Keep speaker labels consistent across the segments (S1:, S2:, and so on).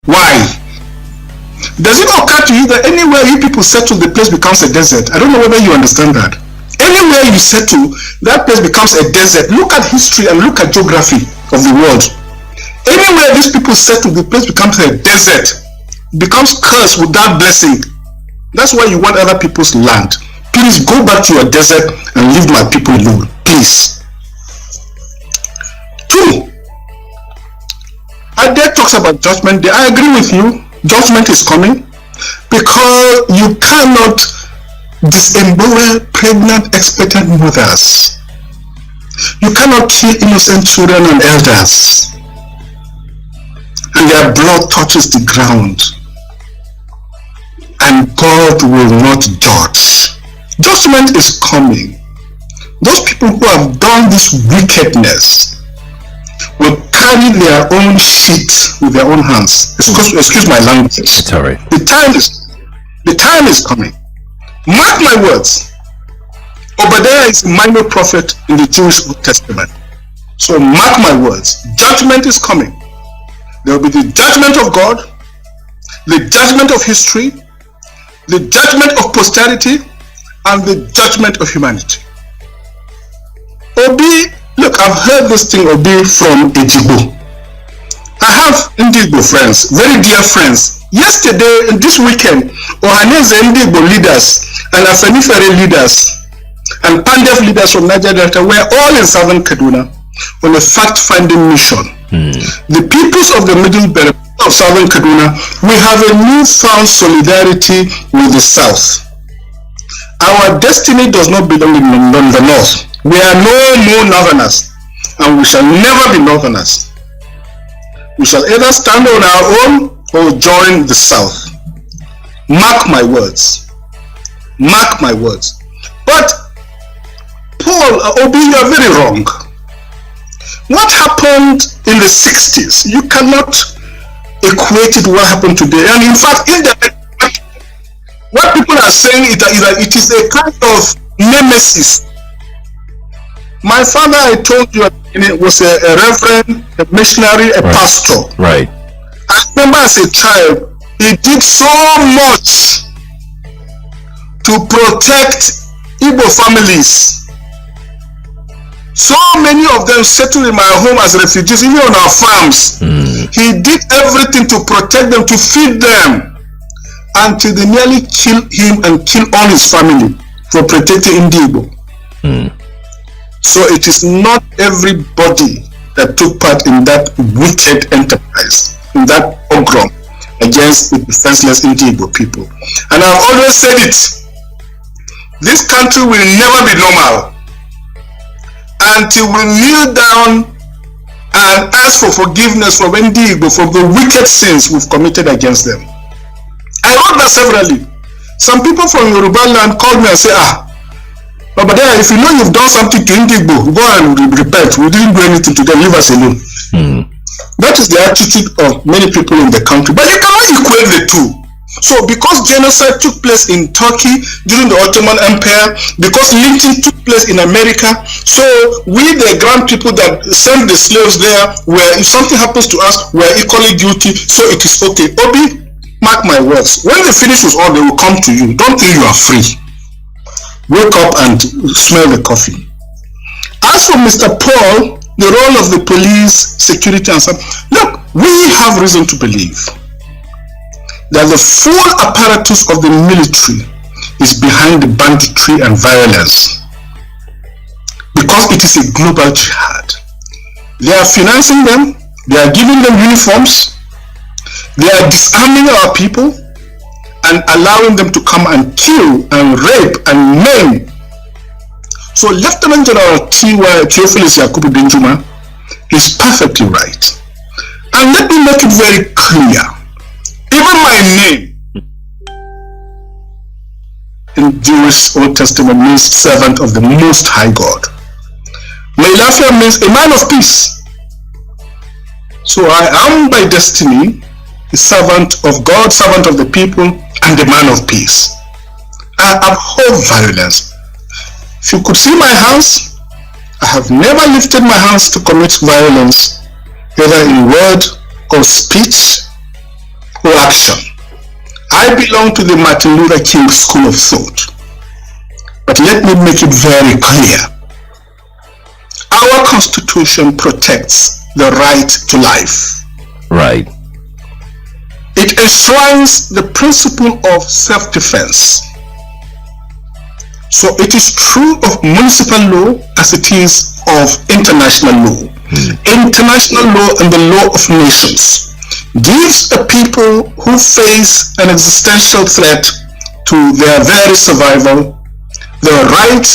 S1: Why? Does it occur to you that anywhere you people settle, the place becomes a desert? I don't know whether you understand that. Anywhere you settle, that place becomes a desert. Look at history and look at geography of the world. Anywhere these people settle, the place becomes a desert. It becomes cursed without blessing. That's why you want other people's land. Please go back to your desert and leave my people alone. Please. 2. Ade talks about judgment. I agree with you. Judgment is coming because you cannot disembowel pregnant, expectant mothers. You cannot kill innocent children and elders, and their blood touches the ground, and God will not judge. Judgment is coming. Those people who have done this wickedness will carry their own shit with their own hands. Excuse my language.
S2: Sorry.
S1: The time is coming. Mark my words. Obadiah is a minor prophet in the Jewish Old Testament. So mark my words. Judgment is coming. There will be the judgment of God, the judgment of history, the judgment of posterity, and the judgment of humanity. Obi, look, I've heard this thing, Obi, from Ejigbo. I have Ndigbo friends, very dear friends. Yesterday, this weekend, Ohaneze Ndigbo leaders and Afenifere leaders and Pandef leaders from Niger Delta were all in southern Kaduna on a fact-finding mission. The peoples of the middle belt of southern Kaduna, we have a newfound solidarity with the south. Our destiny does not belong in the north. We are no more northerners, and we shall never be northerners. We shall either stand on our own or join the south. Mark my words. Mark my words. But Paul, Obi, you are very wrong. What happened in the 60s, you cannot equate it to what happened today. And in fact, what people are saying is that it is a kind of nemesis. My father, I told you, was a reverend, a missionary, a pastor.
S2: Right.
S1: I remember as a child, he did so much to protect Igbo families. So many of them settled in my home as refugees, even on our farms. He did everything to protect them, to feed them, until they nearly killed him and killed all his family for protecting Igbo. So it is not everybody that took part in that wicked enterprise, in that pogrom against the defenseless Igbo people. And I've always said it, this country will never be normal until we kneel down and ask for forgiveness from Igbo for the wicked sins we've committed against them. I wrote that severally. Some people from Yoruba land called me and said, but then if you know you've done something to Igbo, go and repent. We didn't do anything to them, leave us alone. That is the attitude of many people in the country. But you cannot equate the two. So because genocide took place in Turkey during the Ottoman Empire, because lynching took place in America, so we, the grand people that sent the slaves there, where if something happens to us, we're equally guilty, so it is okay. Obi, mark my words. When they finish with all, they will come to you. Don't think you are free. Wake up and smell the coffee. As for Mr. Paul, the role of the police, security and stuff, look, we have reason to believe that the full apparatus of the military is behind the banditry and violence, because it is a global jihad. They are financing them, they are giving them uniforms, they are disarming our people and allowing them to come and kill and rape and maim. So Lieutenant General Theophilus Yakubu Benjuma is perfectly right. And let me make it very clear. Even my name in Jewish Old Testament means servant of the Most High God. Melafia means a man of peace. So I am by destiny a servant of God, servant of the people, and a man of peace. I abhor violence. If you could see my hands, I have never lifted my hands to commit violence, either in word or speech. or action. I belong to the Martin Luther King school of thought. But let me make it very clear. Our Constitution protects the right to life.
S2: Right.
S1: It enshrines the principle of self-defense. So it is true of municipal law as it is of international law. International law and the law of nations gives the people who face an existential threat to their very survival the right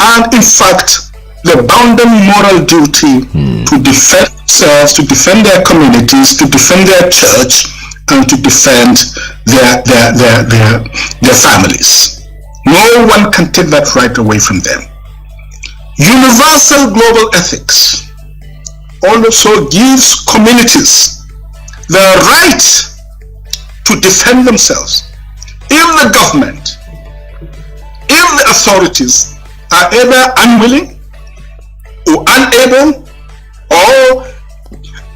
S1: and, in fact, the bounden moral duty to defend themselves, to defend their communities, to defend their church, and to defend their families. No one can take that right away from them. Universal global ethics also gives communities the right to defend themselves if the government, if the authorities are either unwilling or unable, or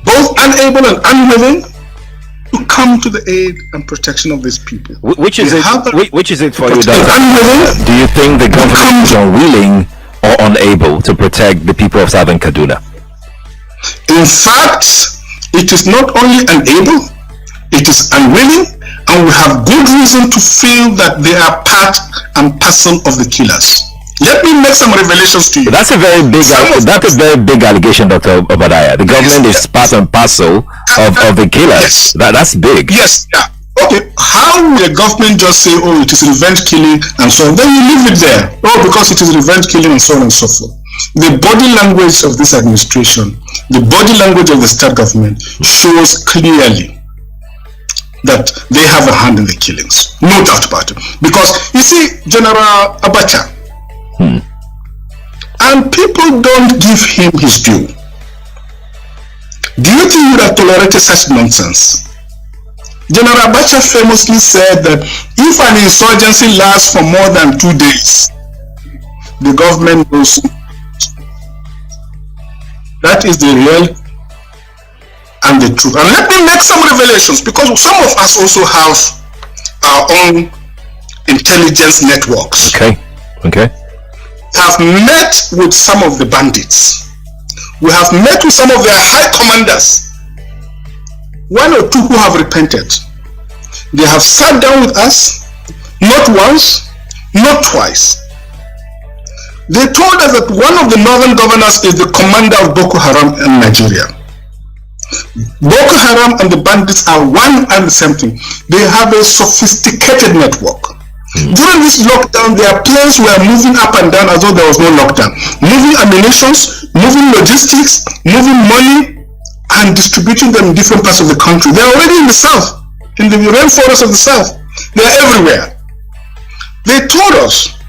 S1: both unable and unwilling to come to the aid and protection of these people.
S2: Which is it for you, Doctor?
S1: Unwilling,
S2: do you think the government is unwilling or unable to protect the people of Southern Kaduna?
S1: In fact, it is not only unable, it is unwilling, and we have good reason to feel that they are part and parcel of the killers. Let me make some revelations to you.
S2: That's a very big allegation, Dr. Obadiah. The government is part and parcel of the killers.
S1: Yes.
S2: That's big.
S1: Yes. Yeah. Okay. How will the government just say, oh, it is revenge killing and so on? Then you leave it there. Oh, because it is revenge killing and so on and so forth. The body language of this administration, the body language of the state government shows clearly that they have a hand in the killings. No doubt about it. Because, you see, General Abacha, and people don't give him his due. Do you think he would have tolerated such nonsense? General Abacha famously said that if an insurgency lasts for more than 2 days, the government knows. That is the real and the truth. And let me make some revelations, because some of us also have our own intelligence networks.
S2: Okay.
S1: Have met with some of the bandits. We have met with some of their high commanders. 1 or 2 who have repented. They have sat down with us, not once, not twice. They told us that one of the northern governors is the commander of Boko Haram in Nigeria. Boko Haram and the bandits are one and the same thing. They have a sophisticated network. During this lockdown, their planes were moving up and down as though there was no lockdown. Moving ammunitions, moving logistics, moving money, and distributing them in different parts of the country. They're already in the south, in the rainforest of the south. They're everywhere. They told us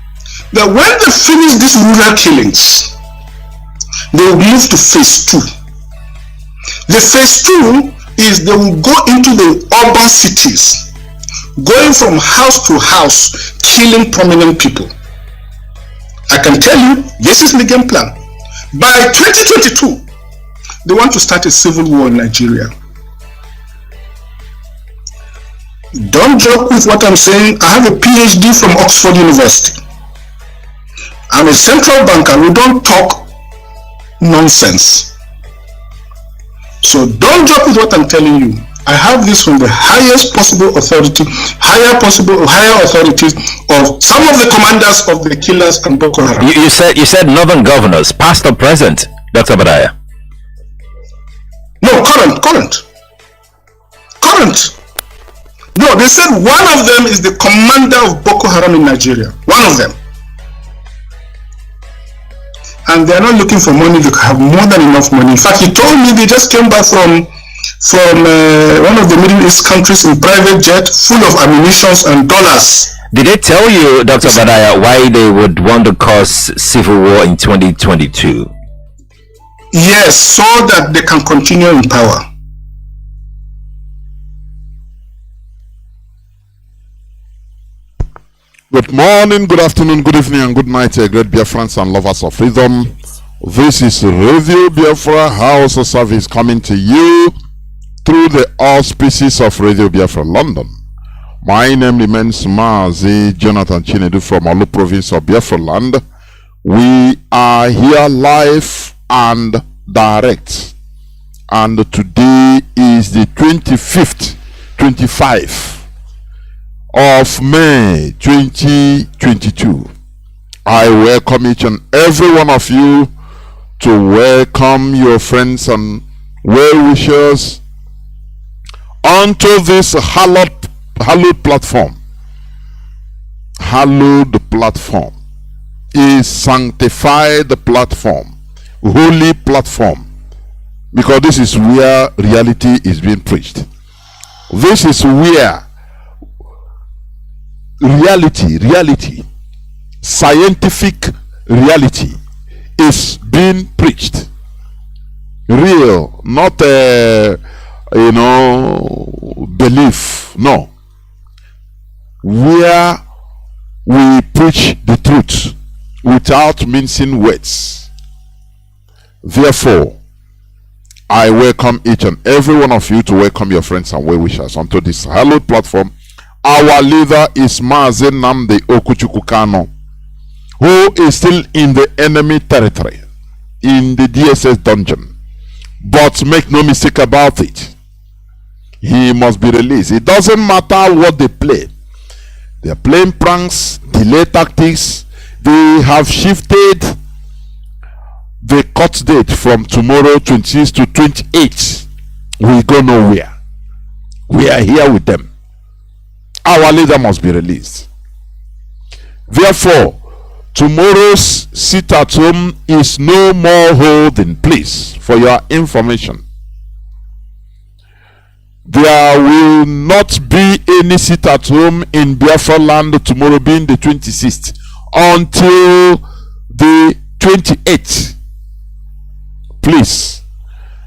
S1: that when they finish these rural killings, they will move to phase 2. The phase 2 is they will go into the urban cities, going from house to house, killing prominent people. I can tell you, this is the game plan. By 2022, they want to start a civil war in Nigeria. Don't joke with what I'm saying. I have a PhD from Oxford University. I'm a central banker. We don't talk nonsense. So don't joke with what I'm telling you. I have this from the highest possible authority, higher authorities of some of the commanders of the killers and Boko Haram.
S2: You said northern governors, past or present, Dr. Obadiah?
S1: No, current. No, they said one of them is the commander of Boko Haram in Nigeria. One of them. And they're not looking for money. They have more than enough money. In fact, he told me they just came back from one of the Middle East countries in private jet full of ammunitions and dollars.
S2: Did they tell you, Dr. Obadiah, why they would want to cause civil war in 2022?
S1: Yes, so that they can continue in power.
S3: Good morning, good afternoon, good evening, and good night, great Biafrans and lovers of freedom. This is Radio Biafra Hausa-Service coming to you through the auspices of Radio Biafra London. My name remains Mazi Johnathan from Olu province of Biafra land. We are here live and direct. And today is the 25th of May 2022. I welcome each and every one of you to welcome your friends and well-wishers onto this hallowed platform. Hallowed platform is sanctified platform, holy platform, because this is where reality is being preached. This is where reality, scientific reality is being preached. Real, not belief. No. Where we preach the truth without mincing words. Therefore, I welcome each and every one of you to welcome your friends and well-wishers onto this hallowed platform. Our leader is Mazi Nnamdi Kanu, who is still in the enemy territory, in the DSS dungeon. But make no mistake about it, he must be released. It doesn't matter what they play. They are playing pranks, delay tactics. They have shifted the court date from tomorrow 26 to 28. We go nowhere. We are here with them. Our leader must be released. Therefore, tomorrow's sit at home is no more holding. Please, for your information, there will not be any sit at home in Biafra land tomorrow, being the 26th, until the 28th. Please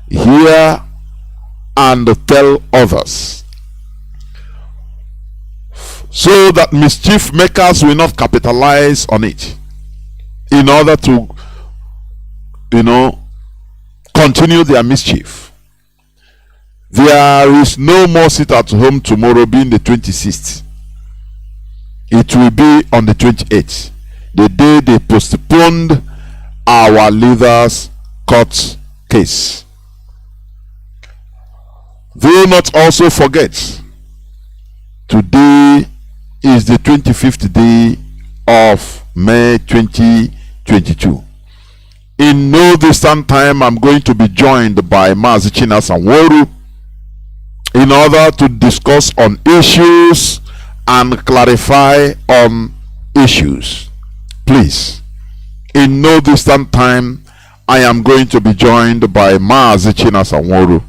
S3: hear and tell others, so that mischief makers will not capitalize on it in order to continue their mischief. There is no more sit at home tomorrow, being the 26th. It will be on the 28th, the day they postponed our leader's court case. Do not also forget, today is the 25th day of May 2022. In no distant time, I'm going to be joined by Mazi Chinasa Nworu in order to discuss on issues and clarify on issues. Please, in no distant time, I am going to be joined by Mazi Chinasa Nworu.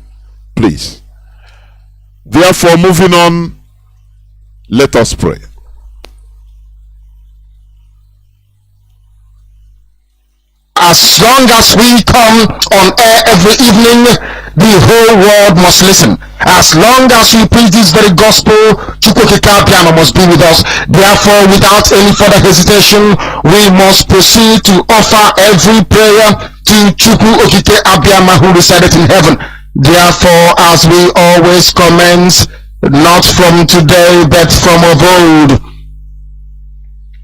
S3: Please. Therefore, moving on, let us pray.
S1: As long as we come on air every evening, the whole world must listen. As long as we preach this very gospel, Chukwukika Piano must be with us. Therefore, without any further hesitation, we must proceed to offer every prayer to Chukwukika Abiyama, who resided in heaven. Therefore, as we always commence, not from today, but from of old,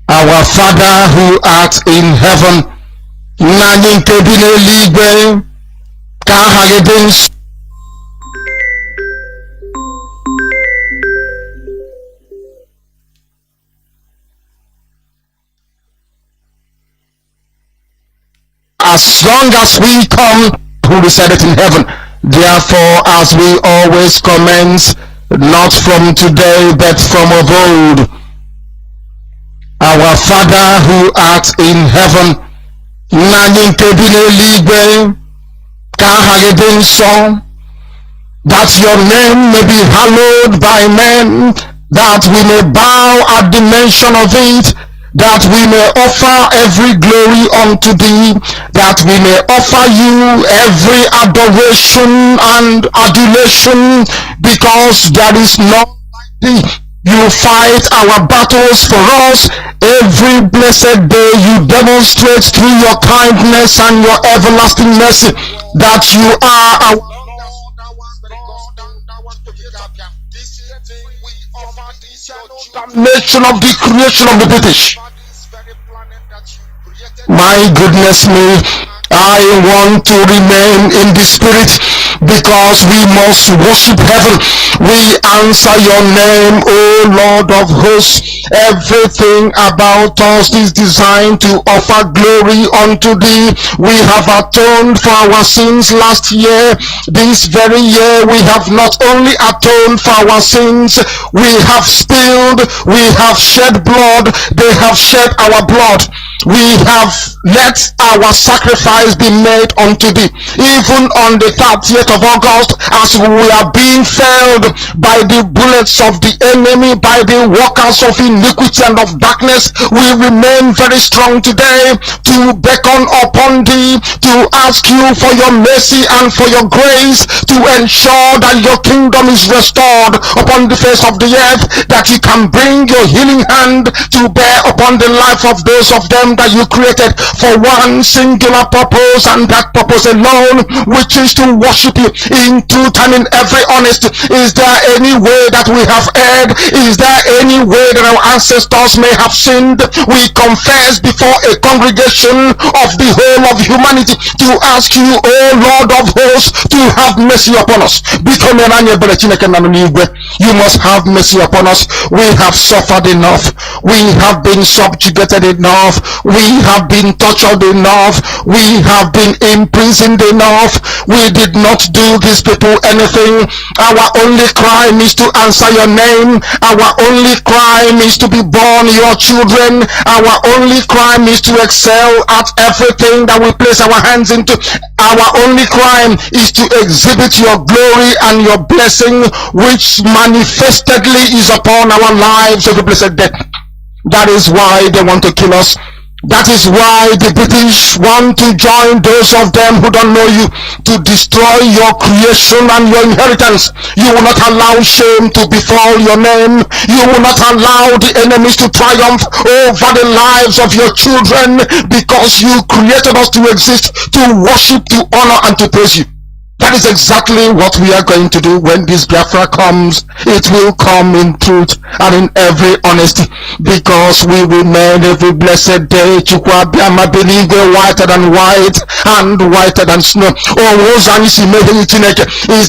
S1: our Father who art in heaven, Nani nkebile ligwe, ka hagedens. As long as we come, who resided in heaven. Therefore, as we always commence, not from today, but from of old, our Father who art in heaven, Nani nkebile ligwe, ka hagedin song, that your name may be hallowed by men, that we may bow at the mention of it, that we may offer every glory unto thee, that we may offer you every adoration and adulation, because there is none like thee. You fight our battles for us. Every blessed day you demonstrate through your kindness and your everlasting mercy that you are our
S4: damnation of the creation of the British. My goodness me, I want to remain in the spirit because we must worship heaven. We answer your name, O Lord of hosts. Everything about us is designed to offer glory unto thee. We have atoned for our sins last year. This very year we have not only atoned for our sins, we have spilled, we have shed blood, they have shed our blood. We have let our sacrifice be made unto thee. Even on the 30th of August, as we are being felled by the bullets of the enemy, by the workers of iniquity and of darkness, we remain very strong today to beckon upon thee, to ask you for your mercy and for your grace, to ensure that your kingdom is restored upon the face of the earth, that you can bring your healing hand to bear upon the life of those of them that you created for one singular purpose, and that purpose alone, which is to worship you in truth and in every honesty. Is there any way that we have erred? Is there any way that our ancestors may have sinned? We confess before a congregation of the whole of humanity to ask you, O Lord of hosts, to have mercy upon us. You must have mercy upon us. We have suffered enough. We have been subjugated enough. We have been tortured enough. We have been imprisoned enough. We did not do these people anything. Our only crime is to answer your name. Our only crime is to be born your children. Our only crime is to excel at everything that we place our hands into. Our only crime is to exhibit your glory and your blessing, which manifestedly is upon our lives of the blessed death. That is why they want to kill us. That is why the British want to join those of them who don't know you to destroy your creation and your inheritance. You will not allow shame to befall your name. You will not allow the enemies to triumph over the lives of your children, because you created us to exist, to worship, to honor, and to praise you. That is exactly what we are going to do when this Biafra comes. It will come in truth and in every honesty, because we remain every blessed day whiter than white and whiter than snow. Is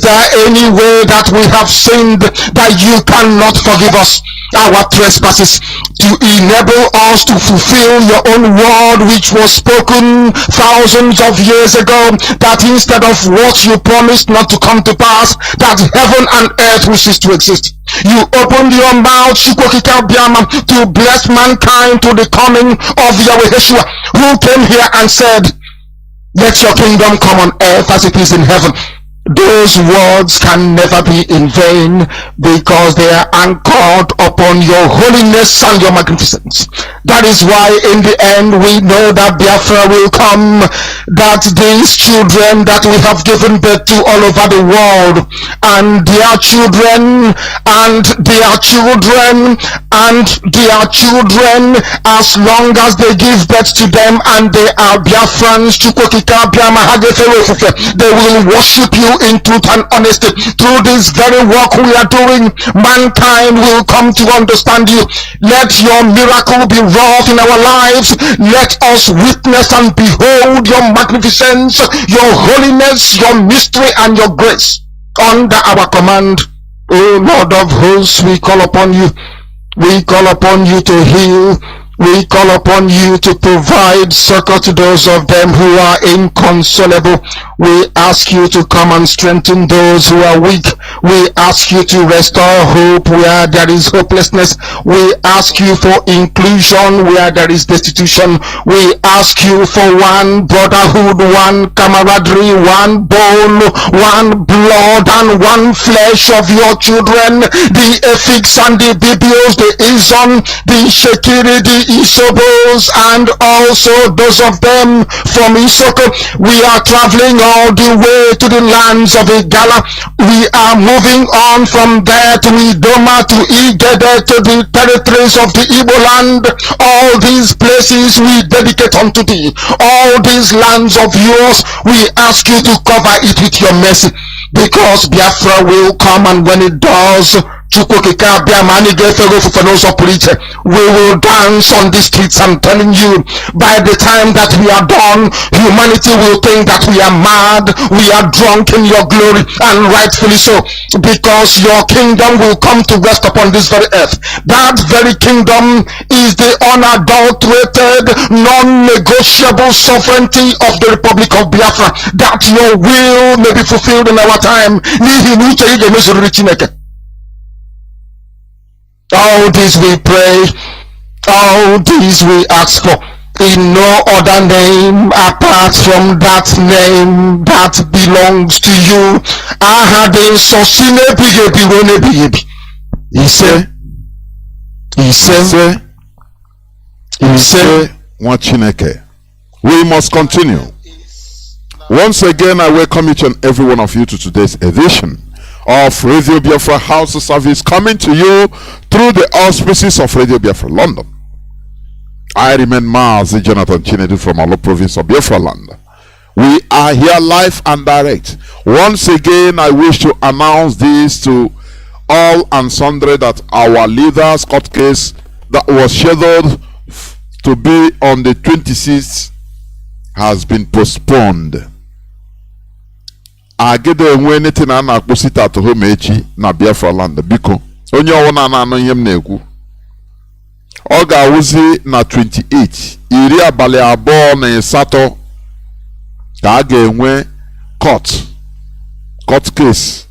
S4: there any way that we have sinned that you cannot forgive us our trespasses, to enable us to fulfill your own word which was spoken thousands of years ago, that instead of what you promised not to come to pass, that heaven and earth will cease to exist. You opened your mouth to bless mankind to the coming of Yahweh Yeshua, who came here and said, let your kingdom come on earth as it is in heaven. Those words can never be in vain, because they are anchored upon your holiness and your magnificence. That is why in the end we know that Biafra will come, that these children that we have given birth to all over the world, and their children, and their children, and their children, as long as they give birth to them and they are Biafrans, they will worship you in truth and honesty. Through this very work we are doing, mankind will come to understand you. Let your miracle be wrought in our lives. Let us witness and behold your magnificence, your holiness, your mystery, and your grace under our command. O Lord of hosts, we call upon you. We call upon you to heal. We call upon you to provide succor to those of them who are inconsolable. We ask you to come and strengthen those who are weak. We ask you to restore hope where there is hopelessness. We ask you for inclusion where there is destitution. We ask you for one brotherhood, one camaraderie, one bone, one blood, and one flesh of your children. The Efiks and the Bibios, the Izon, the Shekiri, the Isobos, and also those of them from Isoko. We are traveling all the way to the lands of Igala. We are moving on from there to Idoma, to Igede, to the territories of the Igbo land. All these places we dedicate unto thee. All these lands of yours, we ask you to cover it with your mercy, because Biafra will come, and when it does, We will dance on the streets. I'm telling you, by the time that we are done, humanity will think that we are mad, we are drunk in your glory, and rightfully so, because your kingdom will come to rest upon this very earth. That very kingdom is the unadulterated, non-negotiable sovereignty of the Republic of Biafra, that your will may be fulfilled in our time. All this we pray, all this we ask for, in no other name apart from that name that belongs to you.
S3: We must continue. Once again, I welcome each and every one of you to today's edition of Radio Biafra Hausa-Service, coming to you through the auspices of Radio Biafra London. I remain Mazi Johnathan from our province of Biafra land. We are here live and direct. Once again, I wish to announce this to all and sundry that our leader's court case that was scheduled to be on the 26th has been postponed. Agede enwe anything a na-akpụsita at home echi na Biafra land, biko onye ọwụna na-anụ ihe m na-ekwu, ọ ga-awụzi na 28 iri abalị abụọ na asatọ ka a ga-enwe court case,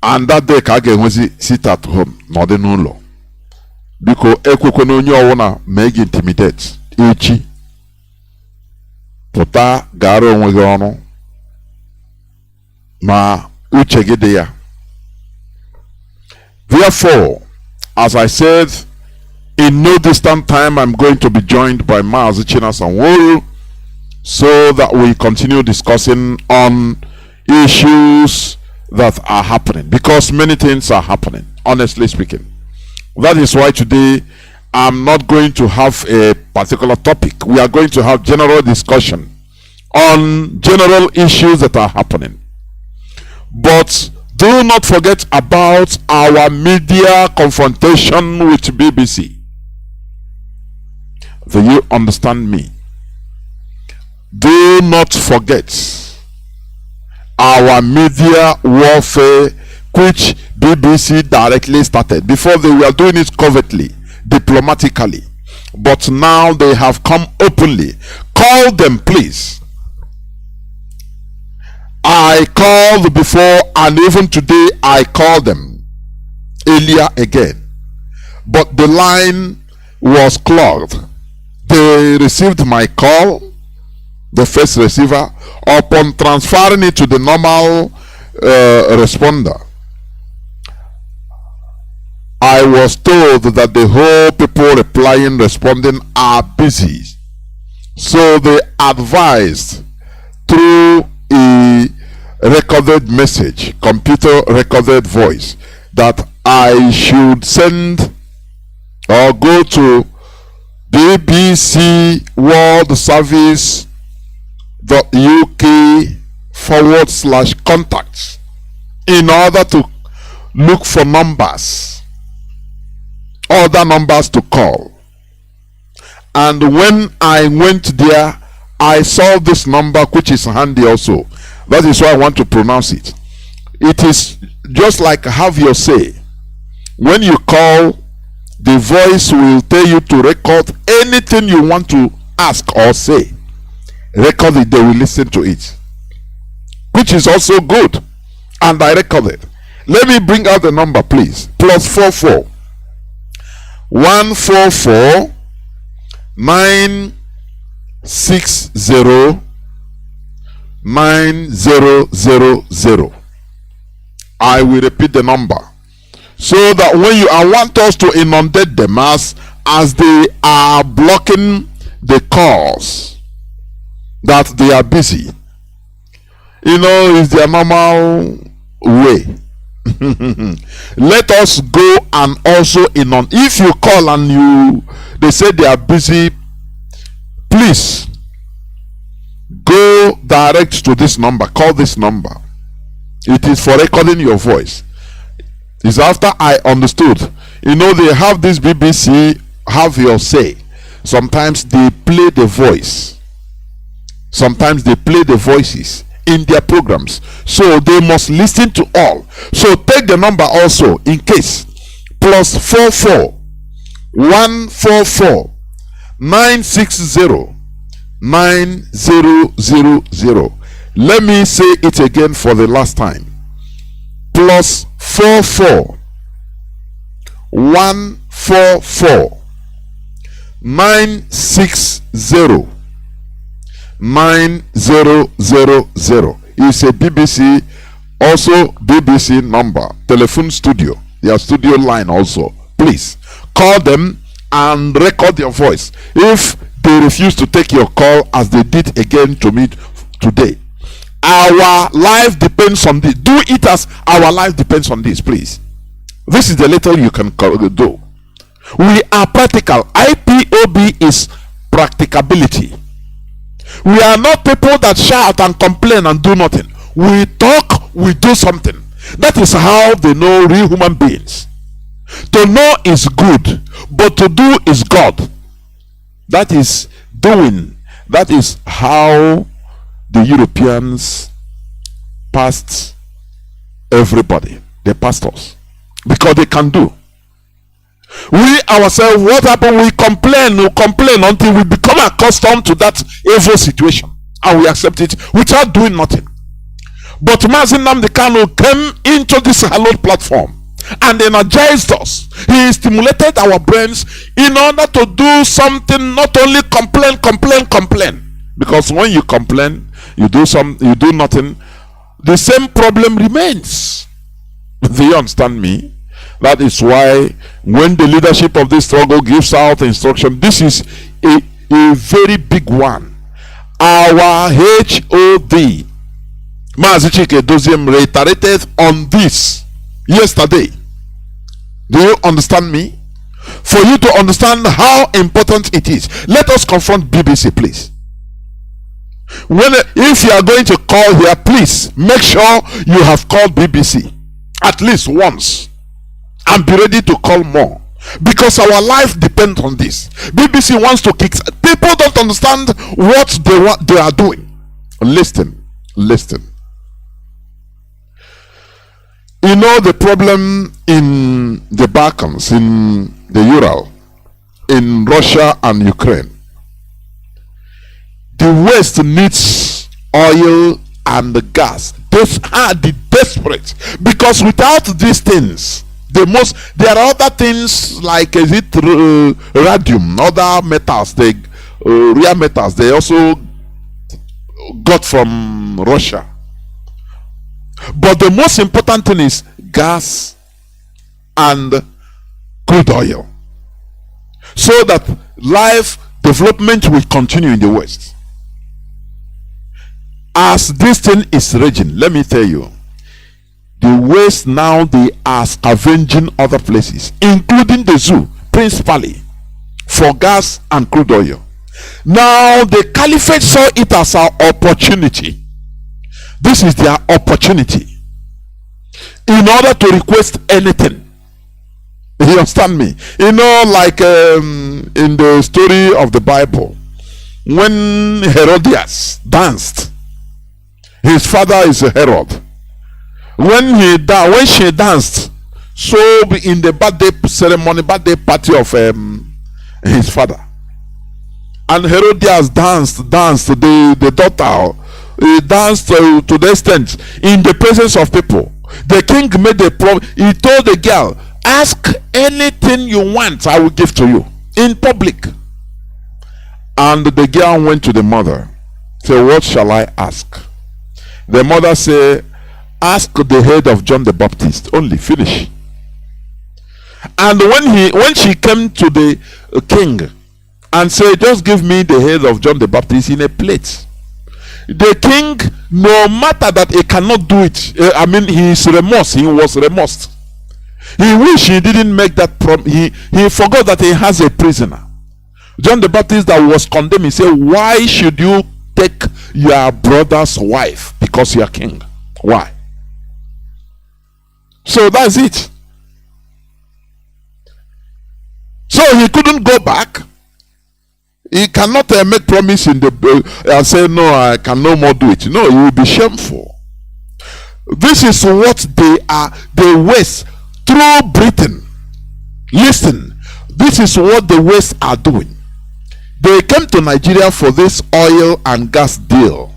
S3: and that day ka a ga-enwezi sit at home n'ọdị n'ụlọ. Biko ekwekwana onye ọwụna ma gị intimidate echi, pụta gara onwe gị ọrụ ma uche gị dị ya. Therefore, as I said, in no distant time I'm going to be joined by Mazi Chinasa Nworu so that we continue discussing on issues that are happening, because many things are happening, honestly speaking. That is why today I'm not going to have a particular topic. We are going to have general discussion on general issues that are happening. But do not forget about our media confrontation with BBC. Do you understand me? Do not forget our media warfare, which BBC directly started. Before, they were doing it covertly, diplomatically, but now they have come openly. Call them, please. I called before, and even today I call them earlier again, but the line was clogged. They received my call, the first receiver. Upon transferring it to the normal responder, I was told that the whole people responding are busy. So they advised through a recorded message, computer recorded voice, that I should send or go to BBC World Service.uk/contacts in order to look for numbers, other numbers to call. And when I went there, I saw this number, which is handy also. That is why I want to pronounce it. It is just like have your say. When you call, the voice will tell you to record anything you want to ask or say. Record it, they will listen to it, which is also good. And I recorded. Let me bring out the number, please. +44 144 960 9000. I will repeat the number so that when you want us to inundate them as they are blocking the calls, that they are busy. You know, it's their normal way. Let us go and also inundate. If you call and they say they are busy, please go direct to this number. Call this number. It is for recording your voice. It's after I understood. You know, they have this BBC, have your say. Sometimes they play the voice. Sometimes they play the voices in their programs. So they must listen to all. So take the number also in case. +44 144 960 9000. Let me say it again for the last time. +44 144 960 9000. It's a BBC, also BBC number, telephone studio, their studio line also. Please call them and record your voice. If they refuse to take your call, as they did again to me today, our life depends on this. Do it as our life depends on this, please. This is the little you can do. We are practical. IPOB is practicability. We are not people that shout and complain and do nothing. We talk, we do something. That is how they know real human beings. To know is good, but to do is God. That is doing. That is how the Europeans passed everybody, the pastors, because they can do. We ourselves, what happened? We complain until we become accustomed to that evil situation and we accept it without doing nothing. But Mazi Nnamdi Kanu came into this hallowed platform and energized us. He stimulated our brains in order to do something, not only complain. Because when you complain, you do nothing, the same problem remains. Do you understand me? That is why when the leadership of this struggle gives out instruction, this is a very big one. Our HOD, Mazi Johnathan, reiterated on this yesterday. Do you understand me? For you to understand how important it is, let us confront BBC, please. If you are going to call here, please make sure you have called BBC at least once and be ready to call more, because our life depends on this. BBC wants to kick. People don't understand what they are doing. Listen. You know the problem in the Balkans, in the Ural, in Russia and Ukraine. The West needs oil and the gas. Those are the desperate, because without these things, there are other things like radium, other metals, rare metals they also got from Russia. But the most important thing is gas and crude oil, so that life development will continue in the West. As this thing is raging, let me tell you, the West now, they are scavenging other places, including the zoo, principally for gas and crude oil. Now the caliphate saw it as an opportunity. This is their opportunity in order to request anything. You understand me? You know, like in the story of the Bible, when Herodias danced, his father is Herod. When she danced, so in the birthday party of his father, and Herodias danced, the daughter danced to the extent in the presence of people. The king made a promise. He told the girl, ask anything you want, I will give to you, in public. And the girl went to the mother, said, what shall I ask? The mother said, ask the head of John the Baptist only, finish. And when she came to the king and said, just give me the head of John the Baptist in a plate, the king, no matter that he cannot do it, he is remorse, he was remorsed. He wish he didn't make that promise. He forgot that he has a prisoner, John the Baptist, that was condemned. He said, why should you take your brother's wife because you are king? Why? So that's it. So he couldn't go back. He cannot make promise in the and say, no, I can no more do it. No, it will be shameful. This is what they waste through Britain. Listen, this is what the West are doing. They came to Nigeria for this oil and gas deal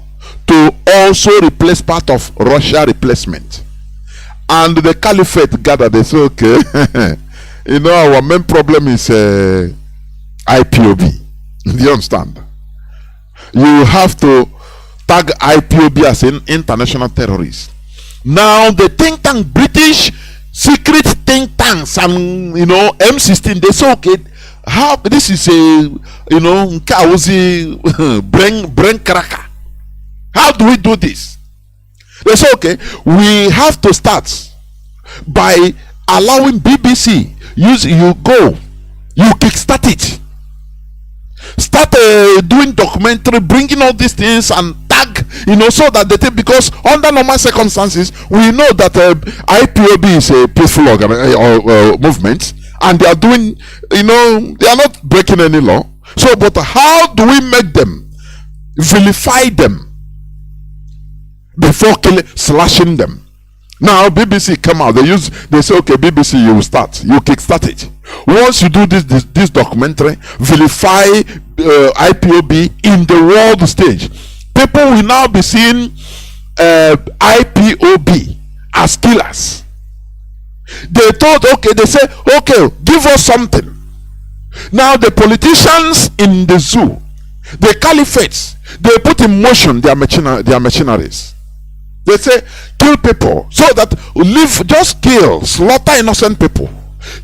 S3: to also replace part of Russia replacement. And the caliphate gathered. They say, okay, you know, our main problem is IPOB. Do you understand? You have to tag IPOB as an international terrorist. Now the think tank, British secret think tanks, and you know, M16, they say, okay, how this is a, you know, brain cracker. How do we do this? They say, okay, we have to start by allowing BBC you kickstart it. Start doing documentary, bringing all these things and tag, you know, so that they take, because under normal circumstances we know that IPOB is a peaceful movement, and they are doing, you know, they are not breaking any law. So, but how do we make them, vilify them before slashing them? Now BBC come out, they say, okay, BBC, you kickstart it. Once you do this documentary, vilify IPOB in the world stage, people will now be seeing IPOB as killers. They thought, okay, they say, okay, give us something. Now the politicians in the zoo, the caliphates, they put in motion their machineries. They say, kill people, so that just kill, slaughter innocent people,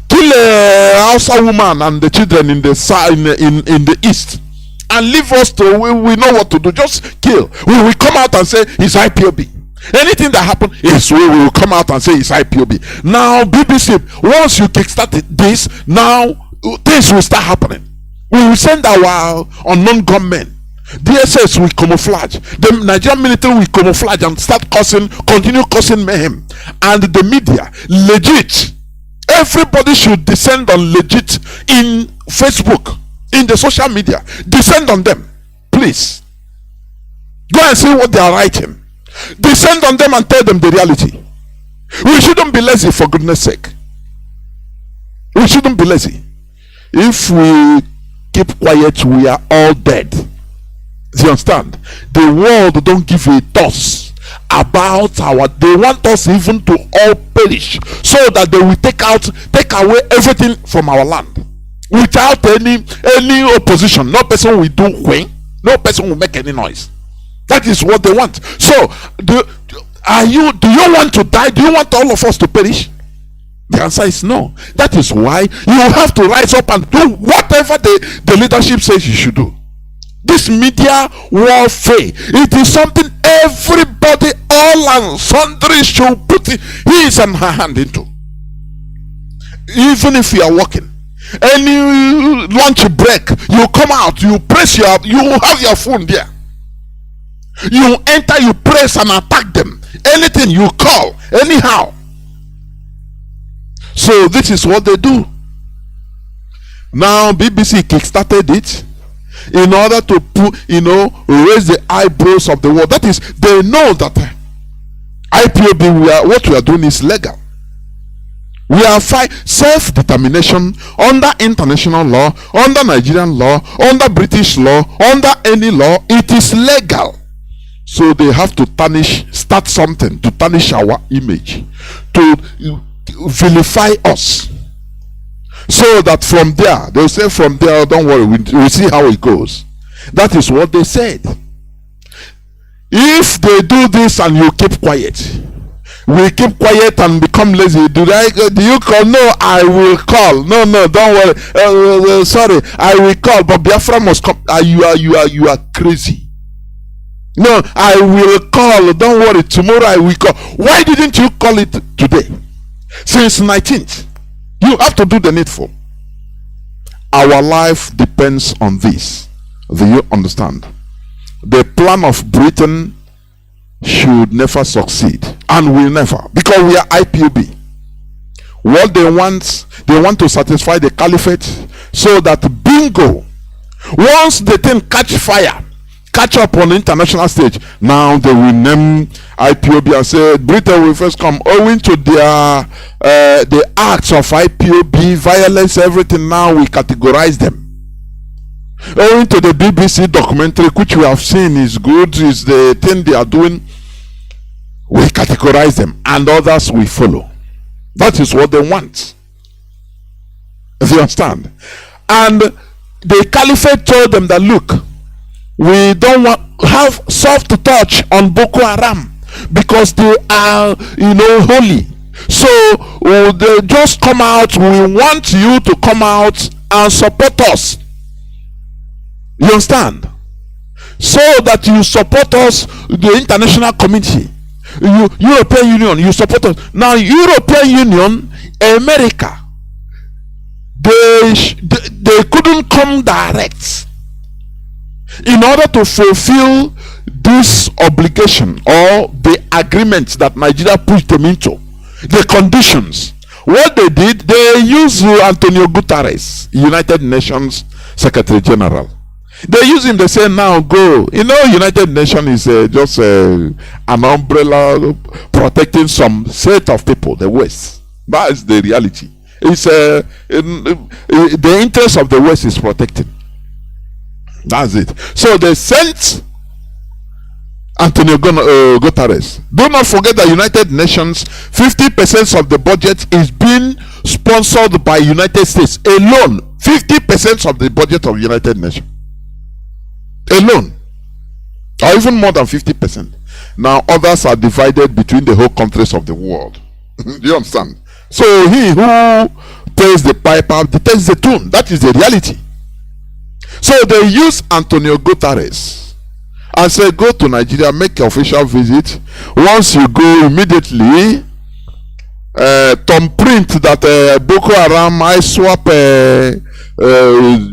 S3: kill a Hausa woman and the children in the east, and leave us to, we know what to do. Just kill. We will come out and say it's IPOB. Anything that happens is we will come out and say it's IPOB. Now BBC, once you kickstart this, now things will start happening. We will send our unknown gunmen. DSS will camouflage. The Nigerian military will camouflage and start continue causing mayhem. And the media, legit. Everybody should descend on legit in Facebook, in the social media. Descend on them, please. Go and see what they are writing. Descend on them and tell them the reality. We shouldn't be lazy, for goodness sake. We shouldn't be lazy. If we keep quiet, we are all dead. Do you understand? The world don't give a toss about they want us even to all perish, so that they will take away everything from our land without any opposition. No person will do when, no person will make any noise. That is what they want. So do you want to die? Do you want all of us to perish? The answer is no. That is why you have to rise up and do whatever the leadership says you should do. This media warfare, it is something everybody, all and sundry, should put his and her hand into. Even if you are working, any lunch break, you come out, you have your phone there. You enter, you press and attack them. Anything you call, anyhow. So this is what they do. Now BBC kickstarted it in order to raise the eyebrows of the world. That is, they know that IPOB, what we are doing is legal. We are self-determination under international law, under Nigerian law, under British law, under any law. It is legal. So they have to start something to tarnish our image, to vilify us. So that from there, they'll say, from there, don't worry, we'll see how it goes. That is what they said. If they do this and you keep quiet, we keep quiet and become lazy. Do you call? No, I will call. No, don't worry. Sorry, I will call. But Biafra must come. You are crazy. No, I will call. Don't worry. Tomorrow I will call. Why didn't you call it today? Since 19th. You have to do the needful. Our life depends on this. Do you understand? The plan of Britain should never succeed, and will never, because we are IPOB. What they want to satisfy the caliphate, So that bingo, once the thing catch fire, catch up on the international stage, now they will name IPOB and say Britain will first come, owing to their the acts of IPOB, violence, everything. Now we categorize them. Owing to the BBC documentary, which we have seen is good, is the thing they are doing, we categorize them, and others we follow. That is what they want. Do you understand? And the caliphate told them that, look, we don't want have soft touch on Boko Haram because they are, holy. So they just come out. We want you to come out and support us. You understand? So that you support us, the international community, European Union, you support us. Now, European Union, America, they couldn't come direct in order to fulfill this obligation or the agreements that Nigeria pushed them into, the conditions. What they did, they used Antonio Guterres, United Nations Secretary General. They use him, they say, now go. United Nations is just an umbrella protecting some set of people, the West. That is the reality. It's the interest of the West is protected. That's it. So they sent Antonio Guterres. Do not forget that United Nations, 50% of the budget is being sponsored by United States alone. 50% of the budget of United Nations alone, or even more than 50%. Now others are divided between the whole countries of the world. Do you understand? So he who plays the piper takes the tune. That is the reality. So they use Antonio Guterres and say, go to Nigeria, make an official visit. Once you go, immediately thumbprint that Boko Haram, ISWAP,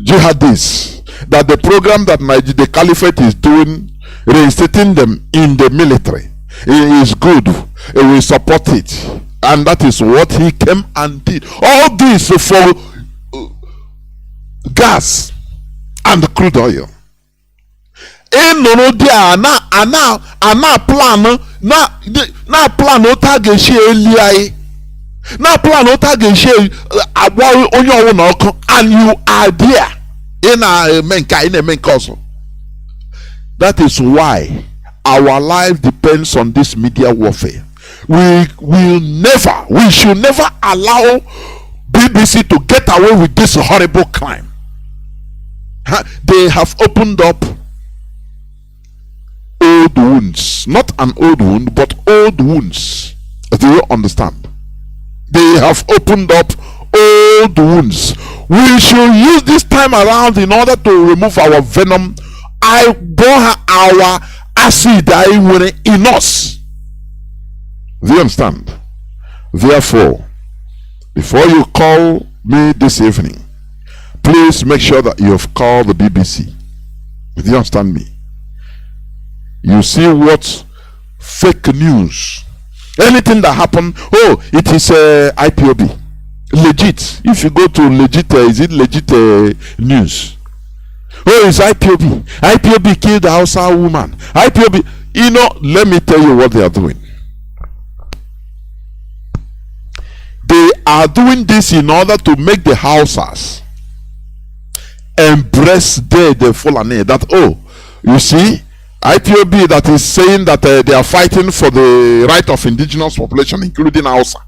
S3: jihadists, that the program that the caliphate is doing, reinstating them in the military, is good. He will support it. And that is what he came and did. All this for gas and crude oil. No dia ana plan na plan ota ga she eliai. Na plan ota ga she agwa onye owo na oko, and you are there in a menka also. That is why our life depends on this media warfare. We should never allow BBC to get away with this horrible crime. They have opened up old wounds, not an old wound, but old wounds. Do you understand? They have opened up old wounds. We should use this time around in order to remove our venom. Our acid in us. Do you understand? Therefore, before you call me this evening, please make sure that you have called the BBC. Do you understand me? You see what fake news, anything that happened, it is IPOB. Legit. If you go to legit, is it legit news? It's IPOB. IPOB killed the Hausa woman. IPOB, let me tell you what they are doing. They are doing this in order to make the Hausas embrace the Fulani. That, you see, IPOB that is saying that they are fighting for the right of indigenous population, including Hausa.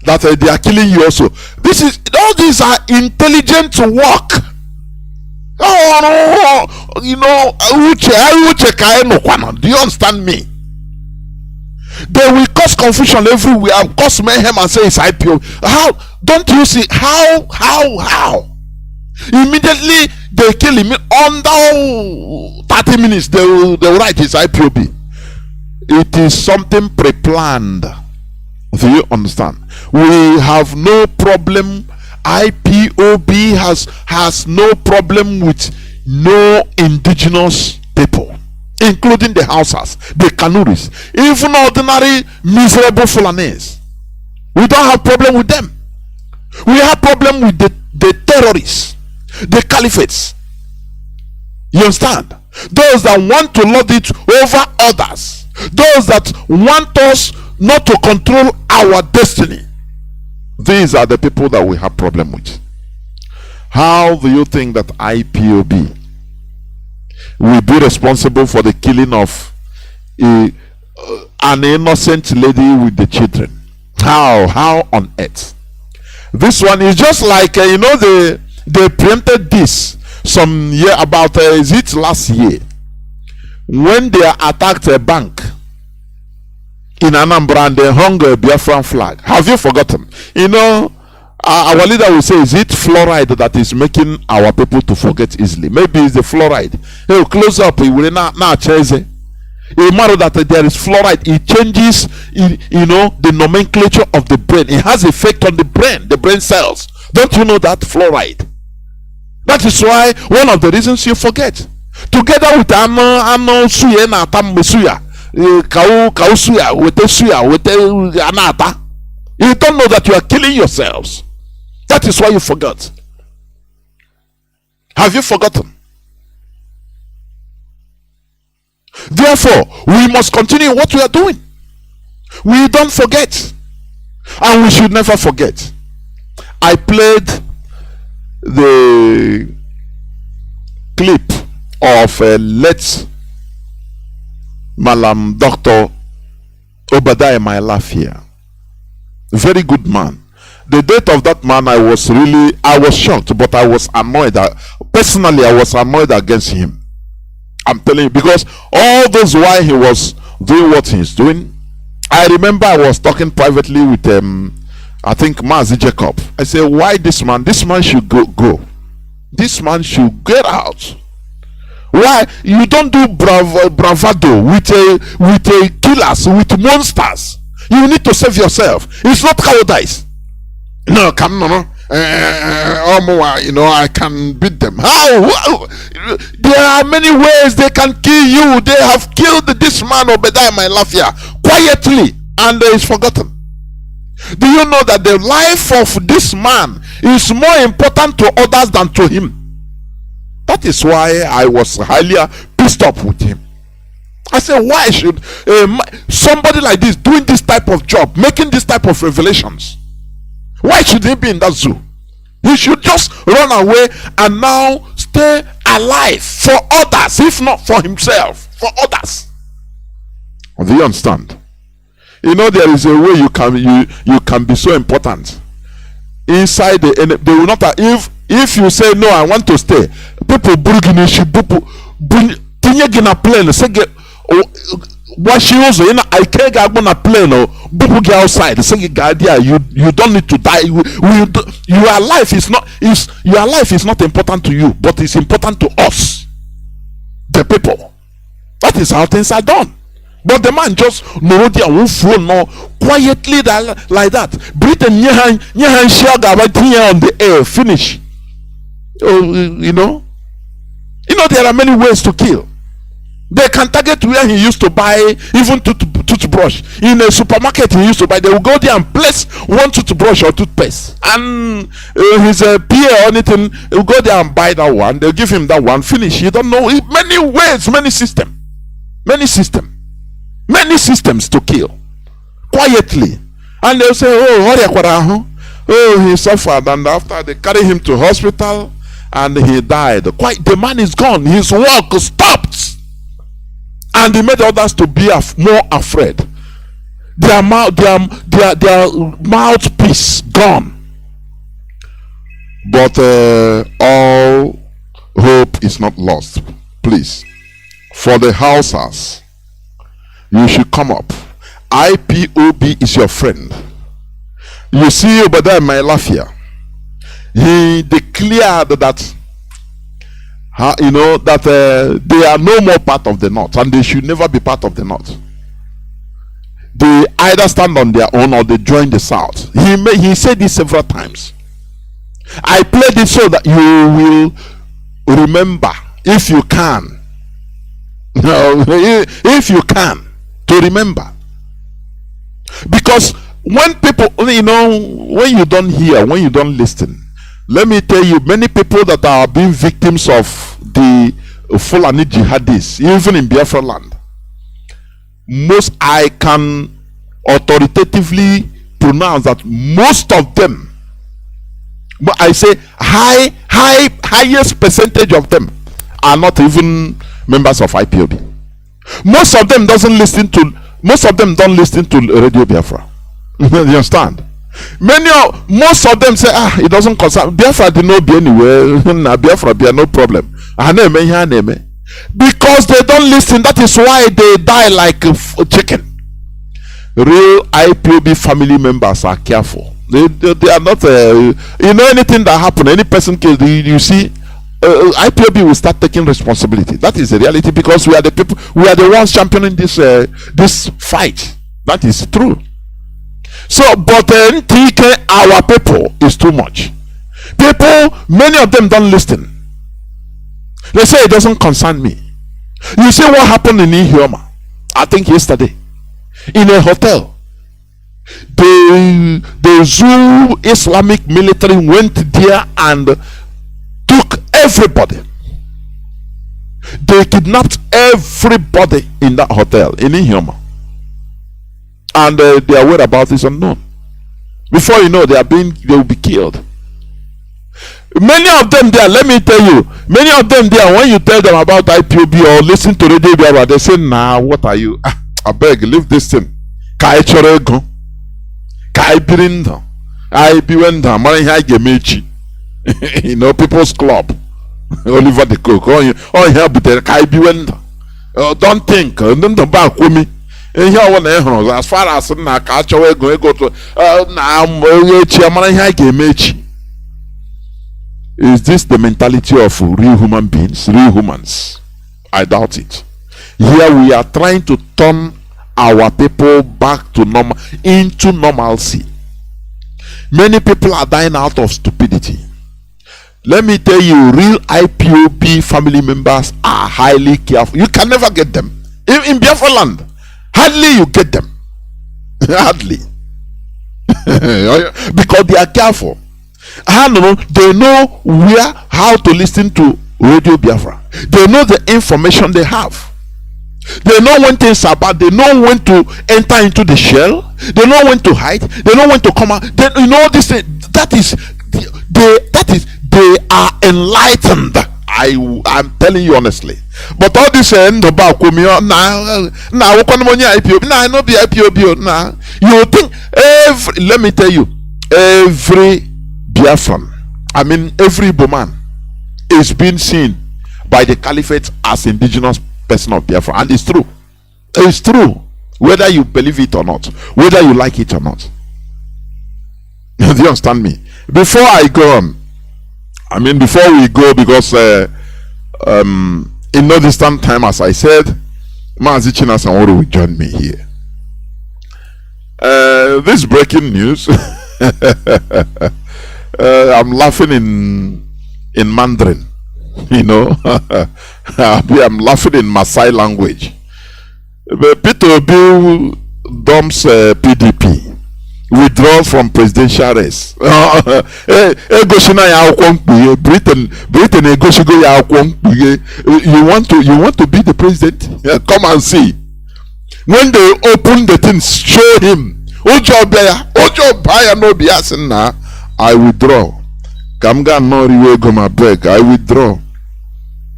S3: That they are killing you also. All these are intelligent work. Do you understand me? They will cause confusion everywhere, cause mayhem, and say it's IPO. How? Don't you see? How? Immediately they kill him. Under 30 minutes, they will write it's IPOB. It is something pre-planned. Do you understand? We have no problem. IPOB has no problem with no indigenous people, including the Hausas, the Kanuris, even ordinary miserable Fulanis. We don't have problem with them. We have problem with the terrorists, the caliphates. You understand? Those that want to lord it over others, those that want us not to control our destiny. These are the people that we have problem with. How do you think that IPOB will be responsible for the killing of an innocent lady with the children? How on earth? This one is just like they preempted this some year about is it last year when they attacked a bank in Anambra and they hung a Biafran flag. Have you forgotten? Our leader will say, is it fluoride that is making our people to forget easily? Maybe it's the fluoride. He will close up. He will not chase it. It matter that there is fluoride. It changes, the nomenclature of the brain. It has effect on the brain cells. Don't you know that fluoride? That is why one of the reasons you forget. Together with ano suya na tam suya, kau suya with the suya with the anata, you don't know that you are killing yourselves. That is why you forgot. Have you forgotten? Therefore, we must continue what we are doing. We don't forget, and we should never forget. I played the clip of late Malam Dr. Obadiah Mailafia. Very good man. The death of that man, I was shocked, but I was annoyed. Personally, I was annoyed against him. I'm telling you, because all those while he was doing what he's doing, I remember I was talking privately with I think Mazi Jacob. I said, why this man? This man should go. This man should get out. Why you don't do bravado with killers, with monsters? You need to save yourself. It's not cowardice. No, come no. I can beat them. How? There are many ways they can kill you. They have killed this man Obadiah Mailafia quietly, and it's forgotten. Do you know that the life of this man is more important to others than to him? That is why I was highly pissed off with him. I said, why should somebody like this doing this type of job, making this type of revelations, why should he be in that zoo? He should just run away and now stay alive for others, if not for himself, for others. Do you understand? There is a way you can be so important inside the. They will not. If you say no, I want to stay. People bring gina plane. Say what she also I can't go on a plane or people get outside. Say you don't need to die. Your life is not important to you, but it's important to us, the people. That is how things are done. But the man just quietly like that. Breathe and shag right here on the air. Finish. There are many ways to kill. They can target where he used to buy even toothbrush. In a supermarket he used to buy, they will go there and place one toothbrush or toothpaste. And his peer or anything, he will go there and buy that one. They'll give him that one. Finish. You don't know. Many ways, many systems to kill quietly. And they'll say, oh, he suffered, and after they carry him to hospital and he died. The man is gone. His work stopped, and he made others to be more afraid. Their mouthpiece gone. But all hope is not lost. Please, for the Hausas, you should come up. IPOB is your friend. You see Obadiah Mailafia, he declared that they are no more part of the North, and they should never be part of the North. They either stand on their own or they join the South. He said this several times. I played it so that you will remember, if you can. If you can, to remember. Because when people, when you don't hear, when you don't listen, Let me tell you, many people that are being victims of the Fulani jihadists, even in Biafra land, most I can authoritatively pronounce that most of them, but I say highest percentage of them are not even members of IPOB. Most of them don't listen to Radio Biafra. You understand? Most of them say, it doesn't concern Biafra. Did not be anywhere. Biafra be no problem. Because they don't listen. That is why they die like a chicken. Real IPOB family members are careful. They are not. Anything that happen, any person killed, you see, IPOB will start taking responsibility. That is the reality, because we are the people. We are the ones championing this fight. That is true. So, but TK, our people, is too much. People, many of them don't listen. They say it doesn't concern me. You see what happened in Ihioma, I think yesterday, in a hotel. The Zulu Islamic military went there and took everybody. They kidnapped everybody in that hotel in Ihioma. And their whereabouts is unknown. Before you know, they will be killed. Many of them there, let me tell you, many of them there, when you tell them about IPOB or listen to Radio Biafra, they say, nah, what are you? I beg, leave this thing. Kai chorego. Kai birinda. I biwenda. Mari gemechi. You know, People's Club. Oliver the Cook. Oh, here, but Kai biwenda. Don't think. Don't back with me. As far as na culture we go to is this the mentality of real human beings, real humans? I doubt it. Here we are trying to turn our people back to into normalcy. Many people are dying out of stupidity. Let me tell you, real IPOB family members are highly careful. You can never get them in Biafra land. Hardly you get them. Hardly. Because they are careful. They know how to listen to Radio Biafra. They know the information they have. They know when things are bad. They know when to enter into the shell. They know when to hide. They know when to come out. They know this. They are enlightened. I'm telling you honestly. But all this end about IPOB. Nah, I know the IPOB. Nah, you think let me tell you, every Biafran, I mean every Igbo is being seen by the caliphate as indigenous person of Biafra, and it's true. It's true, whether you believe it or not, whether you like it or not. Do you understand me? Before I go on, before we go, because in no distant time, as I said, Mazi Chinasa Nworu will join me here. This breaking news, I'm laughing in Mandarin, you know. I'm laughing in Maasai language. Peter Obi dumps PDP. Withdraw from presidential race. Britain you want to be the president? Come and see. When they open the things, show him. I withdraw. I withdraw.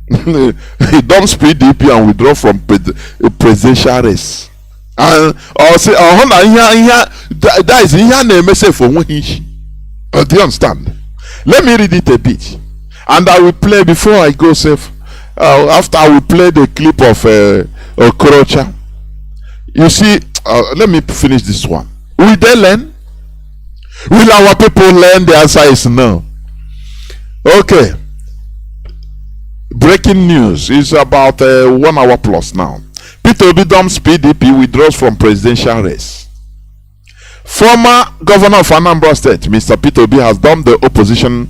S3: He dumps PDP and withdraw from presidential race. And say, that is in message for one inch. Do you understand? Let me read it a bit, and I will play before I go safe. After I will play the clip of Okorocha. You see, let me finish this one. Will they learn? Will our people learn? The answer is no. Okay. Breaking news is about 1 hour plus now. Peter Obi dumps PDP, withdraws from presidential race. Former governor of Anambra State, Mr. Peter Obi, has dumped the opposition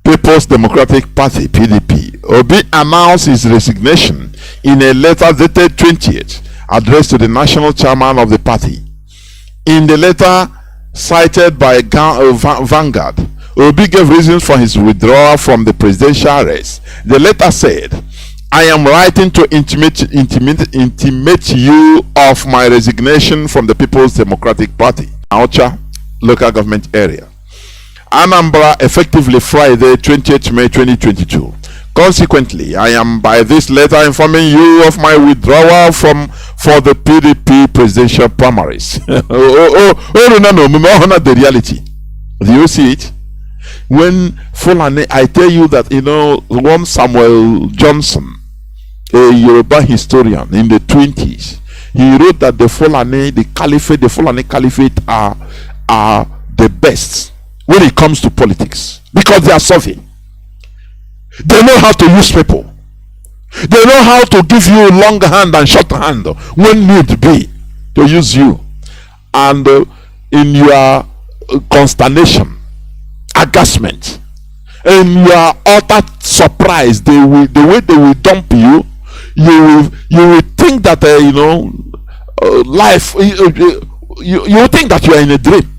S3: People's Democratic Party, PDP. Obi announced his resignation in a letter dated 20th, addressed to the national chairman of the party. In the letter cited by Vanguard, Obi gave reasons for his withdrawal from the presidential race. The letter said, I am writing to intimate you of my resignation from the People's Democratic Party, Aucha local government area. Anambra, effectively Friday, 28th May 2022. Consequently, I am by this letter informing you of my withdrawal for the PDP presidential primaries. No, the reality. Do you see it? When Fulani, I tell you that, one Samuel Johnson, a Yoruba historian in the 20s, he wrote that the Fulani Caliphate are the best when it comes to politics because they are solving. They know how to use people. They know how to give you long hand and short hand when need be to use you. And in your consternation, aghastment, in your utter surprise, the way they will dump you, you will think that life. You think that you are in a dream.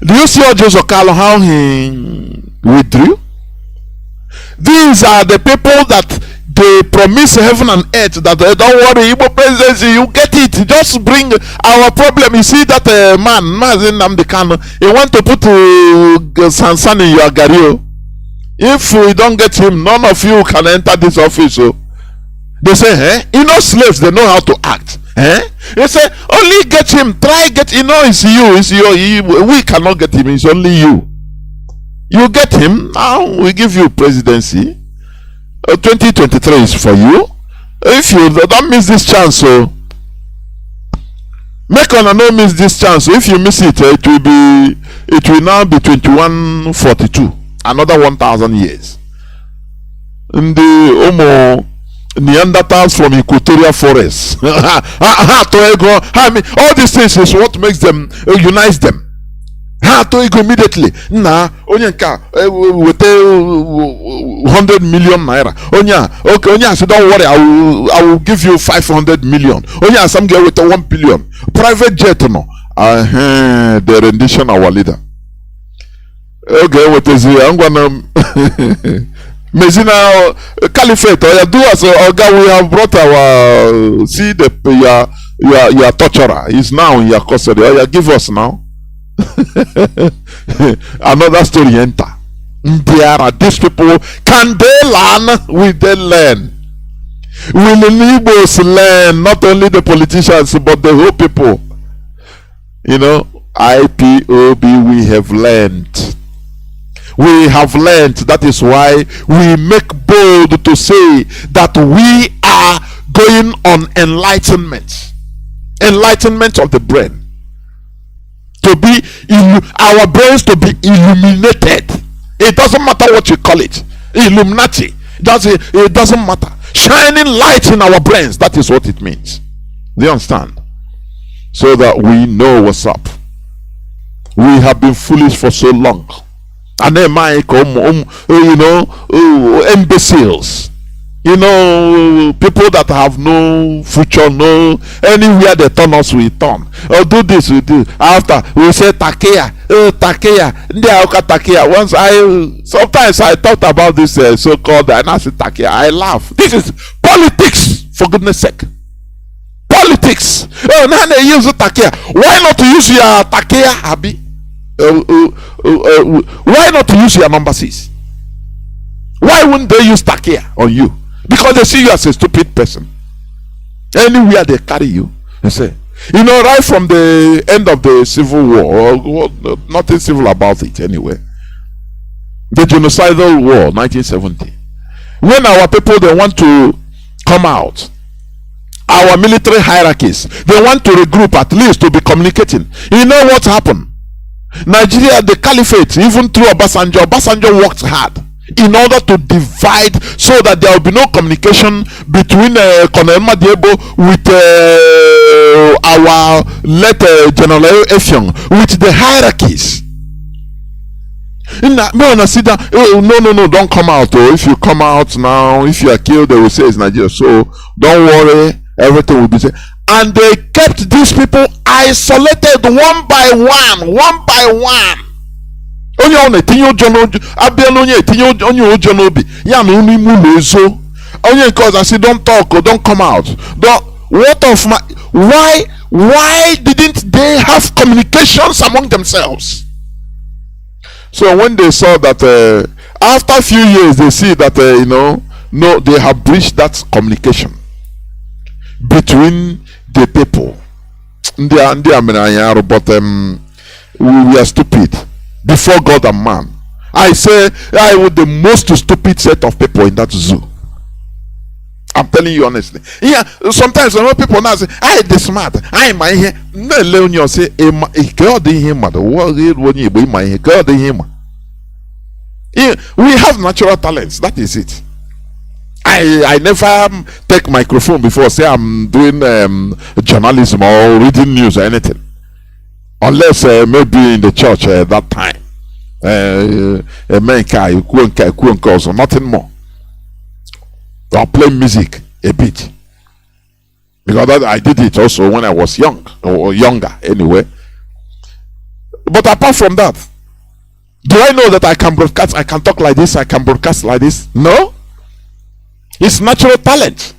S3: Do you see Joseph Okalo how he withdrew? These are the people that they promise heaven and earth that don't worry, Igbo presidency, you get it. Just bring our problem. You see that man, Mazi Nnamdi, he want to put Sansan in your gario. If we don't get him, none of you can enter this office. So they say, slaves, they know how to act. They say, only get him, try get, it's you, we cannot get him, it's only you. You get him, now we give you presidency. 2023 is for you. If you don't miss this chance, so make on no miss this chance. So if you miss it, it will now be 2142, another 1,000 years. In the Homo Neanderthals from equatorial forests. All these things is what makes them, unites them. How to go immediately? Nah, Onyanka with 100 million naira. Onya, so don't worry, I will give you 500 million. Onya, some girl with 1 billion. Private jet, no. The rendition our leader. Okay, what is it? I'm gonna Mezina Caliphate, or do us, we have brought our see your torturer. He's now in your custody. Give us now. Another story enter. There are these people. Can they learn? Will they learn? Will the Igbos learn? Not only the politicians, but the whole people. IPOB, we have learned. We have learned. That is why we make bold to say that we are going on enlightenment. Enlightenment of the brain. To be our brains to be illuminated. It doesn't matter what you call it. Illuminati. It doesn't matter. Shining light in our brains. That is what it means. Do you understand? So that we know what's up. We have been foolish for so long. And then imbeciles. People that have no future, no anywhere they turn us, we turn. Do this, we do. After we say Takeya, Takeya, Takeya. Sometimes I thought about this so-called, and I said Takeya. I laugh. This is politics, for goodness sake. Politics. Now they use Takeya. Why not use your Takeya, Abi? Why not use your number 6? Why wouldn't they use Takeya on you? Because they see you as a stupid person. Anywhere they carry you, they say, right from the end of the Civil War, nothing civil about it anyway. The genocidal war, 1970. When our people, they want to come out, our military hierarchies, they want to regroup at least to be communicating. You know what happened? Nigeria, the caliphate, even through Obasanjo worked hard in order to divide so that there will be no communication between Colonel Madiebo with our late General Effiong, with the hierarchies. No, don't come out. If you come out now, if you are killed, they will say it's Nigeria. So don't worry, everything will be safe. And they kept these people isolated one by one. onye ọ na-etinye ụjọ n'obi abịa na onye etinye onye ụjọ n'obi ya na unu ime ụlọ ezo onye nke ọzọ asị don't talk or don't come out what of my why didn't they have communications among themselves? So when they saw that after a few years they see that no, they have breached that communication between the people. But we are stupid before God and man. I say I was the most stupid set of people in that zoo. I'm telling you honestly. Yeah, sometimes when people now say, I the smart, I am my here. No, Leon say, God in him, God in him. We have natural talents. That is it. I never take microphone before say I'm doing journalism or reading news or anything, unless maybe in the church that time. So nothing more. Or play music a bit, because that I did it also when I was young or younger anyway. But apart from that, do I know that I can broadcast? I can talk like this. I can broadcast like this. No, it's natural talent.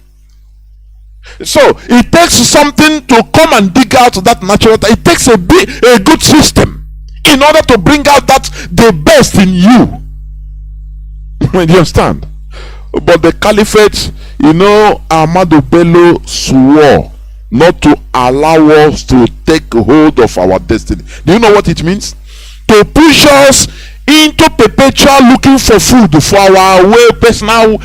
S3: So it takes something to come and dig out that natural talent. It takes a good system in order to bring out that the best in you. Do you understand? But the caliphate, Ahmadu Bello swore not to allow us to take hold of our destiny. Do you know what it means? To push us into perpetual looking for food for our personal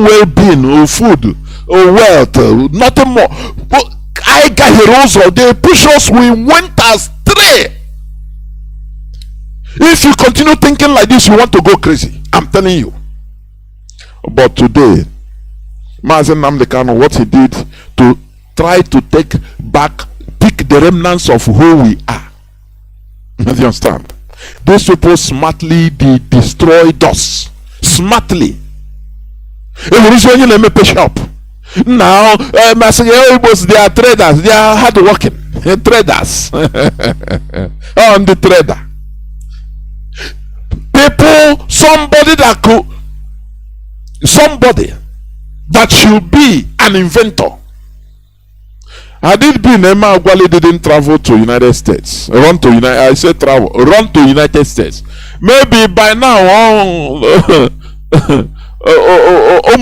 S3: well-being, or food, or wealth, nothing more. But I got heroes, they push us, we went astray. If you continue thinking like this, you want to go crazy. I'm telling you. But today, Mazi Nnamdi Kanu, what he did to try to pick the remnants of who we are. Do you understand? These people smartly destroyed us. Smartly. Shop. Now, they are traders. They are hardworking. Traders. On the trader. People, somebody that should be an inventor. Had it been Emma Agwali didn't travel to United States, run to United States, maybe by now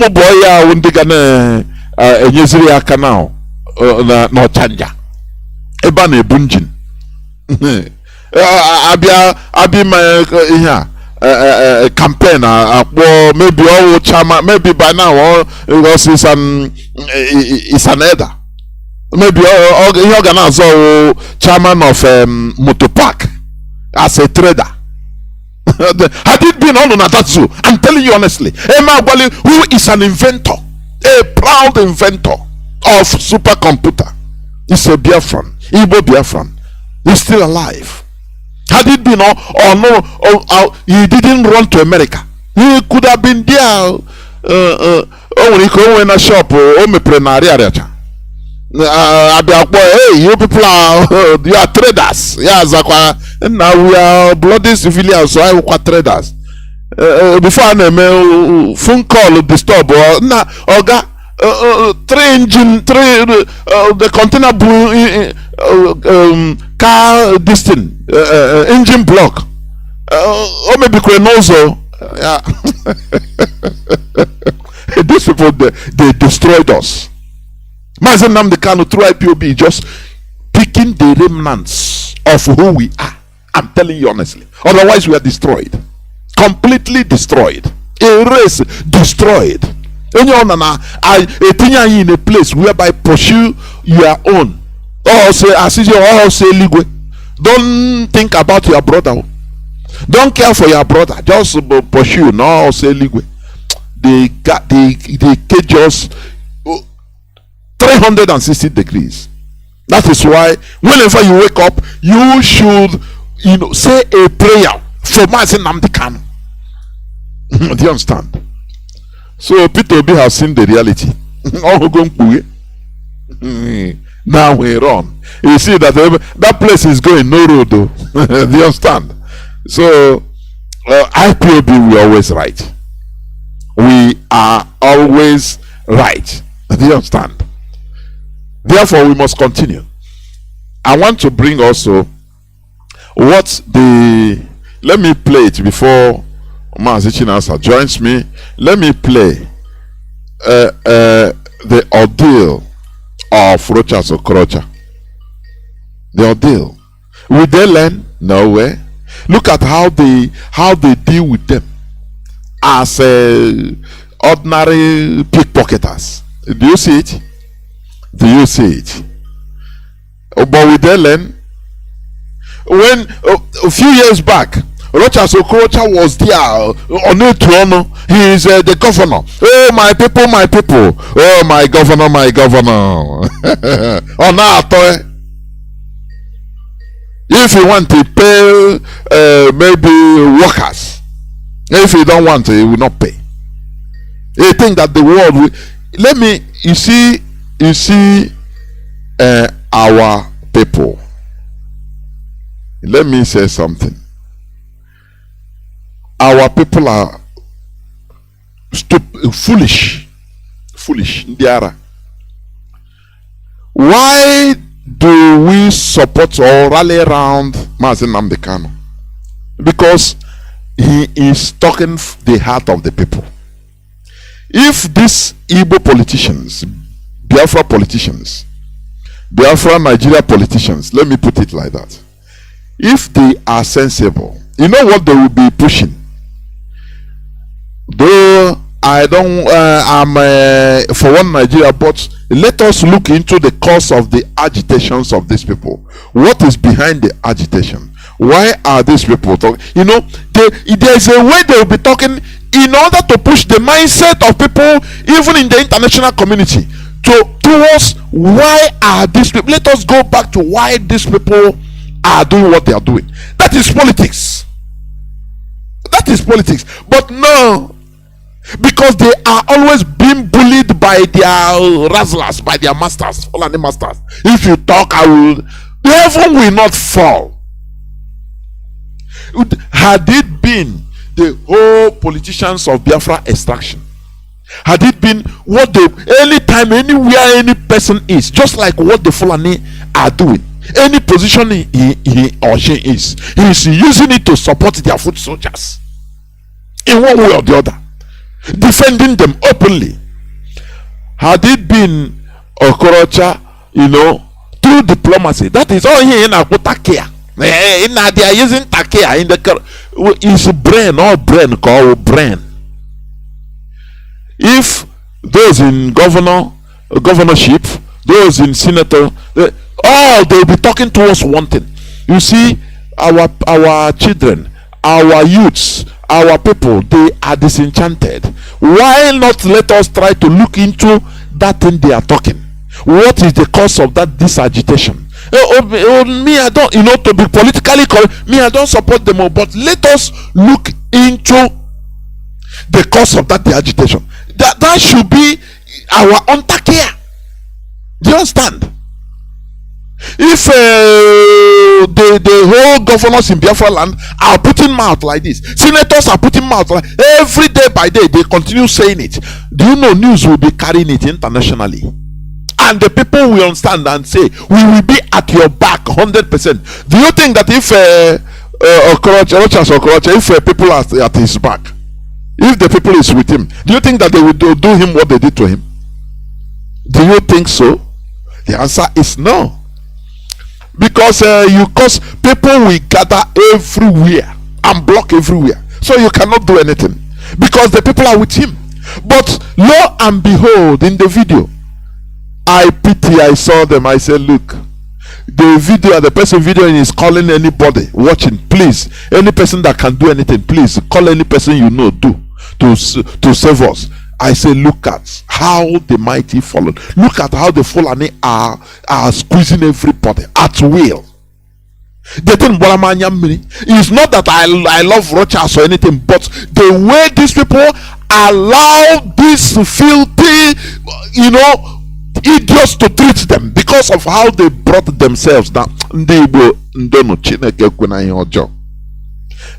S3: boya wundigana enyeziri aka now no chanja eba na ebunjin abi my campaign maybe all chama, maybe by now because it's an elder, maybe he organized chairman of motor park as a trader. Had it been on that zoo, I'm telling you honestly, Emma Agwali, who is an inventor, a proud inventor of supercomputer, is a Biafran, Igbo Biafran, he's still alive. Had it been he didn't run to America, he could have been there. He could in a shop hey, you people you are traders. Yes, and now we are bloody civilians, so I will traders. Before I phone call disturb the container car this thing engine block maybe Crenozo. Yeah. These people they destroyed us. Mazi Nnamdi Kanu through IPOB just picking the remnants of who we are. I'm telling you honestly. Otherwise we are destroyed. Completely destroyed. Erased, destroyed. In a place whereby pursue your own. Or say legal. Don't think about your brother. Don't care for your brother. Just pursue. No, say legal. They cage us 360 degrees. That is why whenever you wake up, you should say a prayer for Mazi Nnamdi Kanu. Do you understand? So Peter Obi has seen the reality. Now we're on. You see that place is going no road though. Do you understand? So IPOB, we always right. We are always right. Do you understand? Therefore, we must continue. I want to bring also what the, let me play it before Mazi Chinasa joins me. Let me play the ordeal of Rochas Okorocha. The ordeal. Will they learn? No way. Look at how they deal with them as ordinary pickpocketers. Do you see it? Do you see it? But will they learn? When a few years back, Rochas Okorocha was there on a throne. He is the governor. Oh, my people, my people. Oh, my governor, my governor. Oh, now, if you want to pay maybe workers, if you don't want to, you will not pay. You think that the world will, let me, you see our people. Let me say something. Our people are foolish. Ndiara. Why do we support or rally around Mazi Nnamdi Kanu? Because he is talking the heart of the people. If these Igbo politicians, Biafra politicians, Biafra Nigeria politicians, let me put it like that, if they are sensible, you know what they will be pushing? Though I don't, I'm for one Nigeria, but let us look into the cause of the agitations of these people. What is behind the agitation? Why are these people talking? You know, there's a way they will be talking in order to push the mindset of people, even in the international community, towards why are these people. Let us go back to why these people are doing what they are doing. That is politics. That is politics. But no, because they are always being bullied by their razzlers, by their masters, Fulani masters. If you talk, the heaven will not fall. Had it been the whole politicians of Biafra extraction, had it been what they, anytime, anywhere, any person is, just like what the Fulani are doing, any position he or she is using it to support their foot soldiers in one way or the other, defending them openly. Had it been Okorocha, you know, through diplomacy, that is all here in Takia. They are using Takia in the is brain or brain called brain. If those in governorship, those in senator, they'll be talking to us one thing. You see, our children, our youths, our people, they are disenchanted. Why not let us try to look into that thing they are talking? What is the cause of that disagitation? Me, I don't, to be politically correct, me, I don't support them all, but let us look into the cause of that agitation. That should be our care. Do you understand? If the whole governors in Biafra land are putting mouth like this, senators are putting mouth like every day by day, they continue saying it. Do you know news will be carrying it internationally? And the people will understand and say, we will be at your back 100%. Do you think that if if people are at his back, if the people is with him, do you think that they will do him what they did to him? Do you think so? The answer is no. Because cause people will gather everywhere and block everywhere, so you cannot do anything because the people are with him. But lo and behold, in the video, I saw them. I said, look, the video, the person videoing is calling anybody watching, please, any person that can do anything, please call any person you know to save us. I say, look at how the mighty fallen. Look at how the Fulani are squeezing everybody at will. The thing is not that I love Rochas or anything, but the way these people allow this filthy, idiots to treat them because of how they brought themselves down.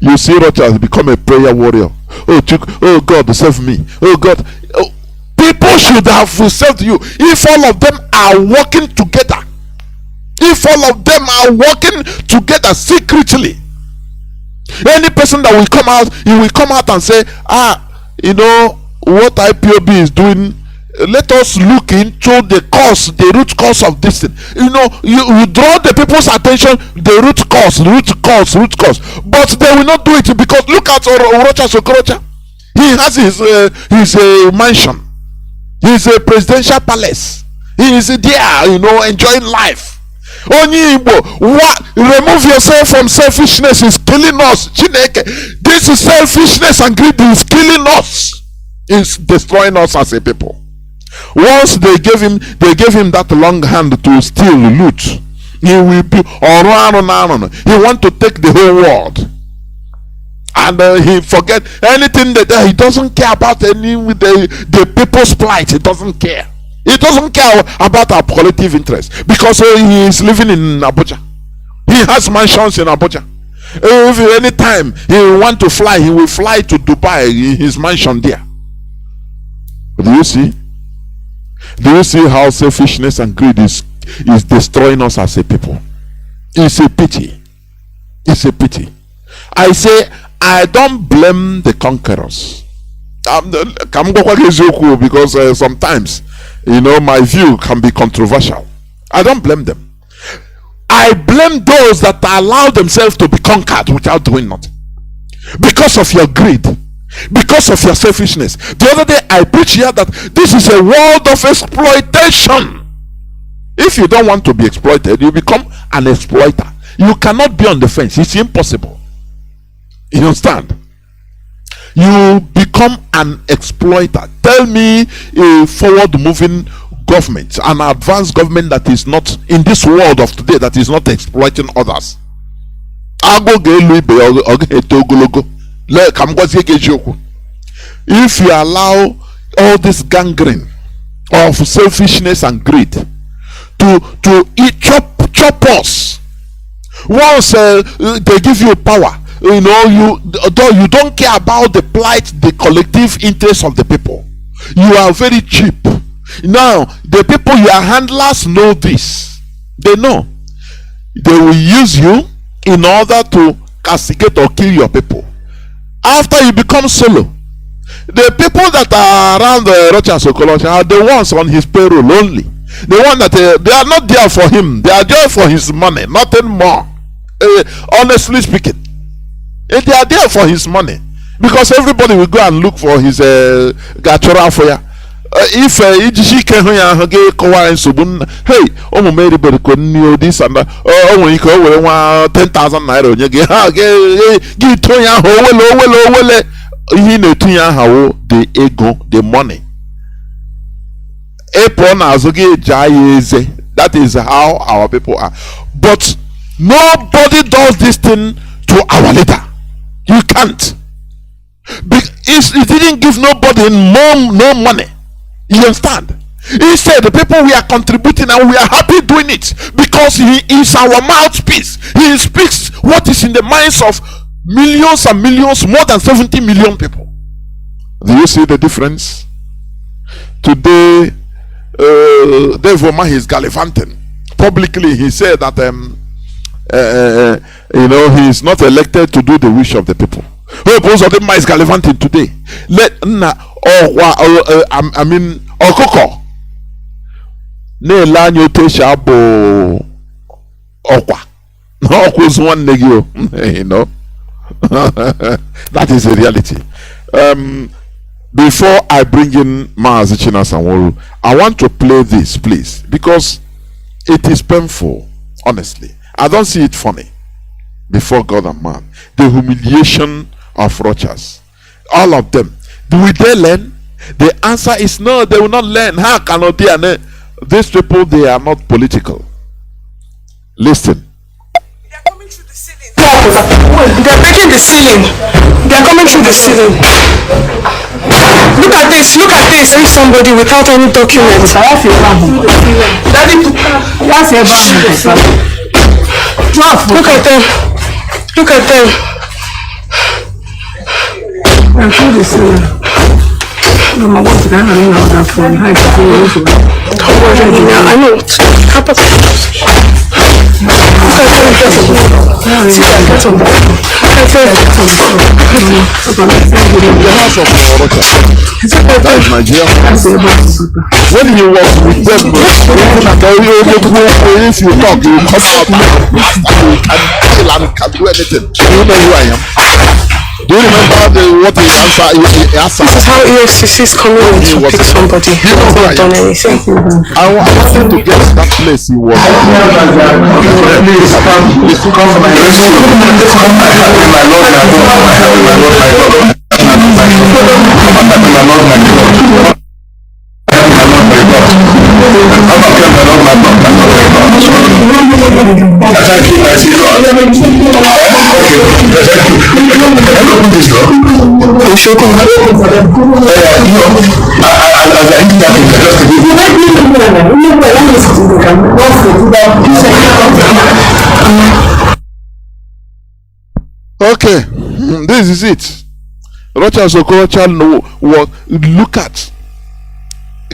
S3: You see Rapture become a prayer warrior. Oh God, save me. Oh God. Oh, people should have saved you if all of them are working together. If all of them are working together secretly. Any person that will come out, he will come out and say, you know what IPOB is doing. Let us look into the cause, the root cause of this thing. You know, you draw the people's attention, the root cause. But they will not do it because look at Orocha Sokorocha. He has his mansion, his presidential palace. He is there, you know, enjoying life. Only remove yourself from selfishness is killing us. This is selfishness and greed is killing us. It's destroying us as a people. Once they gave him that long hand to steal, loot, he will be he want to take the whole world, and he forget anything that he doesn't care about the people's plight. He doesn't care. He doesn't care about our collective interest because he is living in Abuja. He has mansions in Abuja. If any time he want to fly, he will fly to Dubai in his mansion there. Do you see? Do you see how selfishness and greed is destroying us as a people? It's a pity. It's a pity. I say I don't blame the conquerors. Because sometimes, you know, my view can be controversial. I don't blame them. I blame those that allow themselves to be conquered without doing nothing. Because of your greed. Because of your selfishness. The other day I preached here that this is a world of exploitation. If you don't want to be exploited, you become an exploiter. You cannot be on the fence. It's impossible. You understand? You become an exploiter. Tell me a forward moving government, an advanced government that is not in this world of today, that is not exploiting others. If you allow all this gangrene of selfishness and greed to chop us, once they give you power, you know, you don't care about the plight, the collective interest of the people. You are very cheap. Now the people, your handlers, know this. They know they will use you in order to castigate or kill your people. After you become solo, the people that are around the Rapture Sokolocha are the ones on his payroll only. The one that they are not there for him, they are there for his money, nothing more. Honestly speaking, they are there for his money because everybody will go and look for his gachora for ya. If ijiji ke ho ya ge kowa nsogbu, hey, everybody could know this and when you go we want 10,000 naira onye ge ha ge to ya ho wele ihe na etu ya ha wo the ego, the money. That is how our people are. But nobody does this thing to our leader. You can't. It didn't give nobody no money. You understand? Instead, the people, we are contributing and we are happy doing it because he is our mouthpiece. He speaks what is in the minds of millions and millions, more than 70 million people. Do you see the difference? Today, Dave Omah is gallivanting. Publicly, he said that you know, he is not elected to do the wish of the people. Most of them is gallivanting today. I mean, Okoko. Ne lanyo tesha bo okwa. No okwa's one negio. You know. That is the reality. Before I bring in Mazi Chinasa Nworu, I want to play this, please, because it is painful. Honestly, I don't see it funny before God and man. The humiliation of Rapture, all of them. Will they learn? The answer is no. They will not learn. How cannot they? These people, they are not political. Listen.
S5: They are coming through the ceiling. They are breaking the ceiling. They are coming through the ceiling. Look at this. Look at this. There is somebody without any documents. Daddy, look at them. Look at them. kill the ceiling. No, my wife, I don't know that phone. I have to do it. Don't worry, I know. Happen.
S3: That is Nigeria. When he was with them, if you talk, you come out and kill and can do anything. You know who I am. Do you remember what he answered? He asked.
S5: This is how EFCC is coming in to pick somebody who has not done anything.
S3: I want him to get to that place he was. Okay, this is it. Rapture what look at.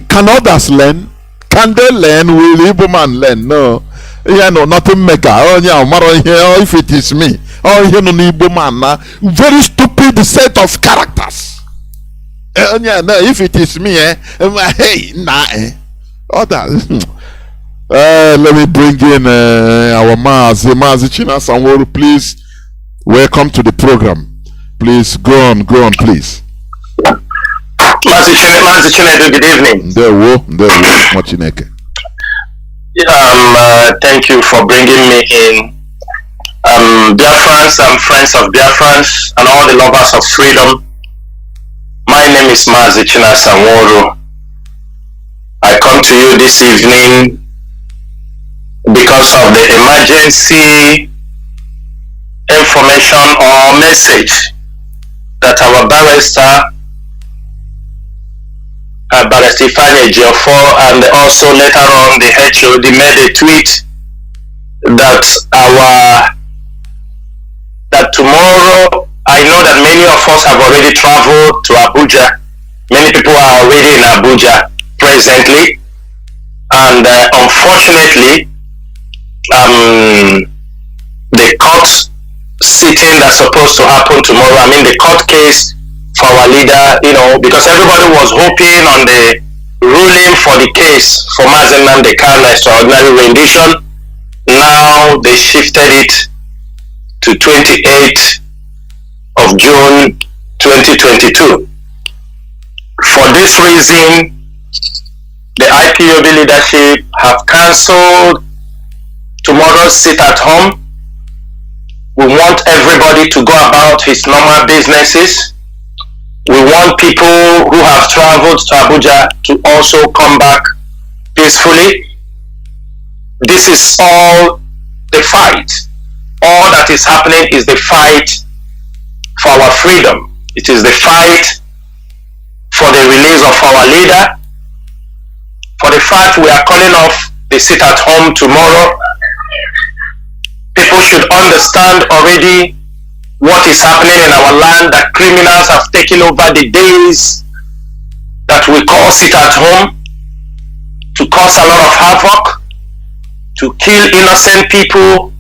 S3: Can others learn? Can they learn? Will the Igbo man learn? No. Yeah, no, nothing maker. Oh yeah, if it is me. Oh, you know, Igbo man, very stupid set of characters. Yeah, no, if it is me, hey, nah, others. Let me bring in our Mazi Chinasa Nworu, please. Welcome to the program. Please go on, please.
S6: Mazi Chinasa, good evening. Thank you for bringing me in. Biafrans, I'm friends of Biafrans and all the lovers of freedom. My name is Mazi Chinasa Nworu. I come to you this evening because of the emergency information or message that our barrister and also later on the HOD made a tweet that tomorrow, I know that many of us have already traveled to Abuja. Many people are already in Abuja presently, and unfortunately, the court sitting that's supposed to happen tomorrow, the court case for our leader, because everybody was hoping on the ruling for the case for Mazi Nnamdi extraordinary rendition. Now they shifted it to 28th of June 2022. For this reason, the IPOB leadership have cancelled tomorrow's sit at home. We want everybody to go about his normal businesses. We want people who have traveled to Abuja to also come back peacefully. This is all the fight. All that is happening is the fight for our freedom. It is the fight for the release of our leader. For the fact we are calling off the sit at home tomorrow. People should understand already what is happening in our land, that criminals have taken over the days that we call sit at home to cause a lot of havoc, to kill innocent people,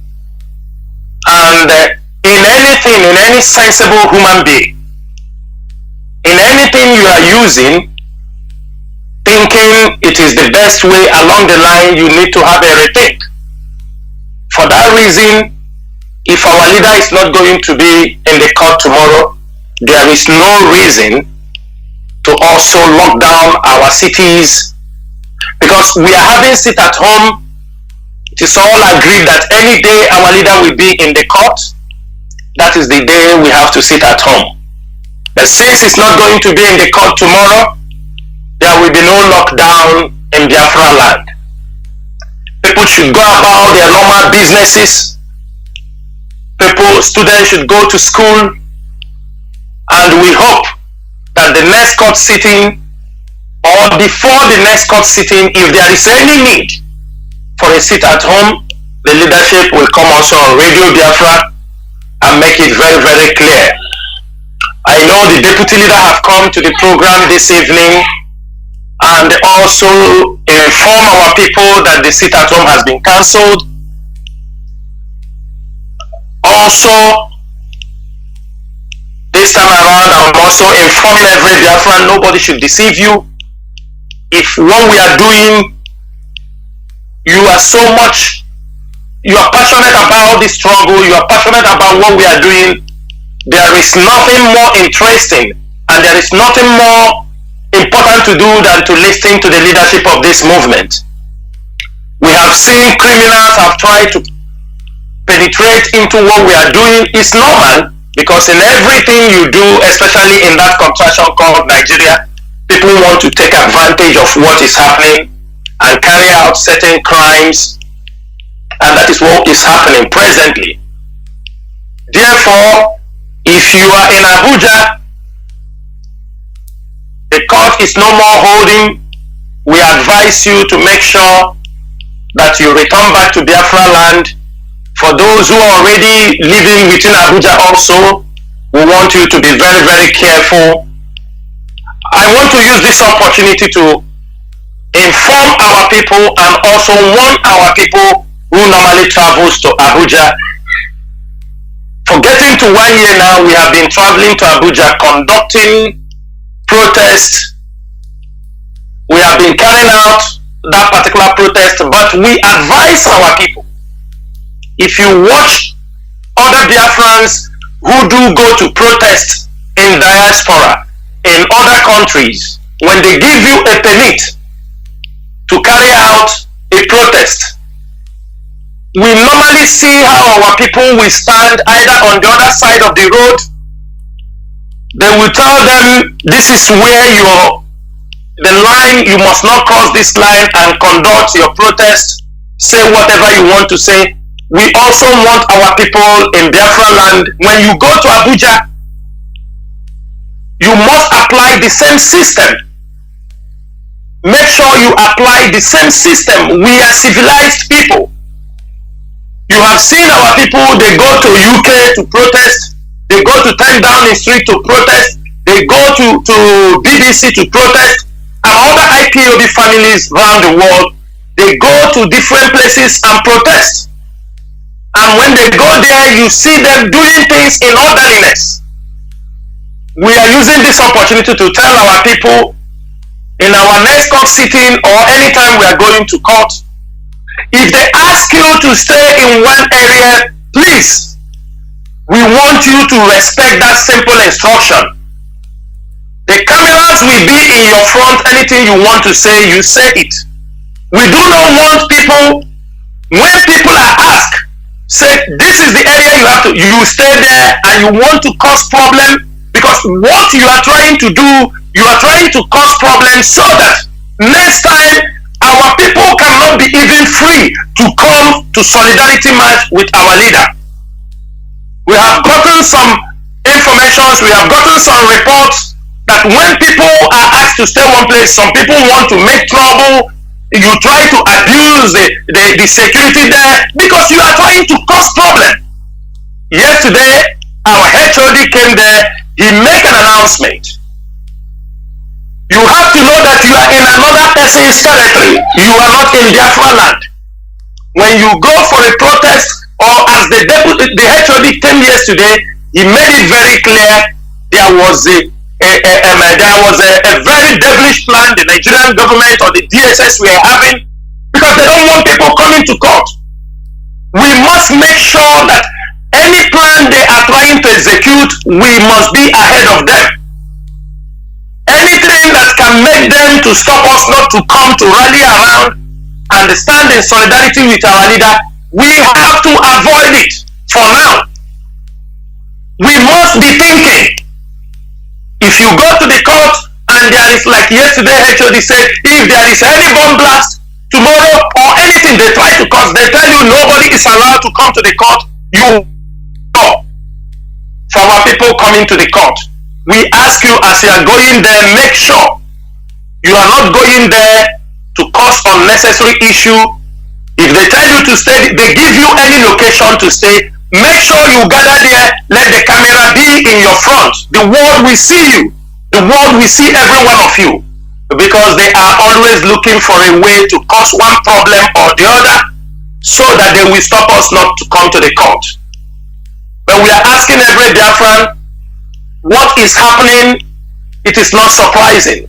S6: and in any sensible human being, in anything you are using, thinking it is the best way along the line, you need to have a rethink. For that reason, if our leader is not going to be in the court tomorrow, there is no reason to also lock down our cities, because we are having sit at home. It is all agreed that any day our leader will be in the court, that is the day we have to sit at home. But since it's not going to be in the court tomorrow, there will be no lockdown in Biafra land. People should go about their normal businesses. Students should go to school, and we hope that the next court sitting, or before the next court sitting, if there is any need for a sit at home, the leadership will come also on Radio Biafra and make it very, very clear. I know the deputy leader have come to the program this evening and also inform our people that the sit at home has been cancelled. Also, this time around, I'm also informing every Biafran, nobody should deceive you. If what we are doing, you are passionate about this struggle, you are passionate about what we are doing, there is nothing more interesting and there is nothing more important to do than to listen to the leadership of this movement. We have seen criminals have tried to penetrate into what we are doing. It's normal because in everything you do, especially in that contraction called Nigeria, people want to take advantage of what is happening and carry out certain crimes, and that is what is happening presently. Therefore, if you are in Abuja, the court is no more holding. We advise you to make sure that you return back to Biafra land. For those who are already living within Abuja also, we want you to be very, very careful. I want to use this opportunity to inform our people and also warn our people who normally travels to Abuja. For getting to 1 year now, we have been traveling to Abuja conducting protests. We have been carrying out that particular protest, but we advise our people. If you watch other Biafrans who do go to protest in diaspora, in other countries, when they give you a permit to carry out a protest, we normally see how our people will stand either on the other side of the road. They will tell them, this is where the line, you must not cross this line and conduct your protest, say whatever you want to say. We also want our people in Biafra land, when you go to Abuja, you must apply the same system. Make sure you apply the same system. We are civilized people. You have seen our people, they go to UK to protest, they go to 10 Downing Street to protest, they go to BBC to protest, and other IPOB families around the world, they go to different places and protest. And when they go there, you see them doing things in orderliness. We are using this opportunity to tell our people in our next court sitting or anytime we are going to court, if they ask you to stay in one area, please, we want you to respect that simple instruction. The cameras will be in your front. Anything you want to say, you say it. We do not want people, when people are asked, say, this is the area you stay there and you want to cause problem, because what you are trying to do, you are trying to cause problems so that next time our people cannot be even free to come to solidarity march with our leader. We have gotten some information, we have gotten some reports that when people are asked to stay one place, some people want to make trouble. You try to abuse the security there because you are trying to cause problem. Yesterday, our HOD came there, he made an announcement. You have to know that you are in another person's territory. You are not in Biafra land. When you go for a protest, or as the HOD came yesterday, he made it very clear there was a very devilish plan the Nigerian government or the DSS were having, because they don't want people coming to court. We must make sure that any plan they are trying to execute, we must be ahead of them. Anything that can make them to stop us not to come to rally around and stand in solidarity with our leader, we have to avoid it for now. We must be thinking. If you go to the court and there is, like yesterday HOD said, if there is any bomb blast tomorrow or anything they try to cause, they tell you nobody is allowed to come to the court. You know, for our people coming to the court, we ask you, as you are going there, make sure you are not going there to cause unnecessary issue. If they tell you to stay, they give you any location to stay, Make sure you gather there. Let the camera be in your front. The world will see you. The world will see every one of you. Because they are always looking for a way to cause one problem or the other so that they will stop us not to come to the court. But we are asking every Biafran, what is happening? It is not surprising.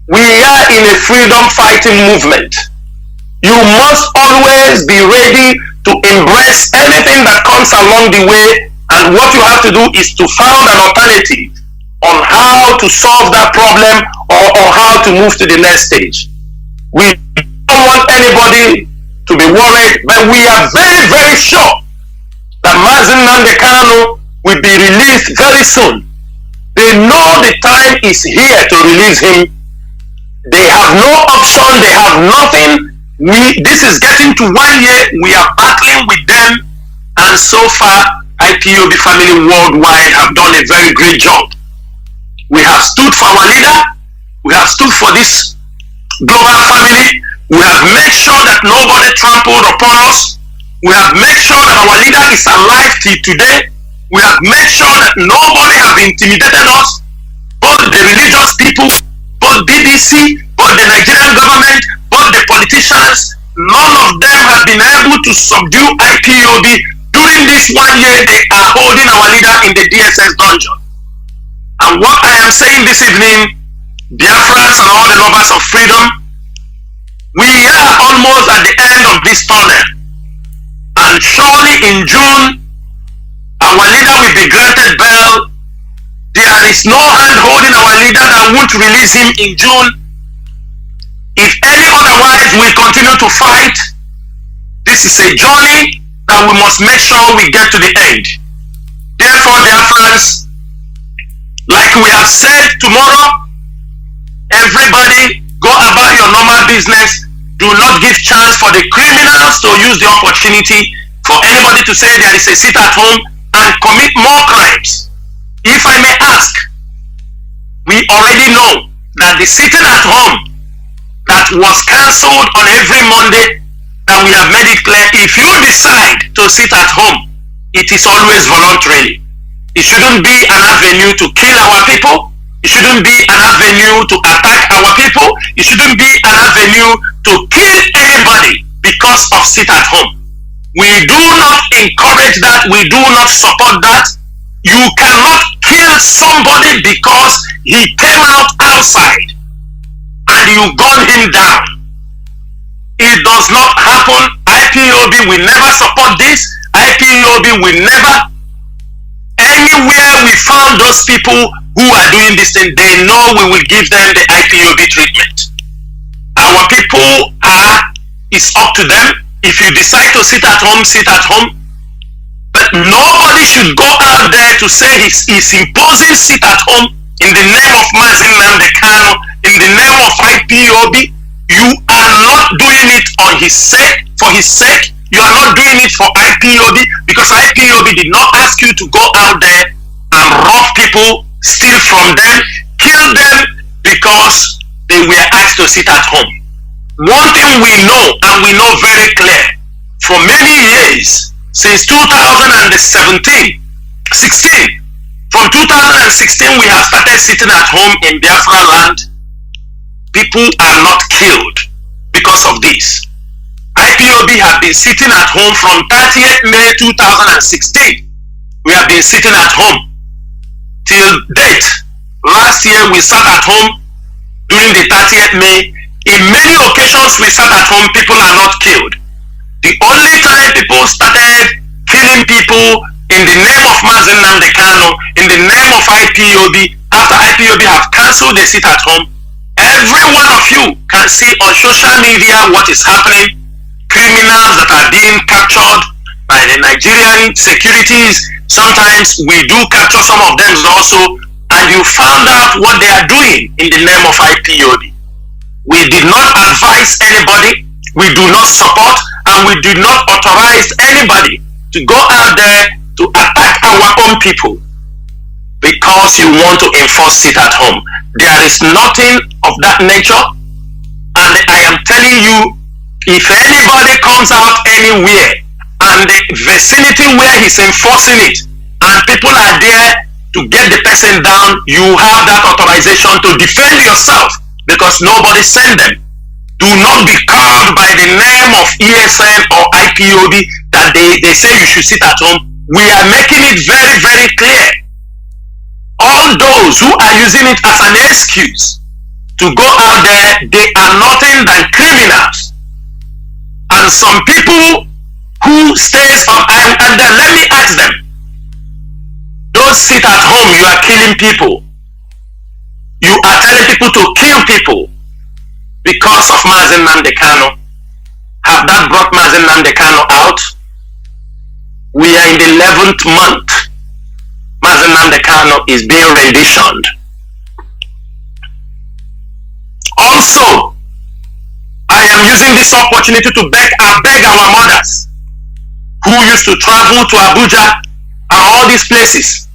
S6: We are in a freedom fighting movement. You must always be ready to embrace anything that comes along the way, and what you have to do is to found an alternative on how to solve that problem or how to move to the next stage. We don't want anybody to be worried, but we are very, very sure that Mazi Johnathan will be released very soon. They know the time is here to release him. They have no option, they have nothing. This is getting to 1 year, we are battling with them, and so far IPOB family worldwide have done a very great job. We have stood for our leader, we have stood for this global family, we have made sure that nobody trampled upon us, we have made sure that our leader is alive till today, we have made sure that nobody have intimidated us, both the religious people, both BBC, both the Nigerian government, both the politicians. None of them have been able to subdue IPOB. During this 1 year, they are holding our leader in the DSS dungeon. And what I am saying this evening, Biafrans and all the lovers of freedom, we are almost at the end of this tunnel. And surely in June, our leader will be granted bail. There is no hand holding our leader that won't release him in June. If any otherwise, we continue to fight. This is a journey that we must make sure we get to the end. Therefore, dear friends, like we have said, tomorrow, everybody go about your normal business. Do not give chance for the criminals to use the opportunity for anybody to say there is a sit at home and commit more crimes. If I may ask, we already know that the sitting at home that was cancelled on every Monday, and we have made it clear, if you decide to sit at home, it is always voluntarily. It shouldn't be an avenue to kill our people. It shouldn't be an avenue to attack our people. It shouldn't be an avenue to kill anybody because of sit at home. We do not encourage that. We do not support that. You cannot kill somebody because he came out outside and you gun him down. It does not happen. IPOB will never support this. IPOB will never. Anywhere we found those people who are doing this thing, they know we will give them the IPOB treatment. Our people it's up to them. If you decide to sit at home, sit at home. But nobody should go out there to say he's imposing sit at home in the name of Mazi Johnathan, in the name of IPOB. You are not doing it on his sake, for his sake. You are not doing it for IPOB, because IPOB did not ask you to go out there and rob people, steal from them, kill them because they were asked to sit at home. One thing we know, and we know very clear, for many years, since 2016, from 2016 we have started sitting at home in Biafra land. People are not killed because of this. IPOB have been sitting at home from 30th May 2016. We have been sitting at home till date. Last year we sat at home during the 30th May. In many occasions we sat at home, people are not killed. The only time people started killing people in the name of Mazi Johnathan, in the name of IPOB, after IPOB have cancelled the sit at home, every one of you can see on social media what is happening. Criminals that are being captured by the Nigerian securities. Sometimes we do capture some of them also, and you found out what they are doing in the name of IPOB. We did not advise anybody, we do not support, and we do not authorize anybody to go out there to attack our own people because you want to enforce sit at home. There is nothing of that nature, and I am telling you, if anybody comes out anywhere and and the vicinity where he's enforcing it, and people are there to get the person down, you have that authorization to defend yourself because nobody sent them. Do not be cowed by the name of ESN or IPOB that they say you should sit at home. We are making it very, very clear. All those who are using it as an excuse to go out there, they are nothing than criminals. And some people who stays on, and then let me ask them, don't sit at home, you are killing people. You are telling people to kill people because of Mazi Kanu. Have that brought Mazi Kanu out? We are in the 11th month. Mazi Kanu is being renditioned. Also, I am using this opportunity to beg our mothers who used to travel to Abuja and all these places.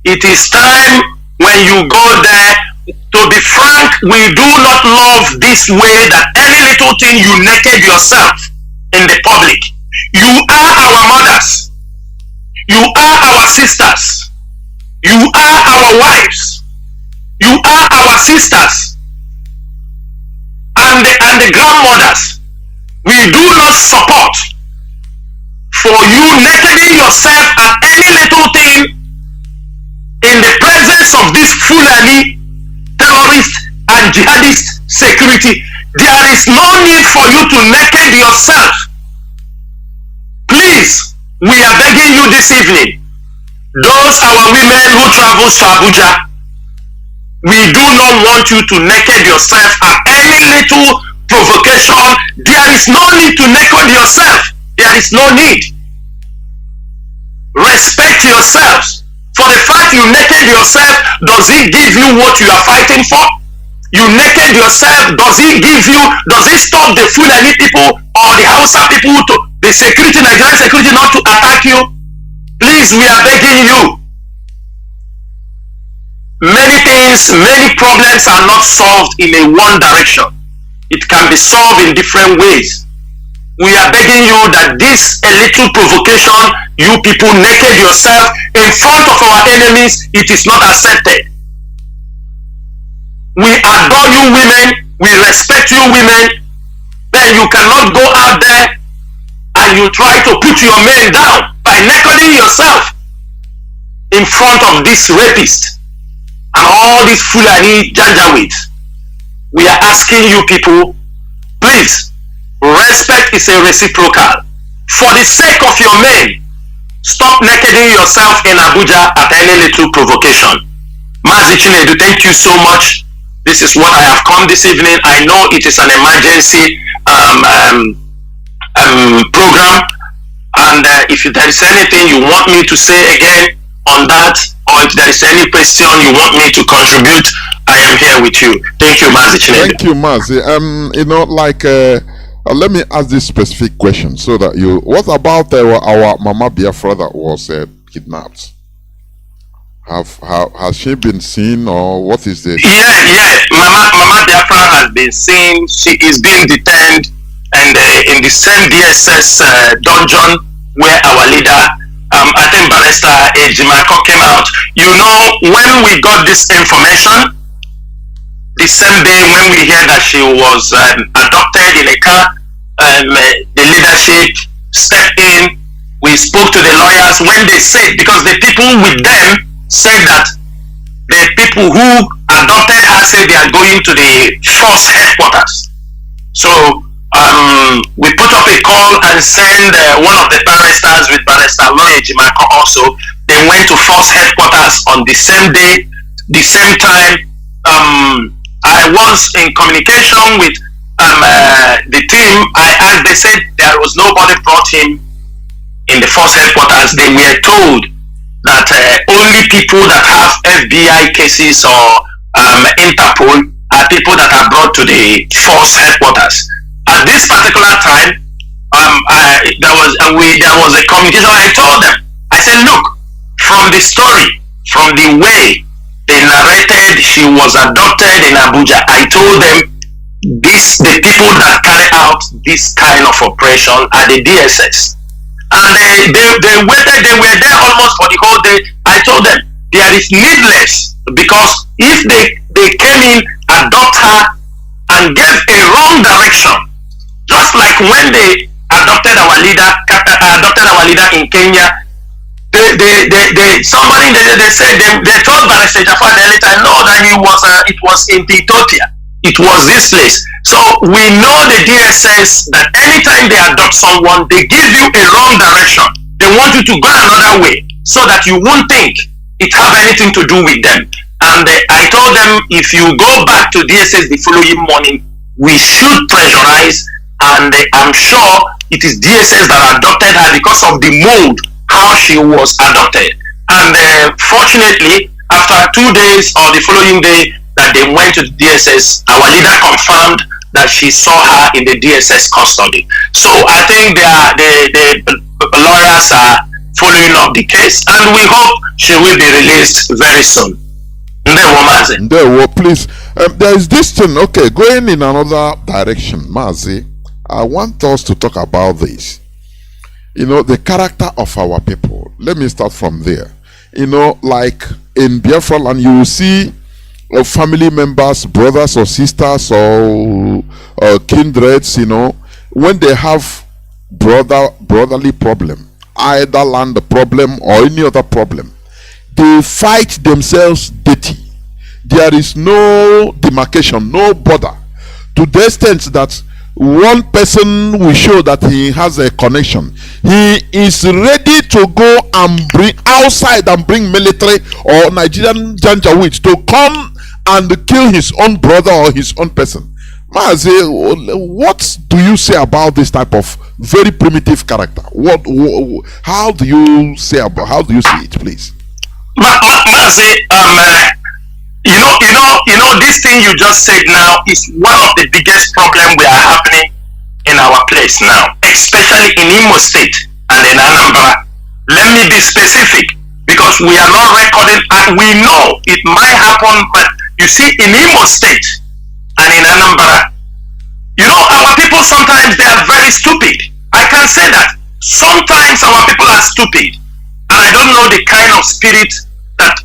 S6: It is time when you go there. To be frank, we do not love this way that any little thing you naked yourself in the public. You are our mothers. You are our sisters. You are our wives. You are our sisters. And the grandmothers. We do not support for you nakeding yourself at any little thing in the presence of this Fulani terrorist and jihadist security. There is no need for you to naked yourself. Please, we are begging you this evening, those our women who travels to Abuja, we do not want you to naked yourself at any little provocation. There is no need to naked yourself. There is no need. Respect yourselves. For the fact you naked yourself, does it give you what you are fighting for? You naked yourself, does it stop the Fulani people or the Hausa people, the security, Nigerian security, not to attack you? Please, we are begging you. Many things, many problems are not solved in a one direction. It can be solved in different ways. We are begging you that this a little provocation, you people naked yourself in front of our enemies, it is not accepted. We adore you women, we respect you women, then you cannot go out there and you try to put your men down by nakeding yourself in front of this rapist and all these Fulani Janjaweeds. We are asking you people, please, respect is a reciprocal. For the sake of your men, stop nakeding yourself in Abuja at any little provocation. Mazi Chinedu, thank you so much. This is what I have come this evening. I know it is an emergency program, and if there is anything you want me to say again on that, or if there is any question you want me to contribute, I am here with you. Thank you, Mazi Chinedu.
S3: Thank you, Mazi. Let me ask this specific question so that you. What about our Mama Biafra that was kidnapped? Has she been seen, or what is the?
S6: Yeah. Mama Biafra has been seen. She is being detained, and in the same DSS dungeon where our leader, I think Barrister Ejimako came out. You know, when we got this information, the same day when we heard that she was adopted in a car, the leadership stepped in. We spoke to the lawyers when they said, because the people with them said that the people who adopted her said they are going to the force headquarters. So we put up a call and sent one of the barristers with Barrister Lawyer Jimako also. They went to force headquarters on the same day, the same time. I was in communication with the team. They said there was nobody brought him in the force headquarters. They were told that only people that have FBI cases or Interpol are people that are brought to the force headquarters. At this particular time, there was a communication. I told them, I said, look, from the story, from the way they narrated she was adopted in Abuja, I told them the people that carry out this kind of operation are the DSS. and they waited. They were there almost for the whole day. I told them there is needless, because if they came in, adopt her, and gave a wrong direction, just like when they adopted our leader in Kenya. Somebody they said they told Barrister Jafar the later no, that it was in Ethiopia. It was this place. So we know the DSS that anytime they adopt someone, they give you a wrong direction. They want you to go another way so that you won't think it have anything to do with them. And I told them, if you go back to DSS the following morning, we should pressurize, and I'm sure it is DSS that adopted her because of the mood how she was adopted. And fortunately, after 2 days or the following day that they went to the DSS, our leader confirmed that she saw her in the DSS custody. So I think the lawyers are following up the case, and we hope she will be released very soon.
S3: Please, there is this thing, okay, going in another direction, Mazi. I want us to talk about this. You know, the character of our people. Let me start from there. You know, like in Biafra land, you will see family members, brothers or sisters or kindreds, you know, when they have brotherly problem, either land problem or any other problem, they fight themselves dirty. There is no demarcation, no border, to the extent that one person will show that he has a connection. He is ready to go and bring outside and bring military or Nigerian Janjaweed to come and kill his own brother or his own person. Mazi, what do you say about this type of very primitive character? How do you see it, please?
S6: Mazi, this thing you just said now is one of the biggest problems we are happening in our place now, especially in Imo State and in Anambra. Let me be specific, because we are not recording, and we know it might happen, but you see, in Imo State and in Anambra, our people sometimes they are very stupid. I can say that. Sometimes our people are stupid, and I don't know the kind of spirit that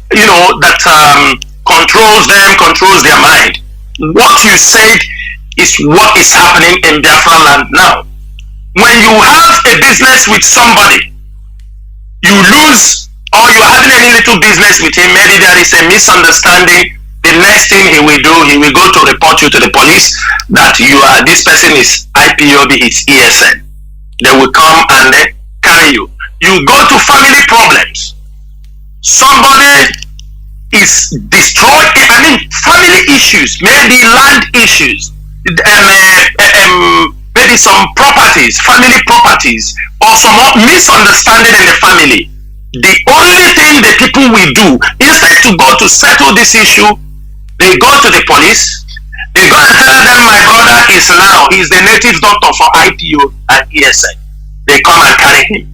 S6: controls them, controls their mind. What you said is what is happening in Biafra land now. When you have a business with somebody, you lose, or you're having any little business with him, maybe there is a misunderstanding. The next thing he will do, he will go to report you to the police that this person is IPOB, it's ESN. They will come and then carry you. You go to family problems. Somebody is destroyed. Family issues, maybe land issues, maybe some properties, family properties, or some misunderstanding in the family. The only thing the people will do, instead to go to settle this issue, they go to the police. They go and tell them, my brother is now, he's the native doctor for IPO and ESN. They come and carry him.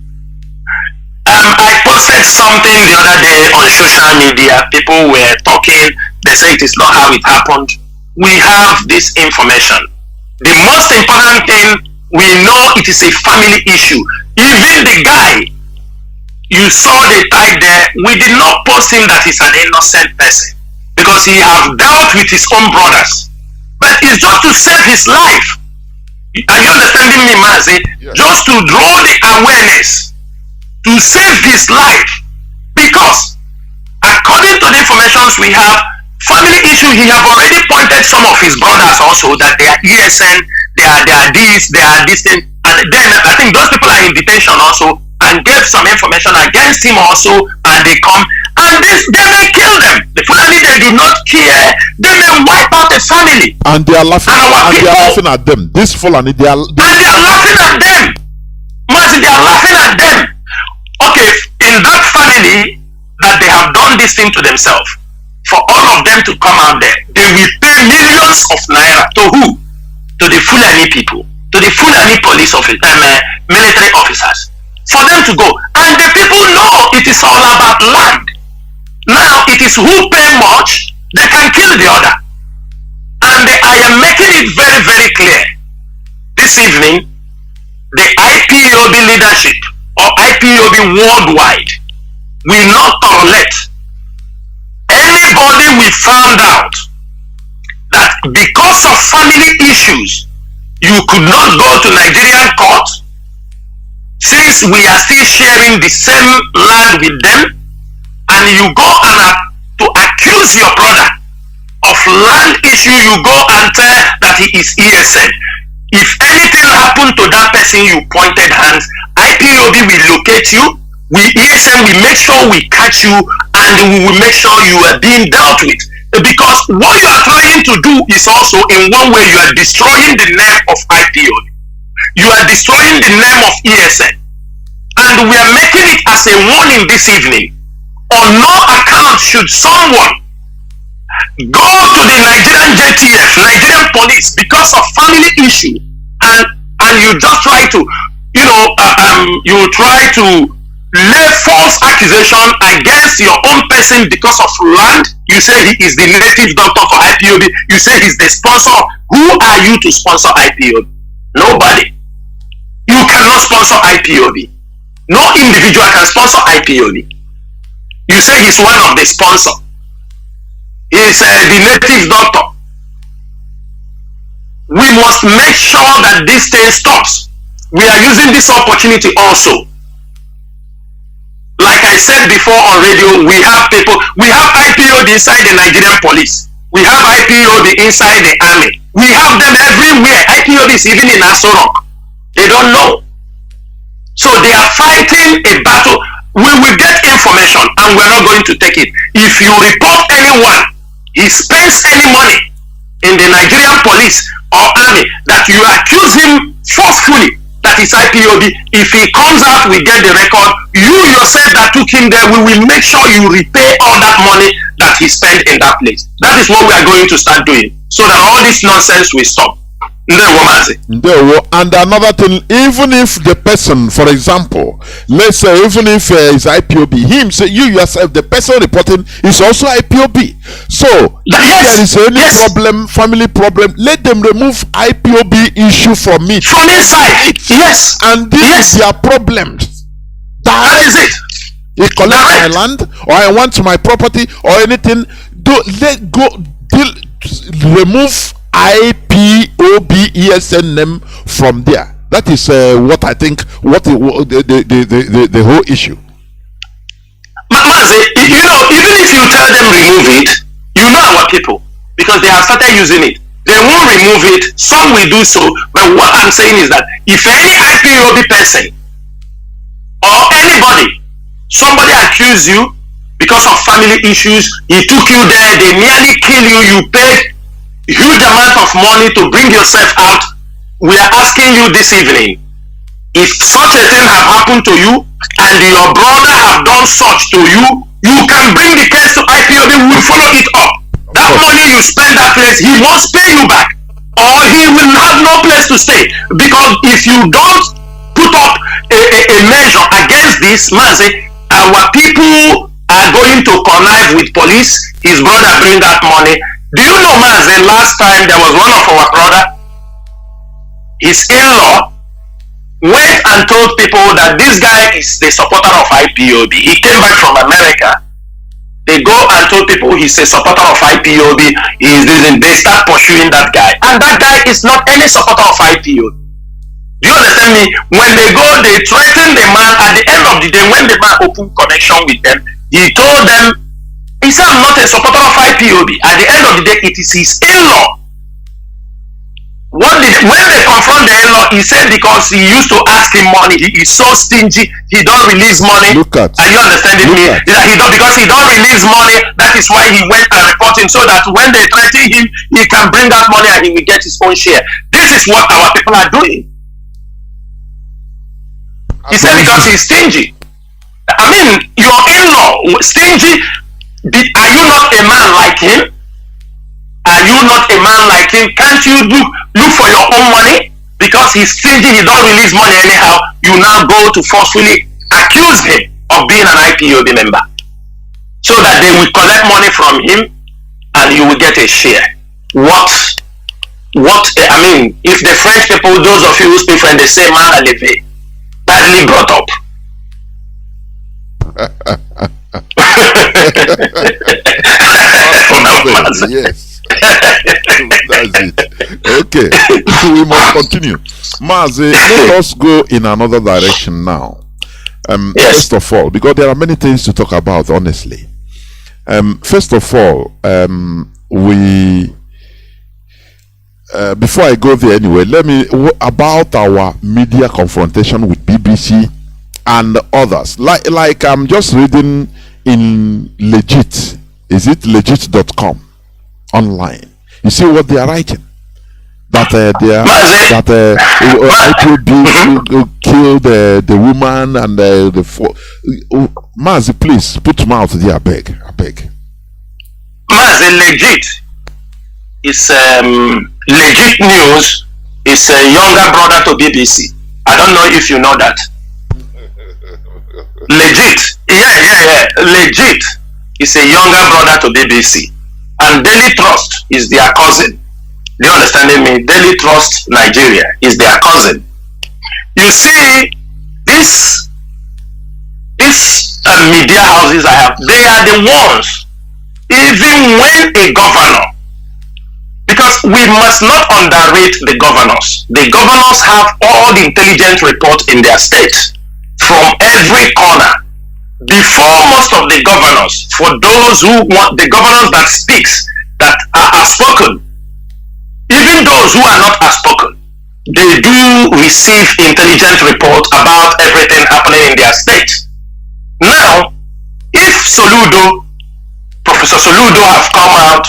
S6: I posted something the other day on social media. People were talking. They say it is not how it happened. We have this information. The most important thing, we know it is a family issue. Even the guy you saw the tag there, we did not post him that he's an innocent person, because he have dealt with his own brothers. But it's just to save his life. Are you understanding me, Mazi? Yes. Just to draw the awareness, to save his life, because according to the information we have, family issue, he have already pointed some of his brothers also that they are ESN, they are this thing, and then I think those people are in detention also, and gave some information against him also, and they come and they may kill them. The family, they do not care. They may wipe out the family,
S3: and they are laughing. They are laughing at them. This Fulani, they are
S6: laughing at them. Mazi, they are laughing at them. Okay, in that family that they have done this thing to themselves, for all of them to come out there, they will pay millions of naira to who? To the Fulani people, to the Fulani police officers, military officers, for them to go. And the people know it is all about land. Now it is who pay much, they can kill the other. And I am making it very, very clear. This evening, the IPOB leadership or IPOB worldwide will not tolerate anybody we found out that because of family issues you could not go to Nigerian court since we are still sharing the same land with them, and you go and to accuse your brother of land issue, you go and tell that he is ESN. If anything happened to that person you pointed hands, IPOB will locate you, we ESN will make sure we catch you, and we will make sure you are being dealt with. Because what you are trying to do is also, in one way, you are destroying the name of IPOB. You are destroying the name of ESN. And we are making it as a warning this evening. On no account should someone go to the Nigerian JTF, Nigerian police, because of family issue, and you just try to, you try to lay false accusation against your own person because of land. You say he is the native doctor for IPOB. You say he's the sponsor. Who are you to sponsor IPOB? Nobody. You cannot sponsor IPOB. No individual can sponsor IPOB. You say he's one of the sponsors. He's the native doctor. We must make sure that this thing stops. We are using this opportunity also. Like I said before on radio, we have IPOB inside the Nigerian police. We have IPOB inside the army. We have them everywhere. IPOB is even in Aso Rock. They don't know. So they are fighting a battle. We will get information and we're not going to take it. If you report anyone, he spends any money in the Nigerian police or army that you accuse him forcefully that is IPOB, if he comes out, we get the record. You yourself that took him there, we will make sure you repay all that money that he spent in that place. That is what we are going to start doing, so that all this nonsense will stop.
S3: And another thing, even if the person, for example, let's say even if it's IPOB, him say you yourself, the person reporting is also IPOB. So if there is any problem, family problem, let them remove IPOB issue from it.
S6: From inside, yes.
S3: And this is their problem.
S6: That is it.
S3: He collect my land, or I want my property, or anything. Remove IPOB ESN name from there. That is what I think. What the whole issue.
S6: Mazi, even if you tell them remove it, our people, because they have started using it. They won't remove it. Some will do so. But what I'm saying is that if any IPOB person or anybody, somebody accuse you because of family issues, he took you there, they nearly kill you, you paid huge amount of money to bring yourself out. We are asking you this evening, if such a thing have happened to you and your brother have done such to you, you can bring the case to IPOB. We will follow it up. That money you spend that place, he must pay you back, or he will have no place to stay. Because if you don't put up a measure against this, Mazi, our people are going to connive with police. His brother bring that money. Do you know, Mazi, last time there was one of our brother, his in-law went and told people that this guy is the supporter of IPOB. He came back from America. They go and told people he's a supporter of IPOB. They start pursuing that guy. And that guy is not any supporter of IPOB. Do you understand me? When they go, they threaten the man. At the end of the day, when the man opened connection with them, he told them, he said, I'm not a supporter of IPOB. At the end of the day, it is his in-law. When they confront the in-law, he said because he used to ask him money, he is so stingy, he don't release money. Are you understanding me? Because he don't release money, that is why he went and reported him, so that when they threaten him, he can bring that money and he will get his own share. This is what our people are doing. He said because he's stingy. I mean, your in-law, stingy. Are you not a man like him? Are you not a man like him? Can't you look for your own money? Because he's stingy, he don't release money anyhow. You now go to forcefully accuse him of being an IPOB member, so that they will collect money from him and you will get a share. I mean, if the French people, those of you who speak French, they say man à lever, badly brought up.
S3: Yes. That's it. Okay. We must continue. Mazi, let us go in another direction now. First of all, because there are many things to talk about, honestly. First of all, we before I go there anyway, let me about our media confrontation with BBC and others. Like I'm just reading in Legit. Is it legit.com online? You see what they are writing? That Ipob killed the woman and Mazi, please put mouth there, I beg.
S6: Mazi, Legit is Legit News is a younger brother to BBC. I don't know if you know that. Legit, yeah. Legit is a younger brother to BBC, and Daily Trust is their cousin. Do you understand me? Daily Trust Nigeria is their cousin. You see, these media houses I have, they are the ones, even when a governor, because we must not underrate the governors. The governors have all the intelligence reports in their state from every corner. Before most of the governors, for those who want the governors that speaks, that are outspoken, even those who are not outspoken, they do receive intelligent report about everything happening in their state. Now, if Professor Soludo have come out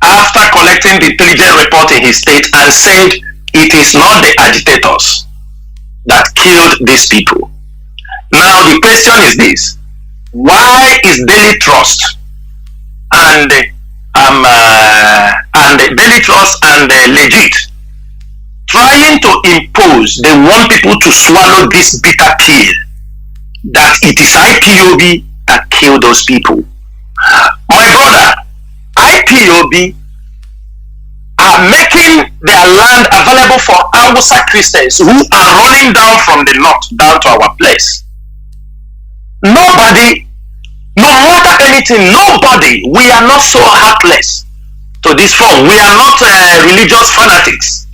S6: after collecting the intelligent report in his state and said it is not the agitators that killed these people. Now the question is this: why is Daily Trust and Daily Trust and Legit trying to impose? They want people to swallow this bitter pill that it is IPOB that killed those people. My brother, IPOB are making their land available for Hausa Christians who are running down from the north down to our place. Nobody, no matter anything, nobody, we are not so heartless to this form. We are not religious fanatics.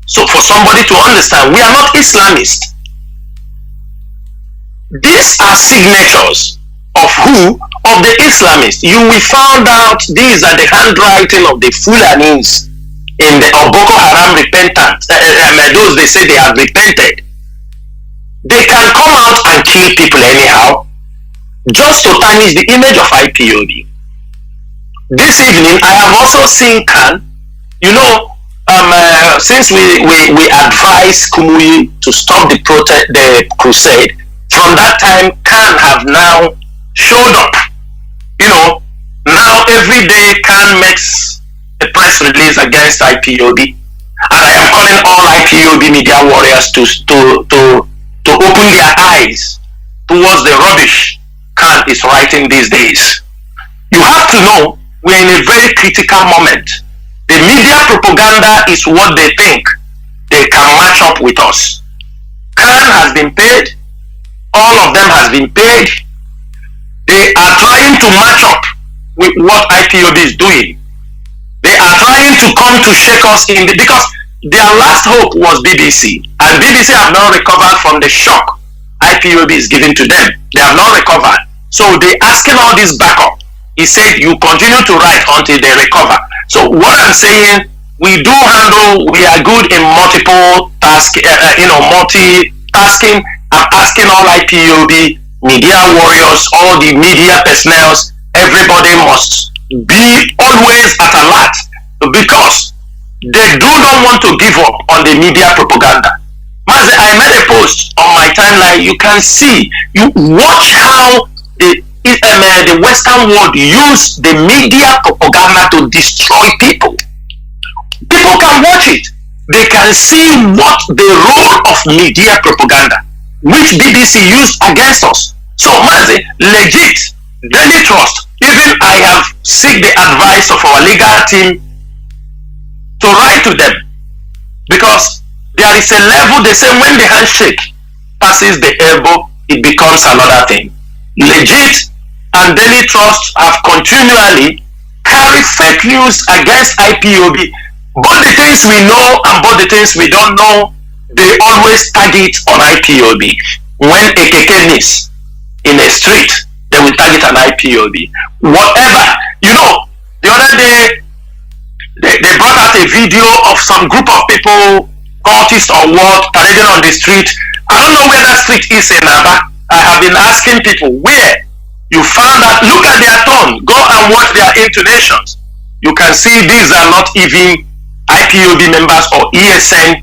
S6: So for somebody to understand, we are not Islamists. These are signatures of who? Of the Islamists. You will find out these are the handwriting of the Fulanis in the Boko Haram repentant. Those they say they have repented. They can come out and kill people anyhow, just to tarnish the image of IPOB. This evening, I have also seen Kanu. You know, since we advised Kumuyi to stop the crusade, from that time, Kanu have now showed up. You know, now every day Kanu makes a press release against IPOB, and I am calling all IPOB media warriors to open their eyes towards the rubbish Kanu is writing these days. You have to know we're in a very critical moment. The media propaganda is what they think they can match up with us. Kanu has been paid. All of them has been paid. They are trying to match up with what IPOB is doing. They are trying to come to shake us because their last hope was BBC, and BBC have not recovered from the shock IPOB is giving to them. They have not recovered. So they asking all this backup. He said, you continue to write until they recover. So what I'm saying, we are good in multiple tasking. I'm asking all IPOB, media warriors, all the media personnel, everybody must be always at alert, because they do not want to give up on the media propaganda. Mazi, I made a post on my timeline. You can see, you watch how the Western world use the media propaganda to destroy people. People can watch it. They can see what the role of media propaganda, which BBC used against us. So Mazi, Legit, Daily Trust, even I have seek the advice of our legal team to write to them, because there is a level, they say when the handshake passes the elbow, it becomes another thing. Legit and Daily Trust have continually carry fake news against IPOB. Both the things we know and both the things we don't know, they always target on IPOB. When a kekenis in a street, they will target an IPOB. Whatever, you know, the other day, they brought out a video of some group of people, cultists or what, parading on the street. I don't know where that street is in Aba. I have been asking people where. You found that, look at their tone, go and watch their intonations. You can see these are not even IPOB members or ESN.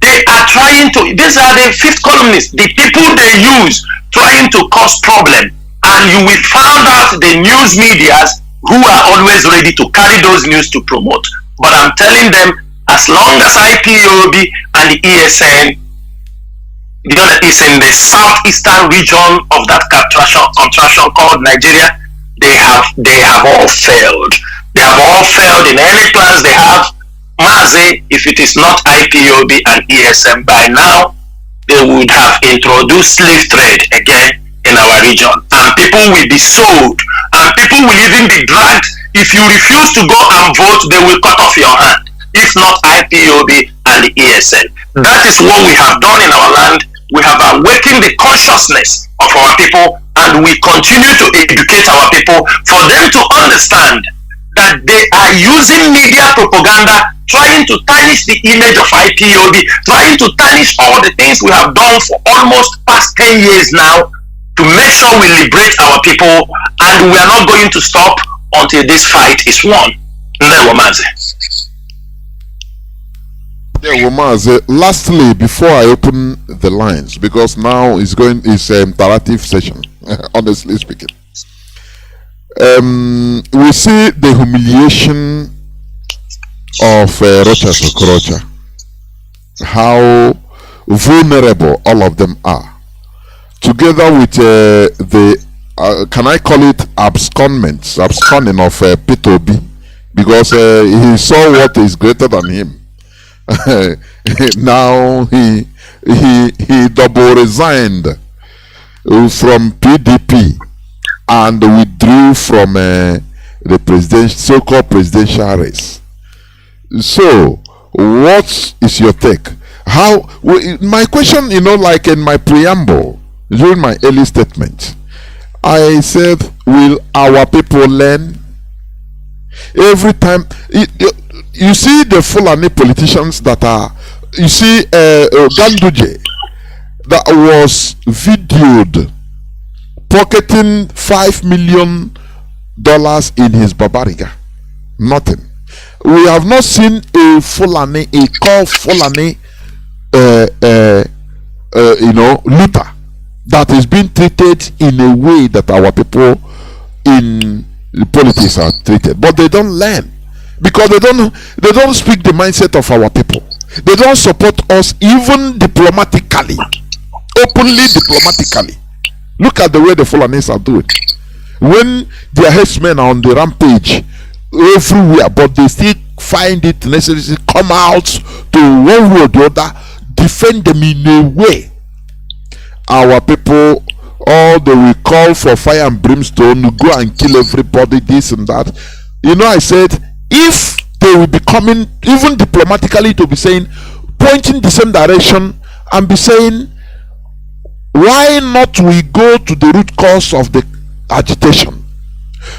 S6: They are trying to, these are the fifth columnists, the people they use trying to cause problem. And you will find out the news medias who are always ready to carry those news to promote. But I'm telling them, as long as IPOB and the ESN, the other is in the southeastern region of that contraction called Nigeria, they have all failed. They have all failed in any plans they have. Mazi, if it is not IPOB and ESN, by now they would have introduced slave trade again in our region, and people will be sold, and people will even be dragged. If you refuse to go and vote, they will cut off your hand. If not IPOB and the ESN, that is what we have done in our land. We have awakened the consciousness of our people, and we continue to educate our people for them to understand that they are using media propaganda, trying to tarnish the image of IPOB, trying to tarnish all the things we have done for almost past 10 years now to make sure we liberate our people, and we are not going to stop until this fight is won. Mazi.
S3: Yeah, Mazi. Lastly, before I open the lines, because now it's an interactive session, honestly speaking. We see the humiliation of Rochas Okorocha, how vulnerable all of them are, together with the can I call it absconding of Peter Obi, because he saw what is greater than him. Now he double resigned from PDP and withdrew from the so-called presidential race. So, what is your take? My question, like in my preamble during my early statement, I said, will our people learn? Every time you see the Fulani politicians that are, you see Ganduje that was videoed pocketing $5 million in his Babariga. Nothing. We have not seen a Fulani, a called Fulani, looter that is being treated in a way that our people in the politics are treated. But they don't learn, because they don't speak the mindset of our people. They don't support us even diplomatically, openly diplomatically. Look at the way the Fulanis are doing. When their headsmen are on the rampage everywhere, but they still find it necessary to come out to one way or the other, defend them in a way. Our people, all they will call for fire and brimstone, go and kill everybody, this and that. I said, if they will be coming, even diplomatically, to be saying, pointing the same direction and be saying, why not we go to the root cause of the agitation?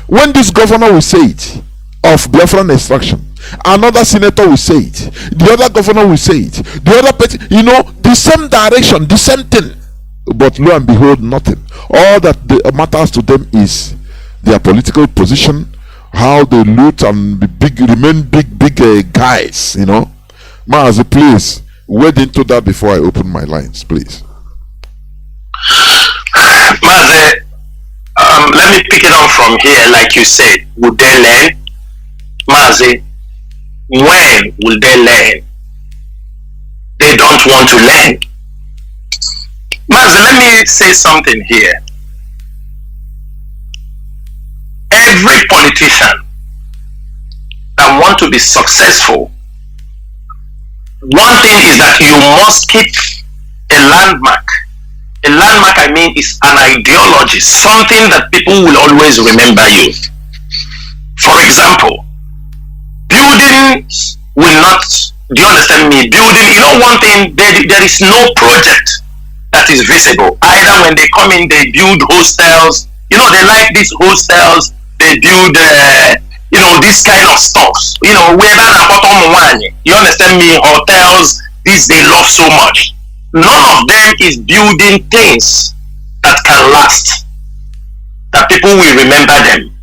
S3: When this governor will say it, of Biafran extraction, another senator will say it, the other governor will say it, the other person, the same direction, the same thing. But lo and behold, nothing. All that matters to them is their political position, how they loot and remain big guys, Mazi, please wade into that before I open my lines, please.
S6: Mazi, let me pick it up from here. Like you said, would they learn? Mazi, when will they learn? They don't want to learn. Mazi, let me say something here. Every politician that want to be successful, one thing is that you must keep a landmark. A landmark, I mean, is an ideology, something that people will always remember you. For example, buildings will not, do you understand me? Building, one thing, there is no project that is visible. Either when they come in, they build hostels, they like these hostels, they build, this kind of stuff. You understand me? Hotels, this they love so much. None of them is building things that can last, that people will remember them.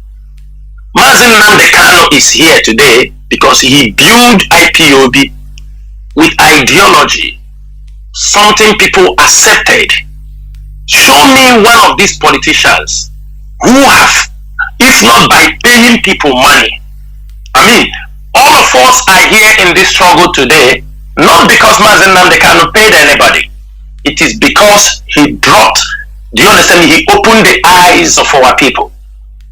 S6: Mazi Johnathan is here today because he built IPOB with ideology, something people accepted. Show me one of these politicians who have, if not by paying people money. I mean, all of us are here in this struggle today, not because Mazi Johnathan paid anybody. It is because he dropped, do you understand? He opened the eyes of our people.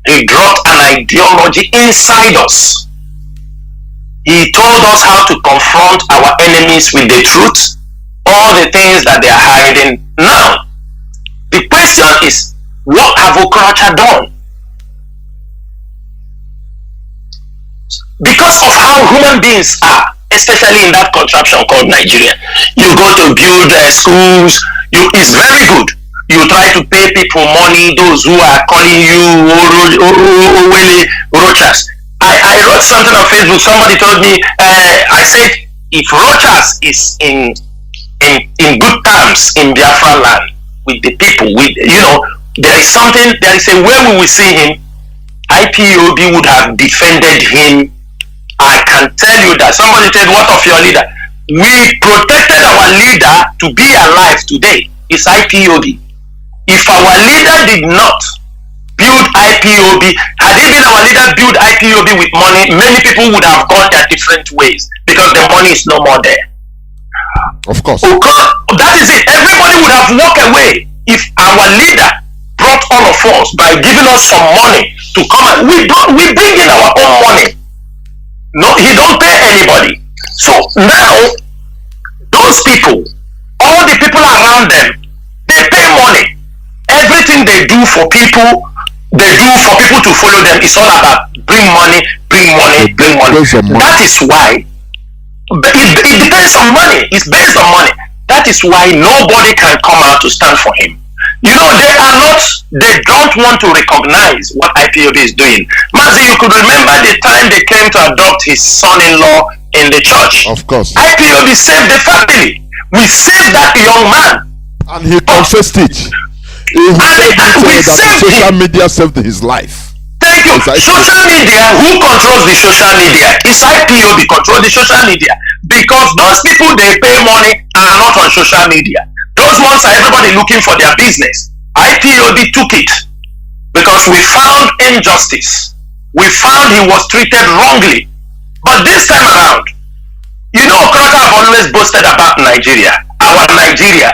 S6: He dropped an ideology inside us. He told us how to confront our enemies with the truth, all the things that they are hiding. Now, the question is, what have Okorocha done? Because of how human beings are, especially in that contraption called Nigeria, you go to build schools, it's very good. You try to pay people money, those who are calling you Rochas. I wrote something on Facebook, somebody told me, I said, if Rochas is in good terms in Biafra land with the people, there is a way we will see him. IPOB would have defended him. I can tell you that. Somebody said, what of your leader? We protected our leader to be alive today. It's IPOB. If our leader did not build IPOB, had it been our leader build IPOB with money, many people would have gone their different ways because the money is no more there.
S3: Of course.
S6: That is it. Everybody would have walked away if our leader brought all of us by giving us some money to come. We bring in our own money. No, he don't pay anybody. So now, those people, all the people around them, they pay money. Everything they do for people, they do for people to follow them. It's all about bring money, bring money, bring money. That is why it depends on money. It's based on money. That is why nobody can come out to stand for him. They don't want to recognize what IPOB is doing. Mazi, you could remember the time they came to adopt his son-in-law in the church.
S3: Of course.
S6: IPOB saved the family. We saved that young man.
S3: And he confessed it. Social media saved his life.
S6: Thank you. Social media, who controls the social media? It's IPOB control the social media. Because those people they pay money are not on social media. Those ones are everybody looking for their business. IPOB took it because we found injustice. We found he was treated wrongly. But this time around, Okorocha have always boasted about Nigeria. Our Nigeria.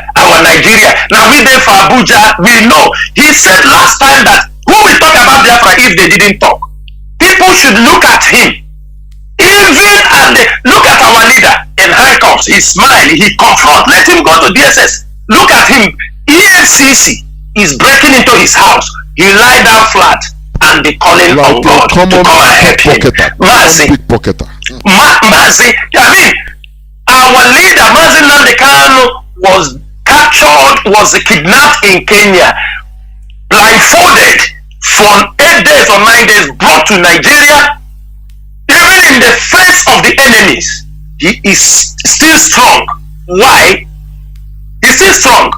S6: Now we there for Abuja, we know. He said last time that who will talk about Biafra if they didn't talk? People should look at him. Look at our leader in handcuffs. He smiled, he confront. Let him go to DSS. Look at him. EFCC is breaking into his house. He lie down flat and they calling on God to come and help him. Mazi, our leader, Mazi Johnathan, was captured, was kidnapped in Kenya, blindfolded for 8 days or 9 days, brought to Nigeria. Even in the face of the enemies, he is still strong. Why? He's still strong.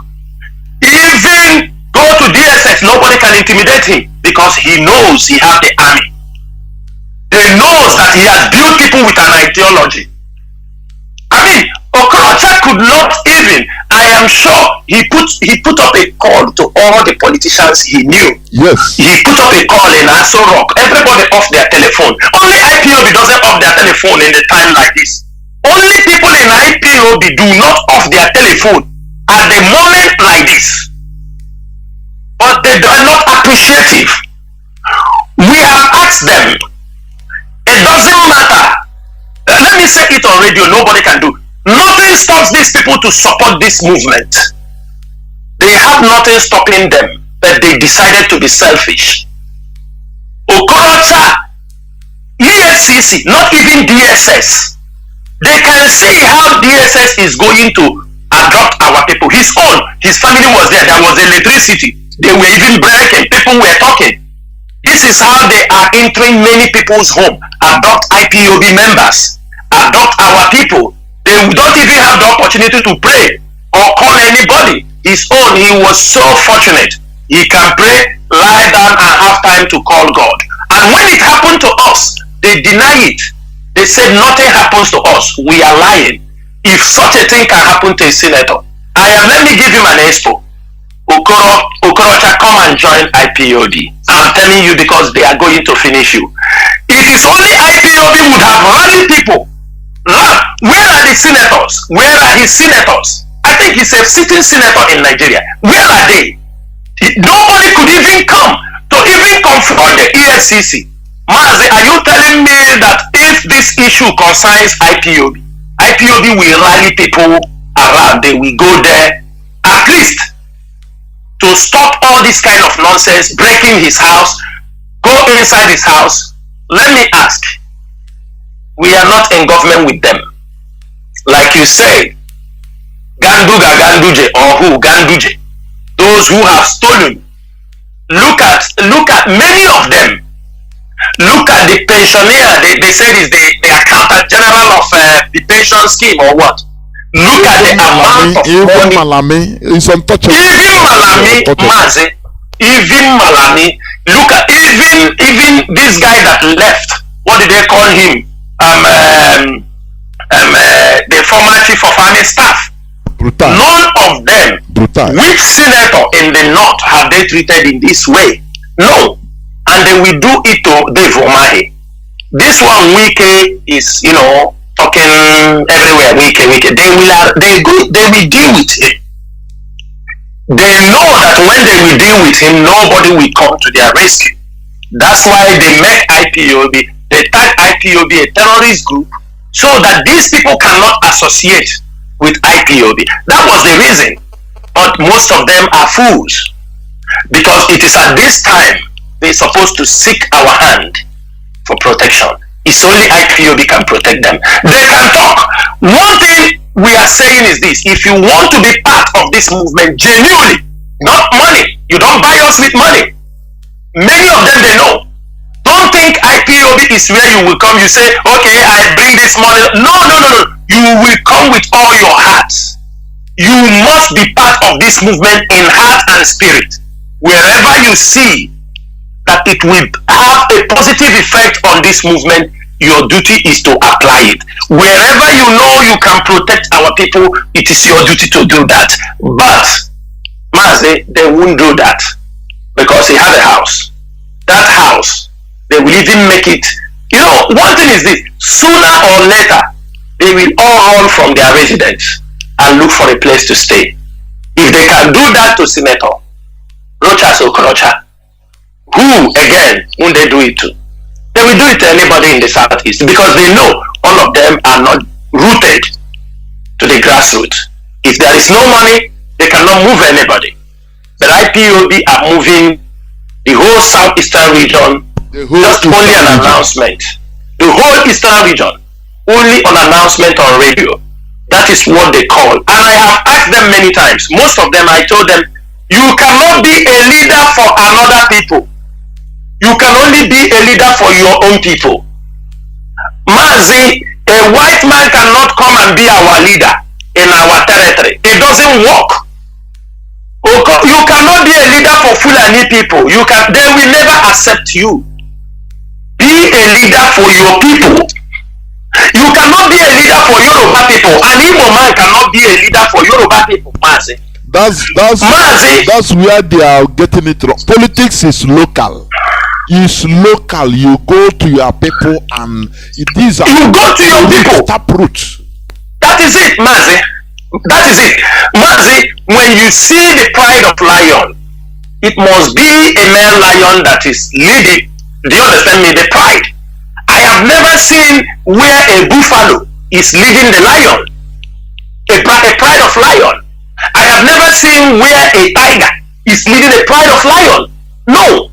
S6: Even go to DSS, nobody can intimidate him because he knows he has the army. They knows that he has built people with an ideology. Okorocha could not even, I am sure he put up a call to all the politicians he knew.
S3: Yes.
S6: He put up a call in Aso Rock. Everybody off their telephone. Only IPOB doesn't off their telephone in a time like this. Only people in IPOB do not off their telephone at the moment like this. But they are not appreciative. We have asked them. It doesn't matter. Let me say it on radio, nobody can do. Nothing stops these people to support this movement. They have nothing stopping them, but they decided to be selfish. Okorocha EFCC, not even DSS. They can see how DSS is going to adopt our people. His family was there. There was electricity. They were even breaking. People were talking. This is how they are entering many people's home. Adopt IPOB members. Adopt our people. They don't even have the opportunity to pray or call anybody. His own, he was so fortunate. He can pray, lie down, and have time to call God. And when it happened to us, they deny it. They said nothing happens to us. We are lying. If such a thing can happen to a senator, let me give him an expo. Okorocha, come and join IPOB. I'm telling you because they are going to finish you. It is only IPOB would have rallied people. Where are the senators? Where are his senators? I think he's a sitting senator in Nigeria. Where are they? Nobody could even come to even confront the EFCC. Mazi, are you telling me that if this issue concerns IPOB will rally people around, they will go there at least to stop all this kind of nonsense, breaking his house, go inside his house? Let me ask, we are not in government with them. Like you say, Ganduje or who? Ganduje. Those who have stolen. Look at many of them. Look at the pensioner. They said is the accountant general of the pension scheme or what? Look at the amount of money.
S3: Malami is untouchable.
S6: Even Malami, Mazi, even Malami. Look at even this guy that left. What did they call him? The former chief of army staff.
S3: Brutal.
S6: None of them.
S3: Brutal. Which
S6: senator in the north have they treated in this way? No. And they will do it to Dave Omahe. This one, Wike, is, talking everywhere. Wike. They will deal with him. They know that when they will deal with him, nobody will come to their rescue. That's why they make IPOB. They tag IPOB a terrorist group so that these people cannot associate with IPOB. That was the reason. But most of them are fools. Because it is at this time they're supposed to seek our hand for protection. It's only IPOB can protect them. They can talk. One thing we are saying is this: if you want to be part of this movement genuinely, not money, you don't buy us with money. Many of them, they know. Don't think IPOB is where you will come, you say, okay, I bring this money. No. You will come with all your hearts. You must be part of this movement in heart and spirit. Wherever you see that it will have a positive effect on this movement, your duty is to apply it. Wherever you know you can protect our people, it is your duty to do that. But Mazi, they won't do that because he had a house. That house, they will even make it. One thing is this: sooner or later, they will all run from their residence and look for a place to stay. If they can do that to Senator Rochas Okorocha, who again won't they do it to? They will do it to anybody in the southeast because they know all of them are not rooted to the grassroots. If there is no money, they cannot move anybody. But IPOB are moving the whole southeastern region, just only an announcement. The whole eastern region, only an announcement on radio. That is what they call. And I have asked them many times. Most of them, I told them, you cannot be a leader for another people. You can only be a leader for your own people. Mazi, a white man cannot come and be our leader in our territory. It doesn't work. You cannot be a leader for Fulani people. They will never accept you. Be a leader for your people. You cannot be a leader for Yoruba people. An Igbo man cannot be a leader for Yoruba people, Mazi.
S3: That's where they are getting it wrong. Politics is local. It's local. You go to your people and you
S6: go to your people.
S3: Taproot.
S6: That is it, Mazi. That is it. Mazi, when you see the pride of lion, it must be a male lion that is leading. Do you understand me? The pride. I have never seen where a buffalo is leading the lion. A pride of lion. I have never seen where a tiger is leading a pride of lion. No.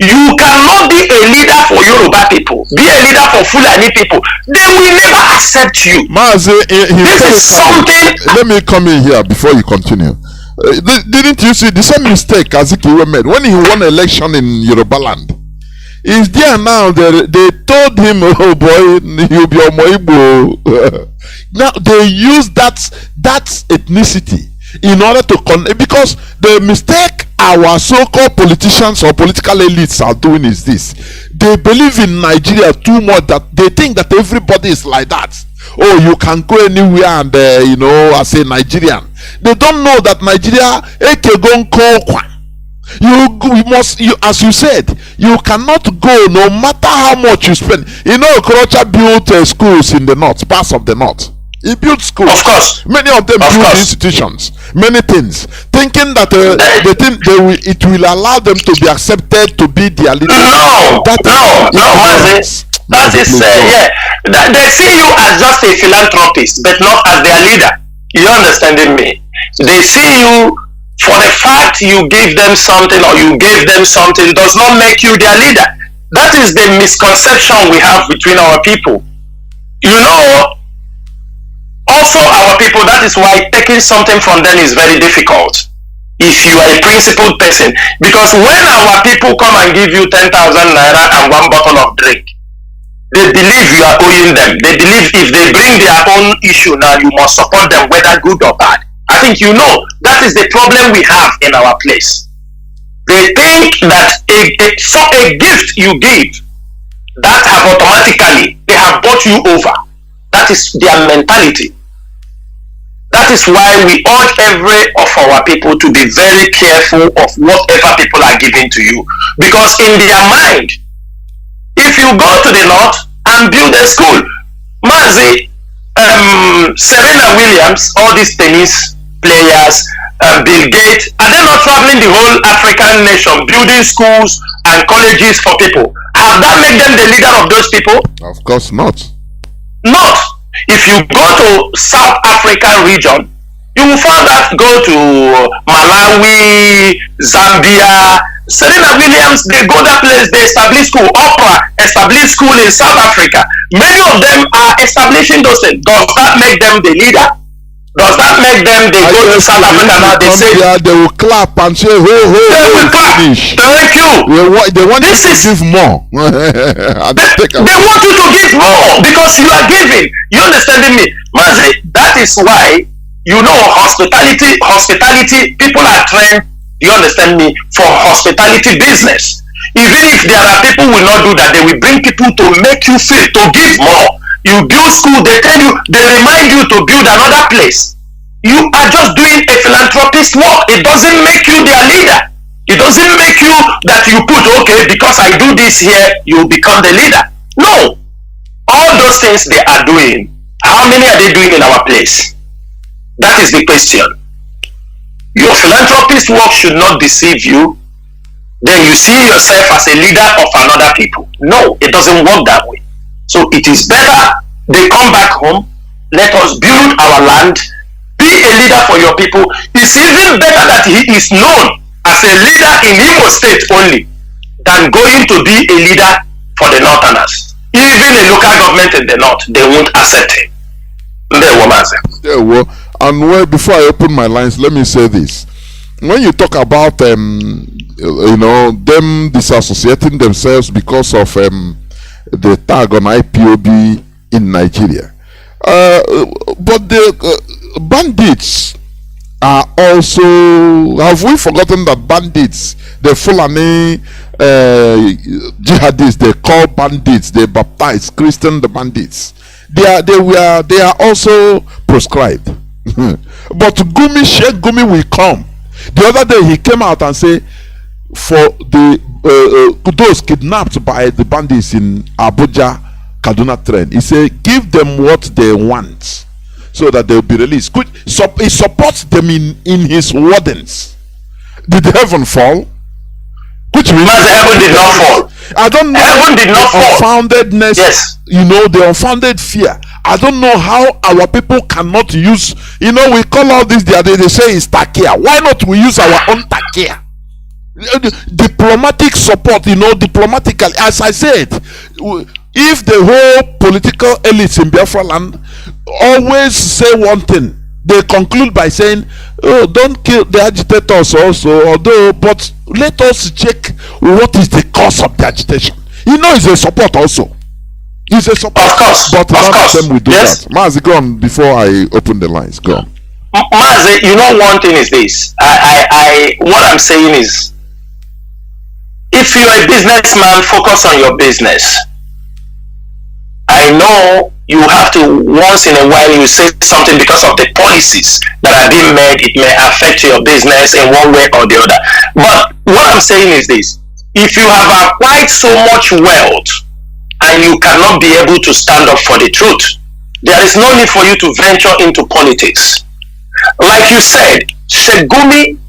S6: You cannot be a leader for Yoruba people, be a leader for Fulani people. They will never accept you.
S3: Mazi,
S6: This is something.
S3: let me come in here before you continue. Didn't you see the same mistake Azikiwe made when he won election in Yoruba land? He's there now. They told him, "Oh boy, you'll be Omoibo." Now they use that ethnicity in order to because the mistake our so-called politicians or political elites are doing is this: they believe in Nigeria too much that they think that everybody is like that. Oh, you can go anywhere and as a Nigerian. They don't know that Nigeria you must, as you said, you cannot go no matter how much you spend. Okorocha built schools in the north, parts of the north. He built schools.
S6: Of course.
S3: Many of them built institutions, many things, thinking that it will allow them to be accepted to be their leader.
S6: No, Mazi. That is, they see you as just a philanthropist, but not as their leader. You understanding me? They see you for the fact you give them something or you gave them something does not make you their leader. That is the misconception we have between our people. Also our people, that is why taking something from them is very difficult if you are a principled person. Because when our people come and give you 10,000 naira and one bottle of drink, they believe you are owing them. They believe if they bring their own issue now, you must support them, whether good or bad. I think that is the problem we have in our place. They think that a gift you give, that have automatically, they have bought you over. That is their mentality. That is why we urge every of our people to be very careful of whatever people are giving to you. Because in their mind, if you go to the north and build a school, Mazi, Serena Williams, all these tennis players, Bill Gates, are they not traveling the whole African nation, building schools and colleges for people? Have that made them the leader of those people?
S3: Of course not.
S6: Not. If you go to South African region, you will find that go to Malawi, Zambia. Serena Williams, they go that place, they establish school. Oprah established school in South Africa. Many of them are establishing those things. Does that make them the leader? Does that make them they go to South Africa now? They say
S3: they will clap and say, "Ho ho!"
S6: They will clap. Thank you.
S3: They want you to give more.
S6: They want you to give more because you are giving. You understanding me, Mazi? That is why hospitality. People are trained. You understand me, for hospitality business. Even if there are people who will not do that, they will bring people to make you feel to give more. You build school, they tell you, they remind you to build another place. You are just doing a philanthropist work. It doesn't make you their leader. It doesn't make you that you put, okay, because I do this here, you become the leader. No. All those things they are doing, how many are they doing in our place? That is the question. Your philanthropist work should not deceive you. Then you see yourself as a leader of another people. No, it doesn't work that way. So it is better they come back home. Let us build our land. Be a leader for your people. It's even better that he is known as a leader in Imo State only than going to be a leader for the Northerners. Even a local government in the North, they won't accept him.
S3: And before I open my lines, let me say this. When you talk about them disassociating themselves because of the tag on IPOB in Nigeria, but the bandits are also, have we forgotten that bandits, the Fulani jihadists, they call bandits, they baptize Christian the bandits, they are also proscribed. But Sheikh Gumi will come. The other day he came out and said, for those kidnapped by the bandits in Abuja Kaduna train, he said, give them what they want so that they'll be released. He supports them in his wordings. Did heaven fall? Which means
S6: heaven did not fall.
S3: I don't know.
S6: Heaven did not fall.
S3: Unfoundedness,
S6: yes.
S3: The unfounded fear. I don't know how our people cannot use, we call all this, they say it's takia. Why not we use our own takia? Diplomatic support, diplomatically, as I said, if the whole political elites in Biafra land always say one thing, they conclude by saying, oh, don't kill the agitators also, but let us check what is the cause of the agitation. It's a support also. It's a support.
S6: Of course.
S3: But none of them will do
S6: yes.
S3: that. Mazi, go on before I open the lines. Go on.
S6: Mazi, one thing is this. What I'm saying is, if you're a businessman, focus on your business. I know you have to, once in a while, you say something because of the policies that are being made. It may affect your business in one way or the other. But what I'm saying is this. If you have acquired so much wealth and you cannot be able to stand up for the truth, there is no need for you to venture into politics. Like you said, Shegumi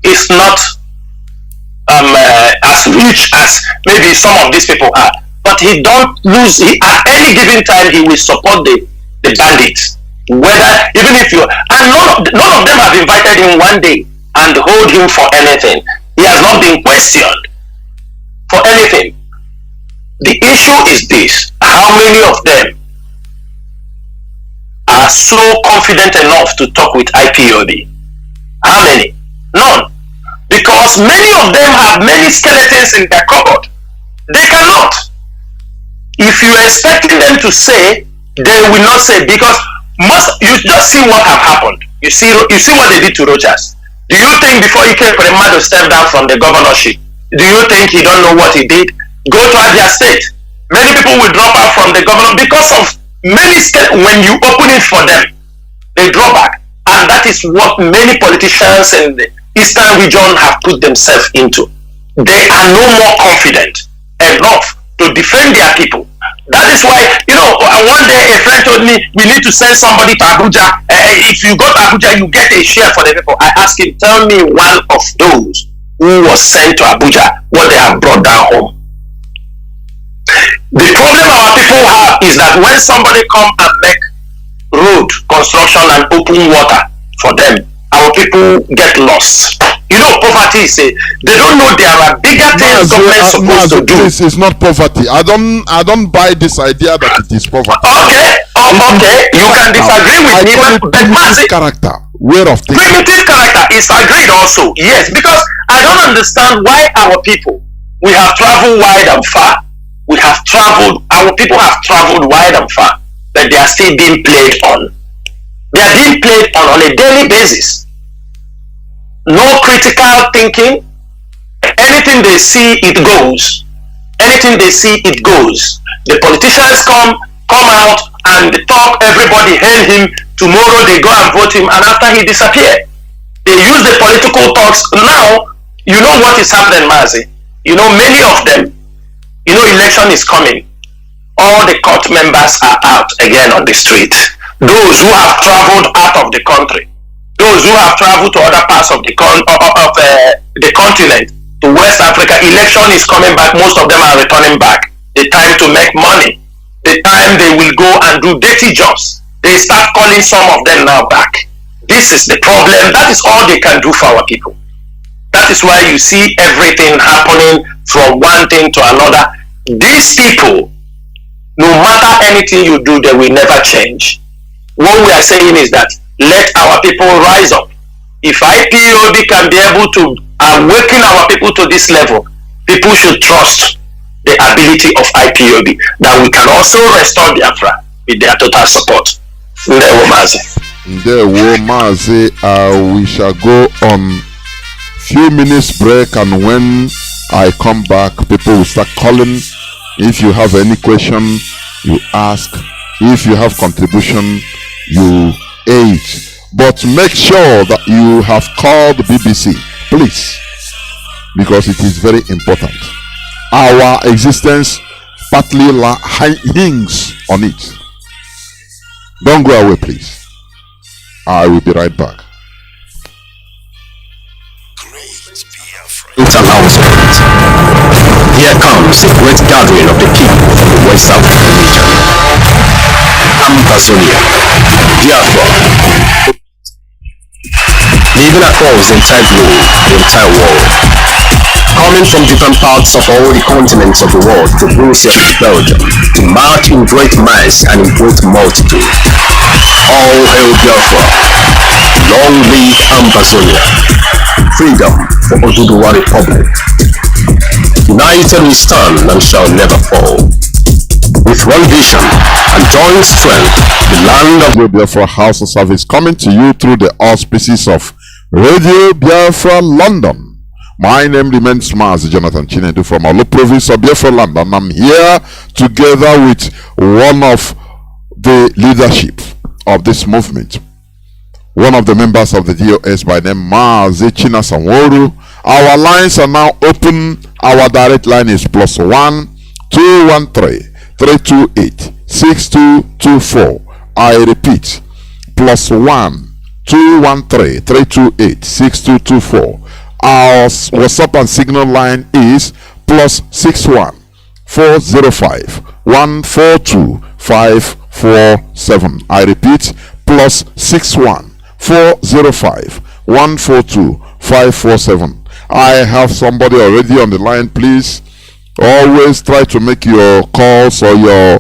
S6: is not as rich as maybe some of these people are, but he don't lose. At any given time, he will support the bandits. Whether even if you and none of them have invited him one day and hold him for anything. He has not been questioned for anything. The issue is this: how many of them are so confident enough to talk with IPOB? How many? None. Because many of them have many skeletons in their cupboard. They cannot. If you are expecting them to say, they will not say, because you just see what have happened. You see what they did to Rochas. Do you think before you came for a man to step down from the governorship, do you think he don't know what he did? Go to Abia State. Many people will drop out from the governor because of many states. When you open it for them, they drop back. And that is what many politicians in the Eastern region have put themselves into. They are no more confident enough to defend their people. That is why, one day a friend told me, we need to send somebody to Abuja. If you go to Abuja, you get a share for the people. I asked him, tell me one of those who was sent to Abuja, what they have brought down home. The problem our people have is that when somebody come and make road construction and open water for them, our people get lost. Poverty is they don't know there are bigger things government supposed to do.
S3: This is not poverty. I don't buy this idea that it is poverty.
S6: Okay. You can disagree with me, but Mazi,
S3: character, way of thinking.
S6: Primitive character is agreed also. Yes, because I don't understand why our people, we have traveled wide and far. Our people have traveled wide and far, but they are still being played on. They are being played on a daily basis. No critical thinking. Anything they see, it goes. Anything they see, it goes. The politicians come out and they talk, everybody hail him. Tomorrow they go and vote him, and after he disappeared. They use the political talks. Now, you know what is happening, Mazi? Many of them, election is coming. All the court members are out again on the street. Those who have traveled out of the country, those who have traveled to other parts of the continent, to West Africa, election is coming back. Most of them are returning back. The time to make money, the time they will go and do dirty jobs. They start calling some of them now back. This is the problem. That is all they can do for our people. That is why you see everything happening from one thing to another. These people, no matter anything you do, they will never change. What we are saying is that let our people rise up. If IPOB can be able to awaken our people to this level, people should trust the ability of IPOB that we can also restore Biafra with their total support. Ndewo Mazi.
S3: We shall go on few minutes break, and when I come back, people will start calling. If you have any question, you ask. If you have contribution, you aid. But make sure that you have called the BBC, please, because it is very important. Our existence partly hangs on it. Don't go away, please. I will be right back.
S2: Announcement. Here comes a great gathering of the people of the West African region. Ambazonia, Biafra. Leaving across the entire globe, the entire world.
S7: coming from different parts of all the continents of the world to Brussels, Belgium, to march in great mass and in great multitude. All hail Biafra! Long live Ambazonia! Freedom for Oduduwa Republic! United we stand and shall never fall. With one vision and joint strength, the land of
S3: Biafra Hausa-Service coming to you through the auspices of Radio Biafra London. My name remains Mazi Johnathan from our province of Biafra land, and I'm here together with one of the leadership of this movement, one of the members of the DOS by name Mazi Chinasa Nworu. Our lines are now open. Our direct line is +1 213 328 6224. I repeat, +1 213 328 6224. Our WhatsApp and Signal line is +61 405 142 547. I repeat, +61 405 142 547. I have somebody already on the line. Please always try to make your calls or your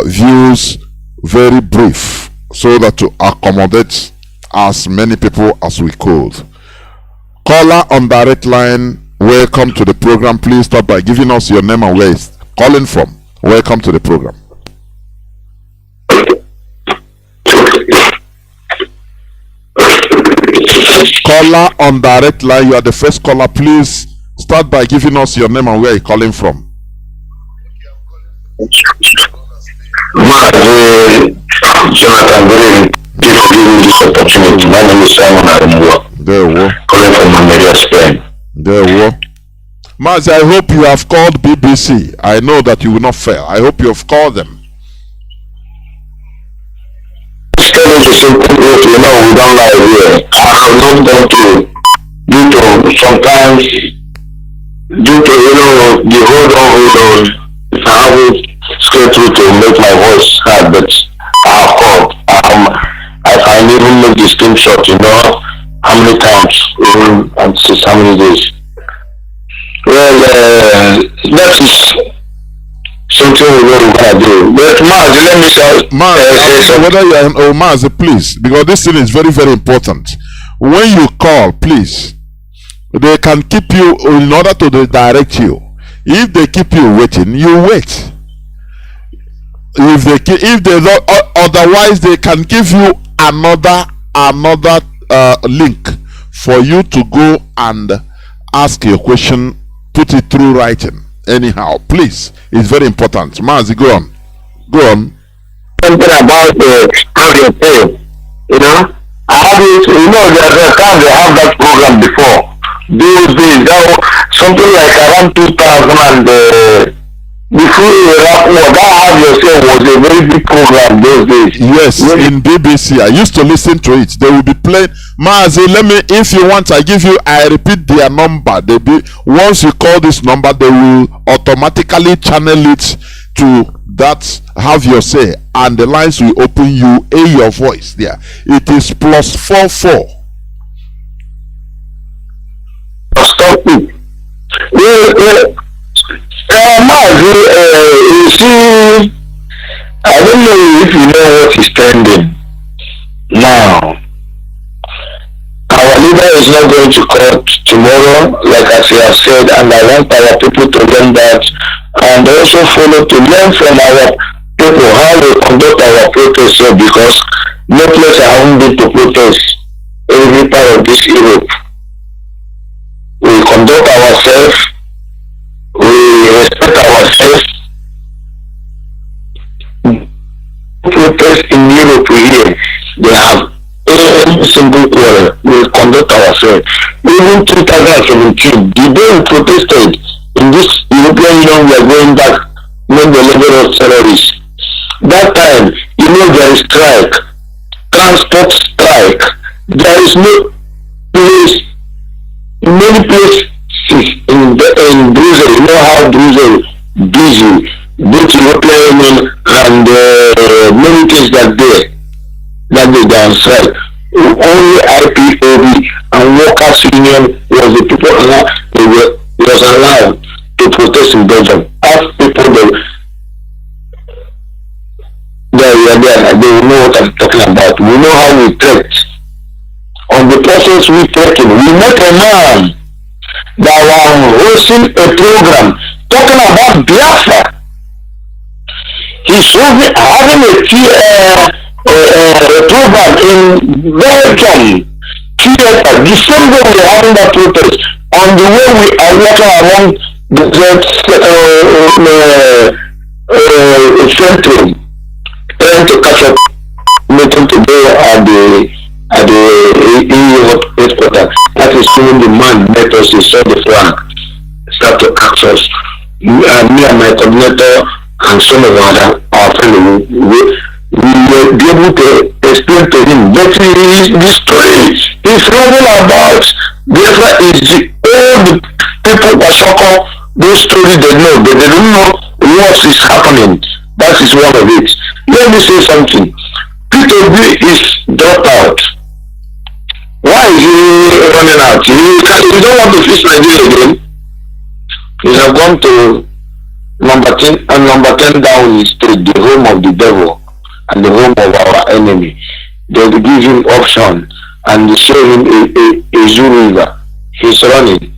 S3: views very brief so that to accommodate as many people as we could. Caller on direct line, welcome to the program. Please start by giving us your name and where you're calling from. Welcome to the program. Caller on direct line, you are the first caller. Please start by giving us your name and where you're calling from.
S8: Mazi Johnathan, very thank you for giving me this opportunity. My name is Simon Arumwa.
S3: There we go.
S8: Calling from America, Spain.
S3: There we go. Mazi, I hope you have called BBC. I know that you will not fail. I hope you have called them.
S8: You know, we don't lie here. I have not gone to, due to sometimes, due to, you know, the hold on, I haven't straight through to make my voice heard, but I have called. I can even make the screenshot, you know, how many times, and since how many days. Well, that is something we're gonna do. But Mazi, let me say,
S3: whether you are Mazi, please, because this thing is very, very important. When you call, please, they can keep you in order to direct you. If they keep you waiting, you wait. If they don't, otherwise they can give you another link for you to go and ask your question, put it through writing. Anyhow, please, it's very important. Mazi, go on.
S8: Something about how you pay. You know, I have it. You know, there's a time they have that program before. Those days, something like around 2000 and before that have yourself was a very big program those days.
S3: Yes, in BBC. I used to listen to it. They will be playing. Mazi, let me, if you want, I repeat their number. Once you call this number, they will automatically channel it to that have your say, and the lines will open. You hear your voice there. It is +44.
S8: Stop it. Mazi, you see, I don't know if you know what is trending now. Our leader is not going to court tomorrow, like as he has said, and I want our people to learn that, and also follow to learn from our people how we conduct our protests, because no place I haven't been to protest every part of this Europe. We conduct ourselves, we respect ourselves. Protest in Europe here, they have every single quarter. We conduct ourselves. Even 2017, the day we protested in this European Union, we are going back when the level of terrorists. That time, you know, there is strike, transport strike. There is no place, many places in Brussels. You know how Brussels busy, both European Union and many things that they down strike. Only IPOB and workers union was the people they was allowed to protest in Belgium. Ask people they will know what I'm talking about. We know how we trekked. On the process we trekking, we met a man that was hosting a program talking about Biafra. He's having a program in Belgium. Theater, the same way we are having that protest. On the way we are walking along the centrum, trying to catch up, meeting to go at the EU headquarters. That is when the man met us, he saw the flag, start to catch us. Me and my coordinator and some of our friends, we will be able to explain to him. But the story is all about Biafra is the old people Wasoko, those stories they know, but they don't know what is happening. That is one of it. Let me say something. Peter B is dropped out. Why is he running out? He don't want to face Nigeria again. He have gone to number 10 and number 10 down the street, the home of the devil and the home of our enemy. They will give him option and they show him a zoo river. He's running.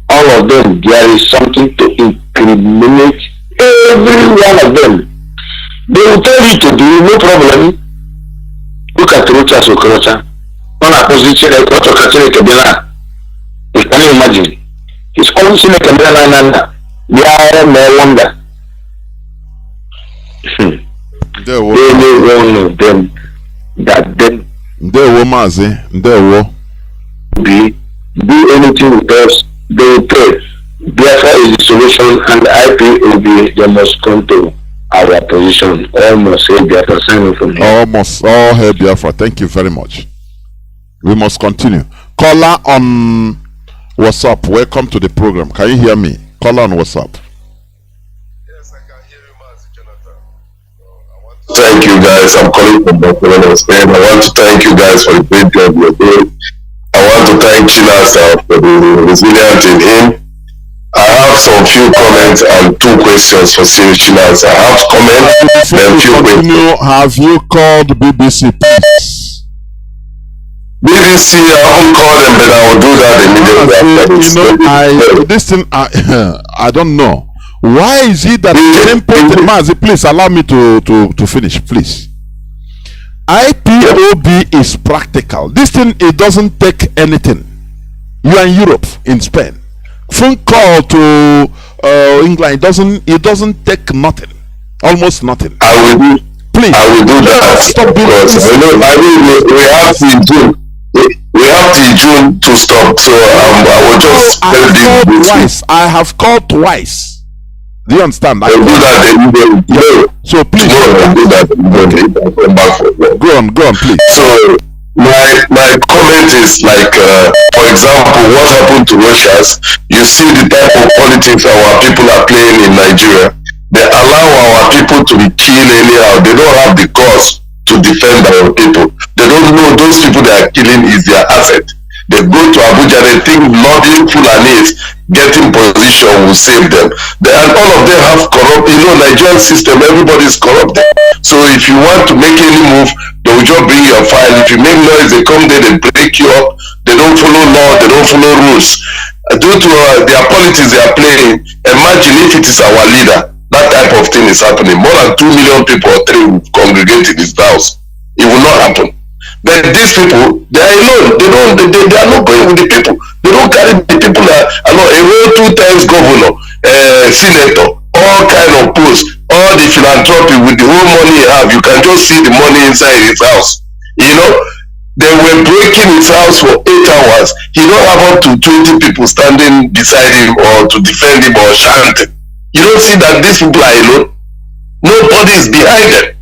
S8: All of them, there is something to incriminate every one of them. They will tell you to do, no problem. Look at Rocha Sokrocha. On a position like Rocha Kabila. You can imagine. He's always in a Kabila. They are no wonder. Any one of them that then
S3: there will
S8: do anything with us, they will pay. Biafra is the solution, and IPOB, they must come to our position. Almost say Biafra, sign from here.
S3: Almost all hail Biafra. Thank you very much. We must continue. Caller on WhatsApp, welcome to the program. Can you hear me? Caller on WhatsApp.
S1: Yes, I can hear you, Mazi Johnathan. Thank you guys. I'm calling from Barcelona, Spain. I want to thank you guys for the great job you're doing. I want to thank Chinasa for the resilience in him. I have some few comments and 2 questions for Chinasa. I have comments, then few questions.
S3: Have you called BBC, please?
S1: BBC, I haven't called them, but I will do that immediately.
S3: This thing, I don't know. Why is it that Mazi, please allow me to finish, please. IPOB is practical. This thing, it doesn't take anything. You are in Europe, in Spain. Phone call to England, it doesn't take nothing, almost nothing.
S1: I will do.
S3: Please,
S1: I will do that.
S3: Stop doing this.
S1: We have to June. We have till June to stop. So I will just
S3: I have called twice. Do you understand?
S1: I will do that.
S3: Yeah. So please.
S1: I'll do that. Okay.
S3: Go on, please.
S1: So my comment is like, for example, what happened to Russians. You see the type of politics our people are playing in Nigeria. They allow our people to be killed anyhow. They don't have the cause to defend our people. They don't know those people they are killing is their asset. They go to Abuja, they think lobbying Fulanis, getting position will save them. And all of them have corrupt, Nigerian system, everybody is corrupted. So if you want to make any move, they will just bring your file. If you make noise, they come there, they break you up. They don't follow law, they don't follow rules. Due to their politics they are playing, imagine if it is our leader, that type of thing is happening. More than 2 million people or 3 will congregate in his house. It will not happen. But these people, they are alone. They are not going with the people. They don't carry the people that a whole 2 times governor, senator, all kind of posts, all the philanthropy with the whole money he have. You can just see the money inside his house. They were breaking his house for 8 hours. He don't have up to 20 people standing beside him or to defend him or chanting. You don't see that these people are alone. Nobody is behind them.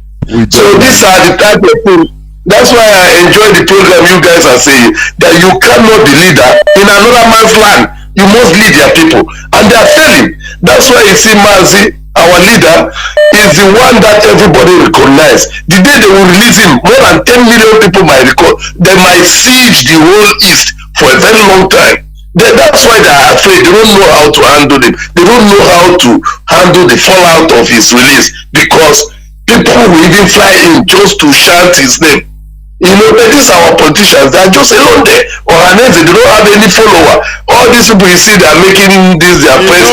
S1: So these are the type of things. That's why I enjoy the program you guys are saying, that you cannot be leader in another man's land. You must lead your people. And they are failing. That's why you see Mazi, our leader, is the one that everybody recognize. The day they will release him, more than 10 million people might record. They might siege the whole East for a very long time.
S9: That's why they are afraid. They don't know how to handle it. They don't know how to handle the fallout of his release, because people will even fly in just to chant his name. You know, but these are our politicians. They are just alone there. Or Hanese, they don't have any follower. All these people you see, they are making this their press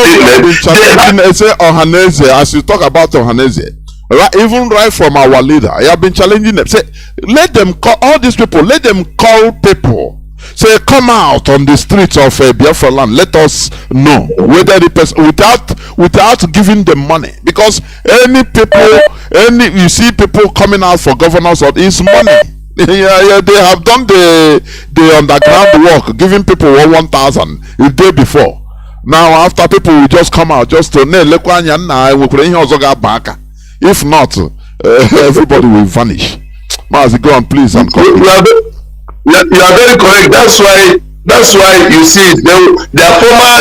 S9: statement.
S3: Say Hanese, as you talk about Hanese, right, even right from our leader, I have been challenging them. Say, let them call all these people. Let them call people. Say, come out on the streets of Biafra land. Let us know whether the person without giving them money, because you see people coming out for governors of it's money. Yeah, they have done the underground work, giving people 1,000 a day before. Now after, people will just come out just to if not, everybody will vanish. Mazi, go on, please. And
S9: you are very correct. That's why you see their former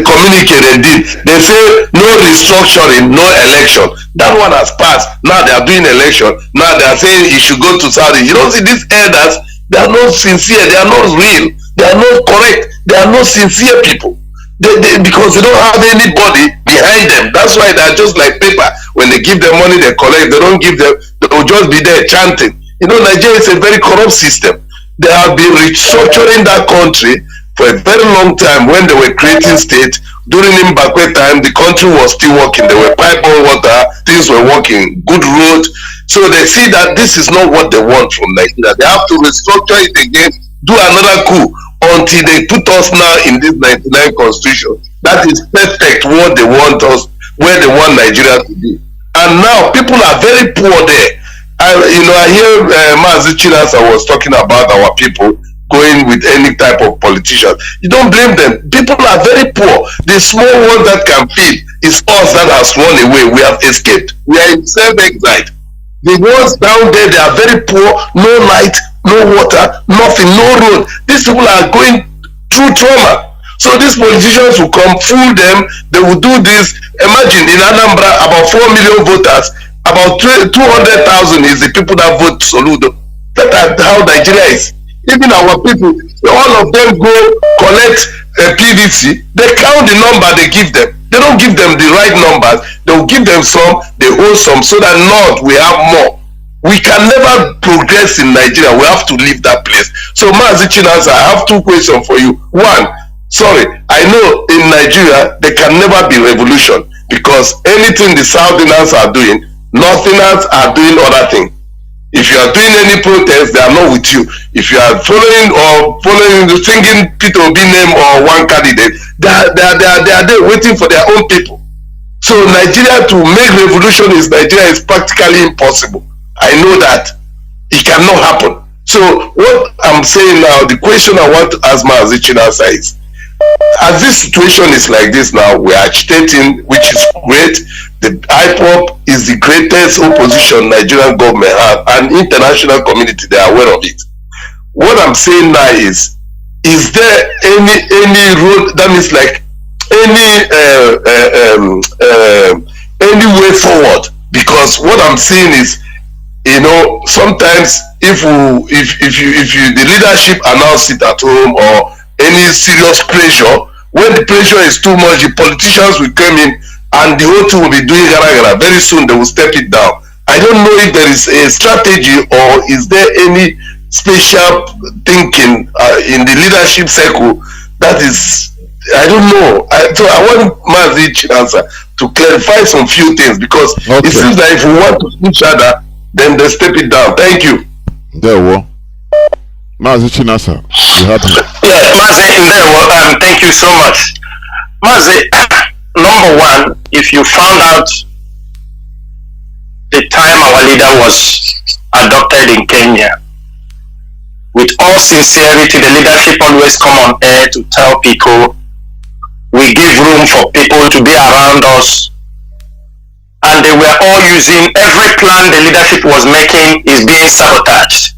S9: communique they did. They say no restructuring, no election. That one has passed. Now they are doing election. Now they are saying you should go to Saudi. You don't see these elders. They are not sincere. They are not real. They are not correct. They are not sincere people. Because they don't have anybody behind them. That's why they are just like paper. When they give them money, they collect. They don't give them. They will just be there chanting. You know, Nigeria is a very corrupt system. They have been restructuring that country for a very long time. When they were creating state, during Mbakwe time, the country was still working. There were pipeline water, things were working, good road. So they see that this is not what they want from Nigeria. They have to restructure it again, do another coup, until they put us now in this 99 constitution. That is perfect what they want us, where they want Nigeria to be. And now people are very poor there. I hear Mazi Chinasa was talking about our people going with any type of politician. You don't blame them. People are very poor. The small one that can feed is us that has run away. We have escaped. We are in self-exile. The ones down there, they are very poor. No light, no water, nothing, no road. These people are going through trauma. So these politicians will come, fool them. They will do this. Imagine in Anambra, about 4 million voters. About 200,000 is the people that vote Soludo. That's how Nigeria is. Even our people, all of them go collect PVC. They count the number they give them. They don't give them the right numbers. They will give them some, they hold some, so that not we have more. We can never progress in Nigeria. We have to leave that place. So Mazi Chinasa, I have two questions for you. One, sorry, I know in Nigeria there can never be revolution, because anything the Southerners are doing, Northerners are doing other things. If you are doing any protest, they are not with you. If you are following singing Peter Obi name or one candidate, they are there waiting for their own people. So Nigeria, to make revolution in Nigeria is practically impossible. I know that it cannot happen. So what I'm saying now, the question I want to ask Mazi Chinasa is, as this situation is like this now, we are agitating, which is great. The Ipob is the greatest opposition Nigerian government has, and international community, they are aware of it. What I'm saying now is there any road, that means like any way forward? Because what I'm saying is, sometimes if the leadership announce it at home, or any serious pressure, when the pressure is too much, the politicians will come in and the whole thing will be doing gara. Very soon they will step it down. I don't know if there is a strategy, or is there any special thinking in the leadership circle that is, I don't know. So I want Mazi Chinasa to clarify some few things, because it seems that if we want to each other, then they step it down. Thank you.
S3: There we go. Mazi Chinasa, you have it.
S6: Yeah, Mazi, thank you so much. Mazi, number one, if you found out the time our leader was adopted in Kenya, with all sincerity, the leadership always come on air to tell people we give room for people to be around us, and they were all using every plan the leadership was making is being sabotaged.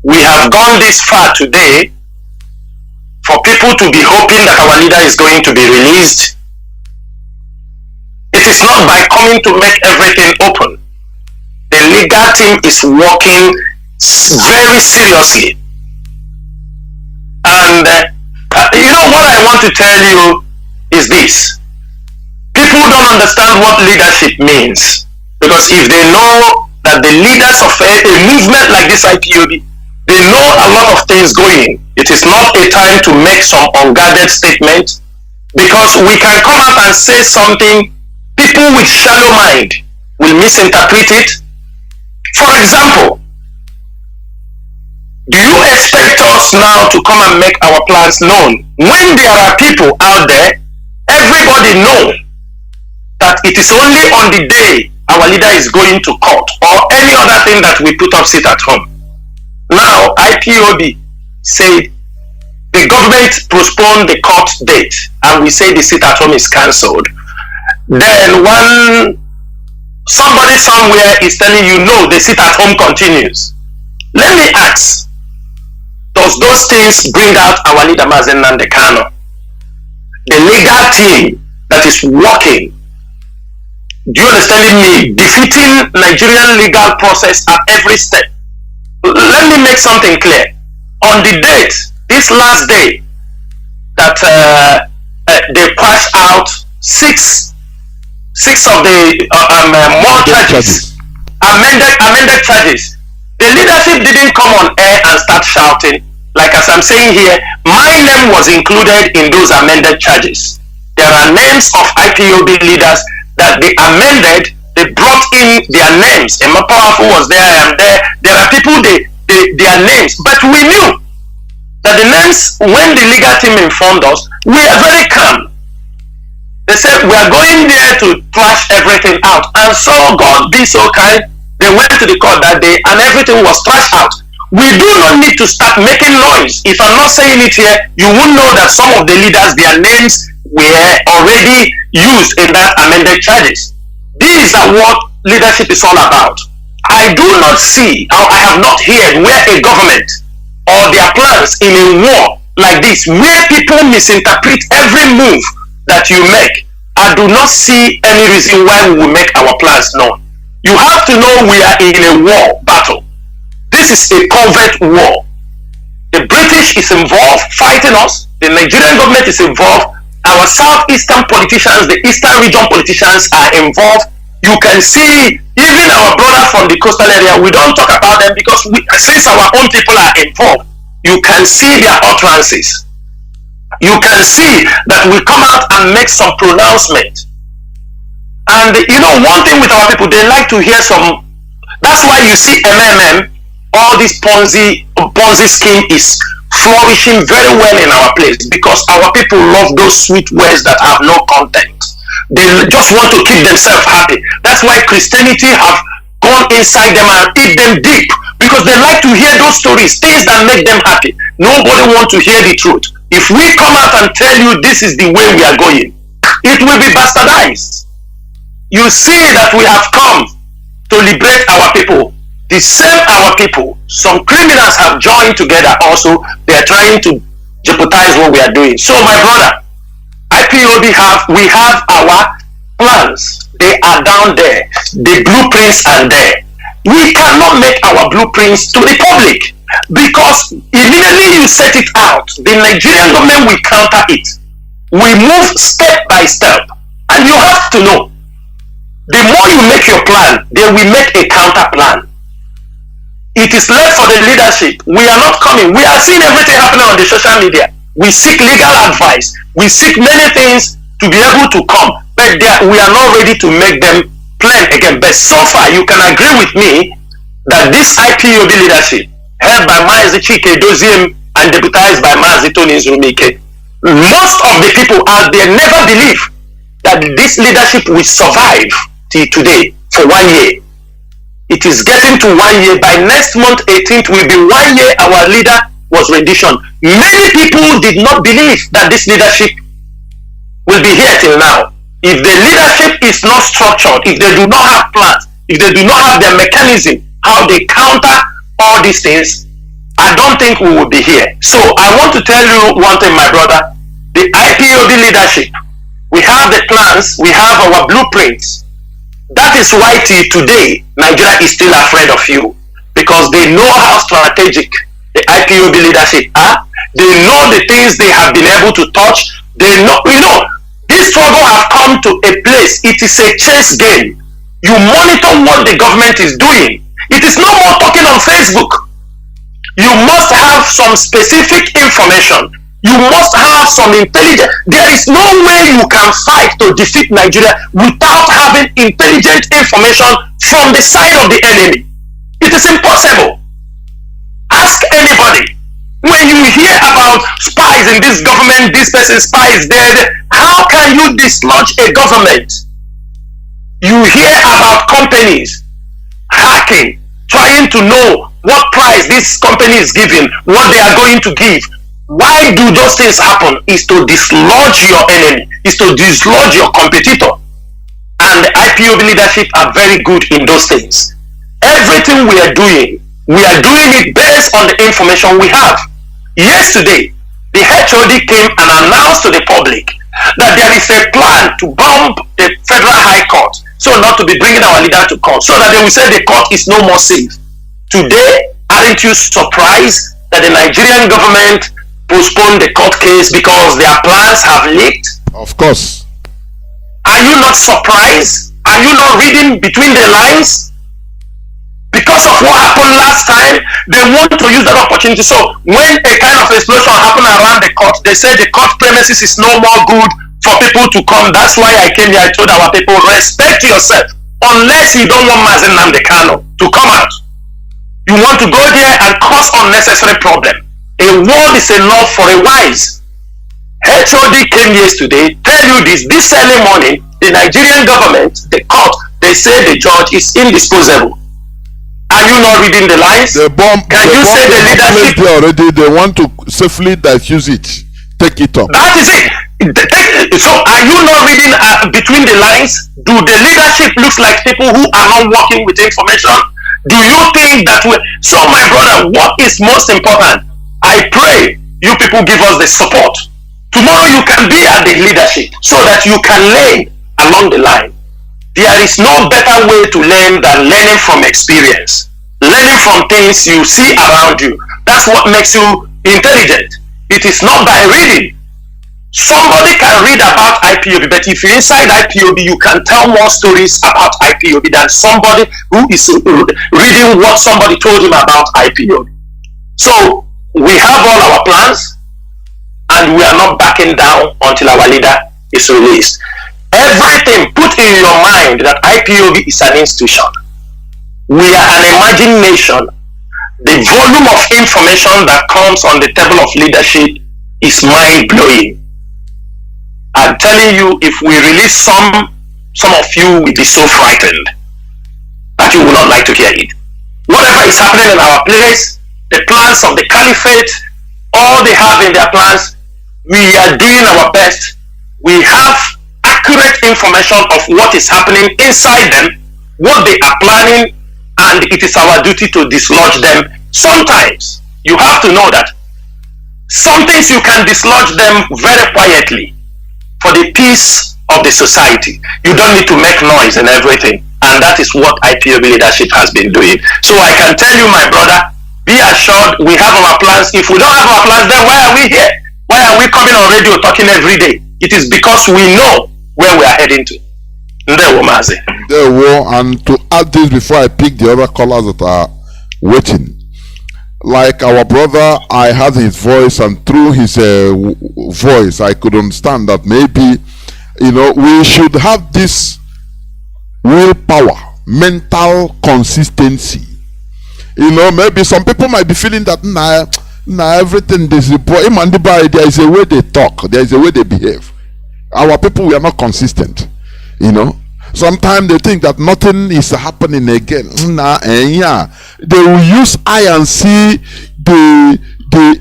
S6: We have gone this far today for people to be hoping that our leader is going to be released. It is not by coming to make everything open. The legal team is working very seriously And you know what I want to tell you is this. People don't understand what leadership means. Because if they know that the leaders of a movement like this IPOB, they know a lot of things going. It is not a time to make some unguarded statement, because we can come out and say something, people with shallow mind will misinterpret it. For example, do you expect us now to come and make our plans known when there are people out there? Everybody know that it is only on the day our leader is going to court or any other thing that we put up sit at home. Now IPOB said the government postponed the court date and we say the sit at home is cancelled. Then when somebody somewhere is telling you no, the sit at home continues. Let me ask, does those things bring out our leader Mazi Kanu? The legal team that is working, do you understand me, defeating Nigerian legal process at every step. Let me make something clear. On the date, this last day, that they passed out six of the more charges, amended charges. The leadership didn't come on air and start shouting. Like as I'm saying here, my name was included in those amended charges. There are names of IPOB leaders that they amended, they brought in their names. Emma Powerful was there, I am there. There are people, their names. But we knew that the names, when the legal team informed us, we are very calm. They said, we are going there to trash everything out. And so God be so kind, they went to the court that day and everything was trashed out. We do not need to start making noise. If I'm not saying it here, you will know that some of the leaders, their names were already used in that amended charges. These are what leadership is all about. I do not see, or I have not heard where a government or their plans in a war like this, where people misinterpret every move that you make. I do not see any reason why we will make our plans known. You have to know we are in a war battle. This is a covert war. The British is involved fighting us. The Nigerian government is involved. Our southeastern politicians, the eastern region politicians are involved. You can see even our brothers from the coastal area, we don't talk about them because since our own people are involved, you can see their utterances. You can see that we come out and make some pronouncement. And you know, one thing with our people, they like to hear some. That's why you see MMM, all this Ponzi scheme is flourishing very well in our place, because our people love those sweet words that have no content. They just want to keep themselves happy. That's why Christianity have gone inside them and eat them deep, because they like to hear those stories, things that make them happy. Nobody wants to hear the truth. If we come out and tell you this is the way we are going, it will be bastardized. You see that we have come to liberate our people. The same our people, some criminals have joined together also. They are trying to jeopardize what we are doing. So my brother, IPOB we have our plans. They are down there. The blueprints are there. We cannot make our blueprints to the public, because immediately you set it out, the Nigerian government will counter it. We move step by step, and you have to know, the more you make your plan, they will make a counter plan. It is left for the leadership. We are not coming. We are seeing everything happening on the social media. We seek legal advice. We seek many things to be able to come, but we are not ready to make them plan again. But so far, you can agree with me that this IPOB leadership, held by Mazi Johnathan and deputized by Mazi Johnathan, most of the people out there never believe that this leadership will survive till today for 1 year. It is getting to 1 year. By next month, 18th, will be 1 year our leader was rendition. Many people did not believe that this leadership will be here till now. If the leadership is not structured, if they do not have plans, if they do not have their mechanism, how they counter all these things, I don't think we will be here. So I want to tell you one thing, my brother. The IPOB leadership, we have the plans, we have our blueprints. That is why till today, Nigeria is still afraid of you, because they know how strategic the IPOB leadership are. They know the things they have been able to touch. They know, this struggle has come to a place. It is a chess game. You monitor what the government is doing. It is no more talking on Facebook. You must have some specific information. You must have some intelligence. There is no way you can fight to defeat Nigeria without having intelligent information from the side of the enemy. It is impossible. Ask anybody. When you hear about spies in this government, this person spy is dead, how can you dislodge a government? You hear about companies hacking, trying to know what price this company is giving, what they are going to give. Why do those things happen? Is to dislodge your enemy, is to dislodge your competitor. And the IPOB leadership are very good in those things. Everything we are doing it based on the information we have. Yesterday, the HOD came and announced to the public that there is a plan to bomb the Federal High Court, so not to be bringing our leader to court, so that they will say the court is no more safe. Today, aren't you surprised that the Nigerian government postponed the court case because their plans have leaked?
S3: Of course.
S6: Are you not surprised? Are you not reading between the lines? Because of what happened last time, they want to use that opportunity. So when a kind of explosion happened around the court, they said the court premises is no more good for people to come. That's why I came here. I told our people, respect yourself. Unless you don't want Mazi Johnathan to come out. You want to go there and cause unnecessary problem. A word is enough for a wise. HOD came yesterday, tell you this early morning, the Nigerian government, the court, they say the judge is indisposable. Are you not reading the lines? Can you say the leadership
S3: already? They want to safely diffuse it. Take it up.
S6: That is it. So are you not reading between the lines? Do the leadership looks like people who are not working with information? Do you think that so my brother, what is most important? I pray you people give us the support. Tomorrow you can be at the leadership so that you can learn along the line. There is no better way to learn than learning from experience. Learning from things you see around you. That's what makes you intelligent. It is not by reading. Somebody can read about IPOB, but if you're inside IPOB, you can tell more stories about IPOB than somebody who is reading what somebody told him about IPOB. So we have all our plans, and we are not backing down until our leader is released. Everything, put in your mind that IPOB is an institution. We are an emerging nation. The volume of information that comes on the table of leadership is mind-blowing. I'm telling you, if we release some of you will be so frightened that you will not like to hear it. Whatever is happening in our place, the plans of the caliphate, all they have in their plans, we are doing our best. We have accurate information of what is happening inside them, what they are planning, and it is our duty to dislodge them. Sometimes you have to know that some things you can dislodge them very quietly for the peace of the society. You don't need to make noise and everything, and that is what IPOB leadership has been doing. So I can tell you, my brother, be assured we have our plans. If we don't have our plans, then why are we here? Why are we coming on radio talking every day? It is because we know where we are heading to. There
S3: were, and to add this before I pick the other callers that are waiting. Like our brother, I heard his voice, and through his voice, I could understand that maybe, we should have this willpower, mental consistency. Maybe some people might be feeling that everything is there is a way they talk, there is a way they behave. Our people, we are not consistent. Sometimes they think that nothing is happening again. They will use eye and see the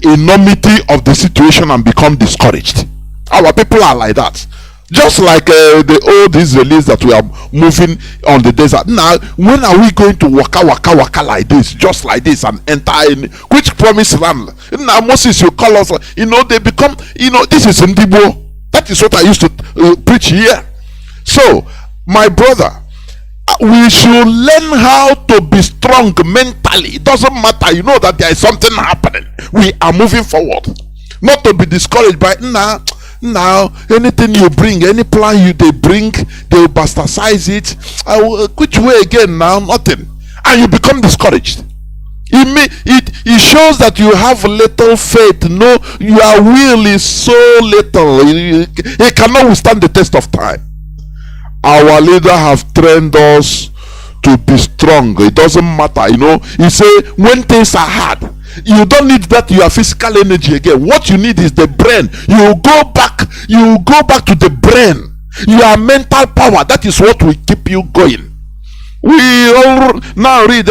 S3: enormity of the situation and become discouraged. Our people are like that. Just like the old Israelis that we are moving on the desert. Now, when are we going to waka like this, just like this, and enter in which promised land? Now, Moses, you call us, they become, this is Ndibo. That is what I used to preach here. So, my brother, we should learn how to be strong mentally. It doesn't matter, that there is something happening. We are moving forward. Not to be discouraged by now anything you bring, any plan they bring, they will bastardize it. Which way again now? Nothing. And you become discouraged. It shows that you have little faith. No, your will is so little. It cannot withstand the test of time. Our leader have trained us to be strong. It doesn't matter, he say when things are hard, you don't need that your physical energy again. What you need is the brain. You go back to the brain, your mental power. That is what will keep you going. We all now read,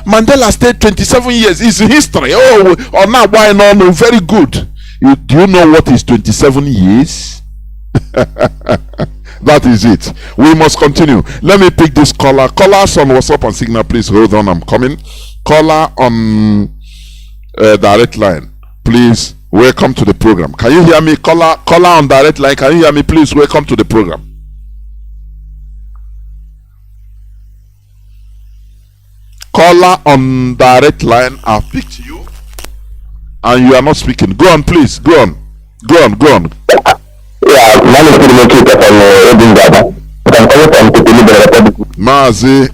S3: Mandela stayed 27 years. It's history. Now why not? Very good. Do you know what is 27 years? That is it. We must continue. Let me pick this caller. Callers on WhatsApp and Signal, please hold on. I'm coming. Caller on direct line, please welcome to the program. Can you hear me? Caller on direct line, can you hear me? Please welcome to the program. Caller on direct line, I'll pick you and you are not speaking. Go on, please. Go on.
S8: Yeah,
S3: Mazi,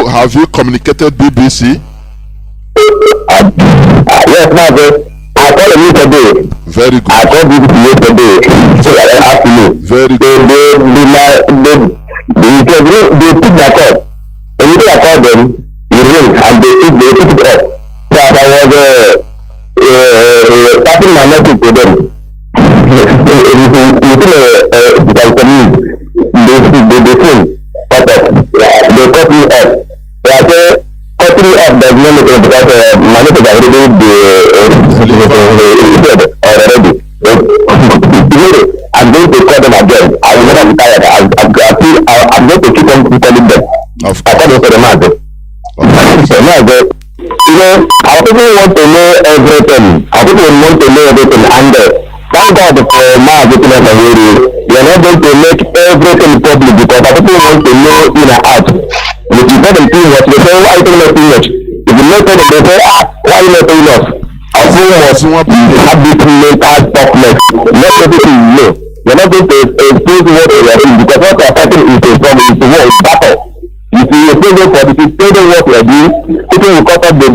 S3: have you communicated BBC?
S8: Yes, Mazi. I called you today.
S3: Very good.
S8: I called BBC yesterday. So I asked you.
S3: Very good.
S8: They took my call. And when I called them, you ring and they took it up. So I was passing my message to them. They cut me off. So I said, cutting me off does not make it because my message already already. I'm going to call them again. I will never be tired. I'm going to keep on calling them. I call them for the matter. Our people want to know everything. Our people want to know everything. And thank God for Mazi Chinasa Nworu. We are not going to make everything public because our people want to know in and out. If you tell them too much, they say, why are you telling us too much? If you not tell them, they say, why are you not telling us? Our people must have this mental toughness. Not everything you know. We are not going to expose what we are doing because what we are fighting is a struggle, it's a war, it's battle. If you expose for this, tell them what we are doing, people will cut off the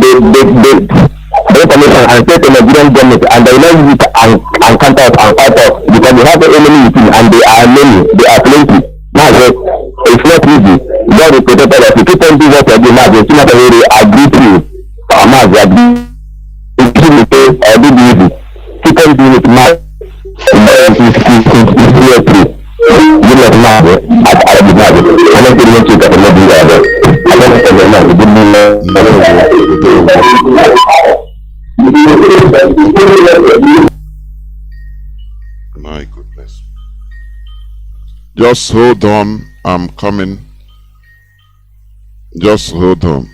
S8: information and say to the Nigerian government and they will not use it and counter us and fight us because they have the enemy within and they are many, they are plenty. Now it's not easy. God will protect us. If you keep on doing what we are doing now, they not really agree to you. Mazi agree. If you say or do easy, keep on doing it now. You know now at Arabic now. I don't think you can do that. I don't know.
S3: My goodness. Just hold on. I'm coming. Just hold on.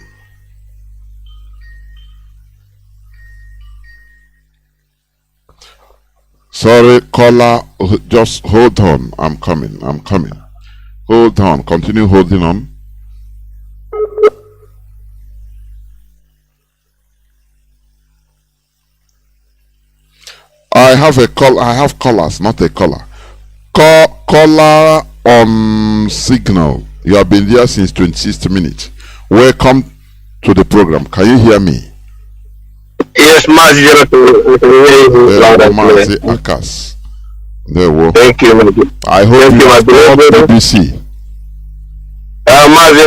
S3: Sorry, caller. Just hold on. I'm coming. Hold on. Continue holding on. I have a call. I have callers, not a caller. Caller on signal. You have been there since 26 minutes. Welcome to the program. Can you hear me?
S6: Yes, Mazi Johnathan.
S3: Mazi Akas. There we go.
S6: Thank you.
S3: I hope you have called BBC.
S6: Mazi,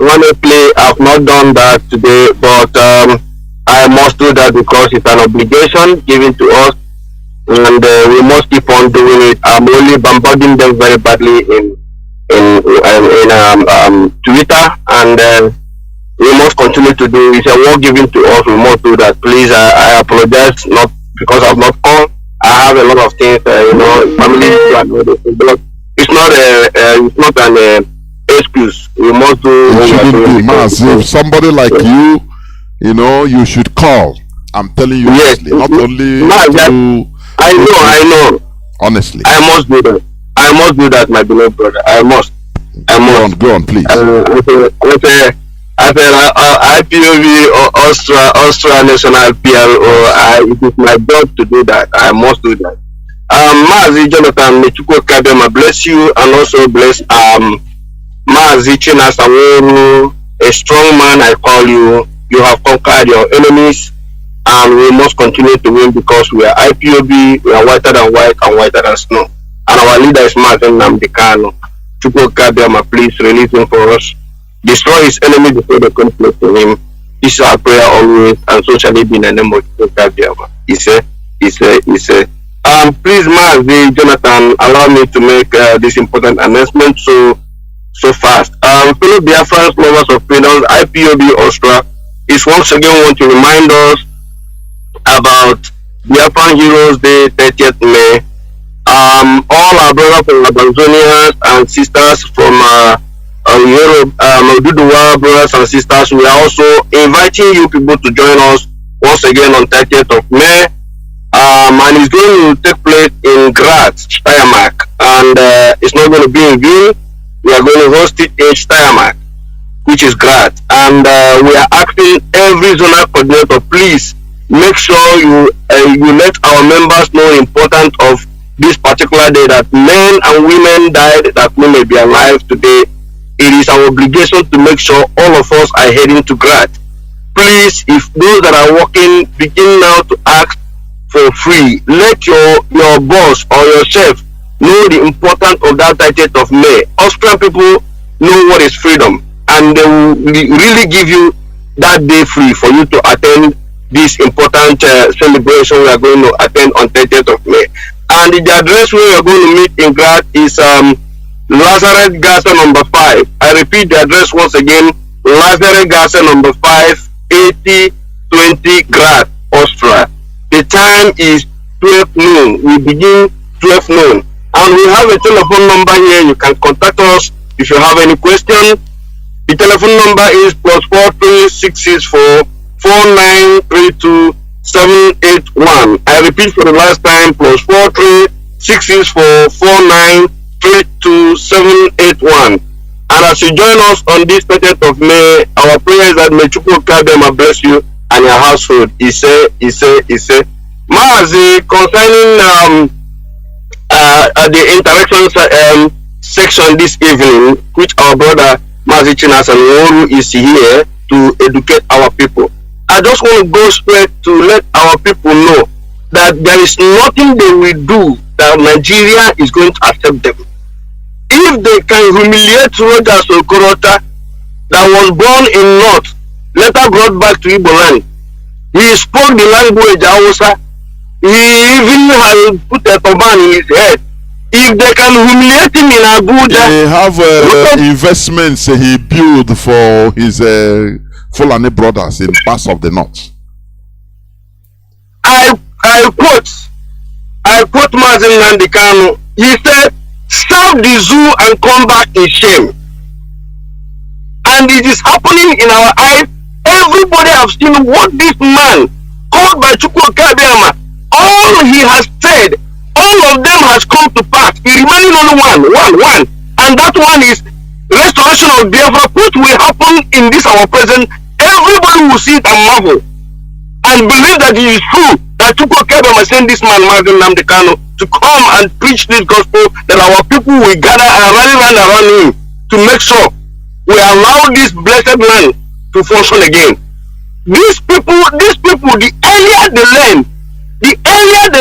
S6: honestly, I've not done that today, but I must do that because it's an obligation given to us, and we must keep on doing it. I'm only bombarding them very badly in Twitter, and we must continue to do. It's a work given to us. We must do that. Please, I apologize, not because I've not called. I have a lot of things, family. It's not an excuse. We must do.
S3: If somebody like you, you should call. I'm telling you,
S6: yes,
S3: honestly, not only
S6: I know.
S3: Honestly,
S6: I must do that. I must do that, my beloved brother. I must.
S3: Go on, please.
S9: I said IPOB or Austria National PRO. It is my job to do that. I must do that. Mazi Johnathan, may Chukwu Kabiyama bless you and also bless Mazi Chinasa Nworu, a strong man. I call you. You have conquered your enemies, and we must continue to win because we are IPOB. We are whiter than white and whiter than snow. And our leader is Nnamdi Kanu. Chukwu Kabiyama, please release him for us. Destroy his enemy before they come close to him. This is our prayer always, and so shall it be in the name of Chukwu Kabiyama. He said. Please, Mazi Johnathan, allow me to make this important announcement so fast. Fellow Biafrans, lovers of freedom, IPOB Austria is once again want to remind us about Biafran Heroes Day, 30th May. All our brothers from Amazonians and sisters from Europe, Oduduwa brothers and sisters, we are also inviting you people to join us once again on 30th of May. And it's going to take place in Graz, Steiermark, and it's not going to be in Wien. We are going to host it in Steiermark, which is Graz, and we are asking every zonal coordinator, please make sure you let our members know the importance of this particular day, that men and women died that we may be alive today. It is our obligation to make sure all of us are heading to Graz. Please, if those that are working begin now to ask for free, let your boss or yourself know the importance of that 30th of May. Austrian people know what is freedom, and they will really give you that day free for you to attend this important celebration we are going to attend on 30th of May. And the address where we are going to meet in Graz is Lazarus Gaza number 5. I repeat the address once again, Lazarus Gaza number 5, 8020 Graz, Austria. The time is 12 noon. We begin 12 noon. And we have a telephone number here. You can contact us if you have any question. The telephone number is +43664 4932 781. I repeat for the last time, +43664 4932 781. And as you join us on this 30th of May, our prayer is that may Chukwu Kabiyama bless you and your household. He said. Mazi, concerning the interaction section this evening, which our brother Mazi Chinasa Nworu is here to educate our people. I just want to go straight to let our people know that there is nothing they will do that Nigeria is going to accept them. If they can humiliate Rogers Okorota that was born in North, later brought back to Igbo land, he spoke the language Hausa, he even has put a turban in his head. If they can humiliate him in Abuja,
S3: they have investments he built for his Fulani brothers in parts of the north.
S9: I quote Mazi Nnamdi Kanu. He said, "Serve the zoo and come back in shame." And it is happening in our eyes. Everybody have seen what this man called by Chukwu Kabiyama, all he has said, all of them has come to pass. He remaining only one, and that one is restoration of Biafra, which will happen in this our present. Everybody will see it and marvel and believe that it is true that Chukwu Kabiyama sent this man Mazi Nnamdi Kanu to come and preach this gospel, that our people will gather and rally around him to make sure we allow this blessed land to function again. These people, the earlier they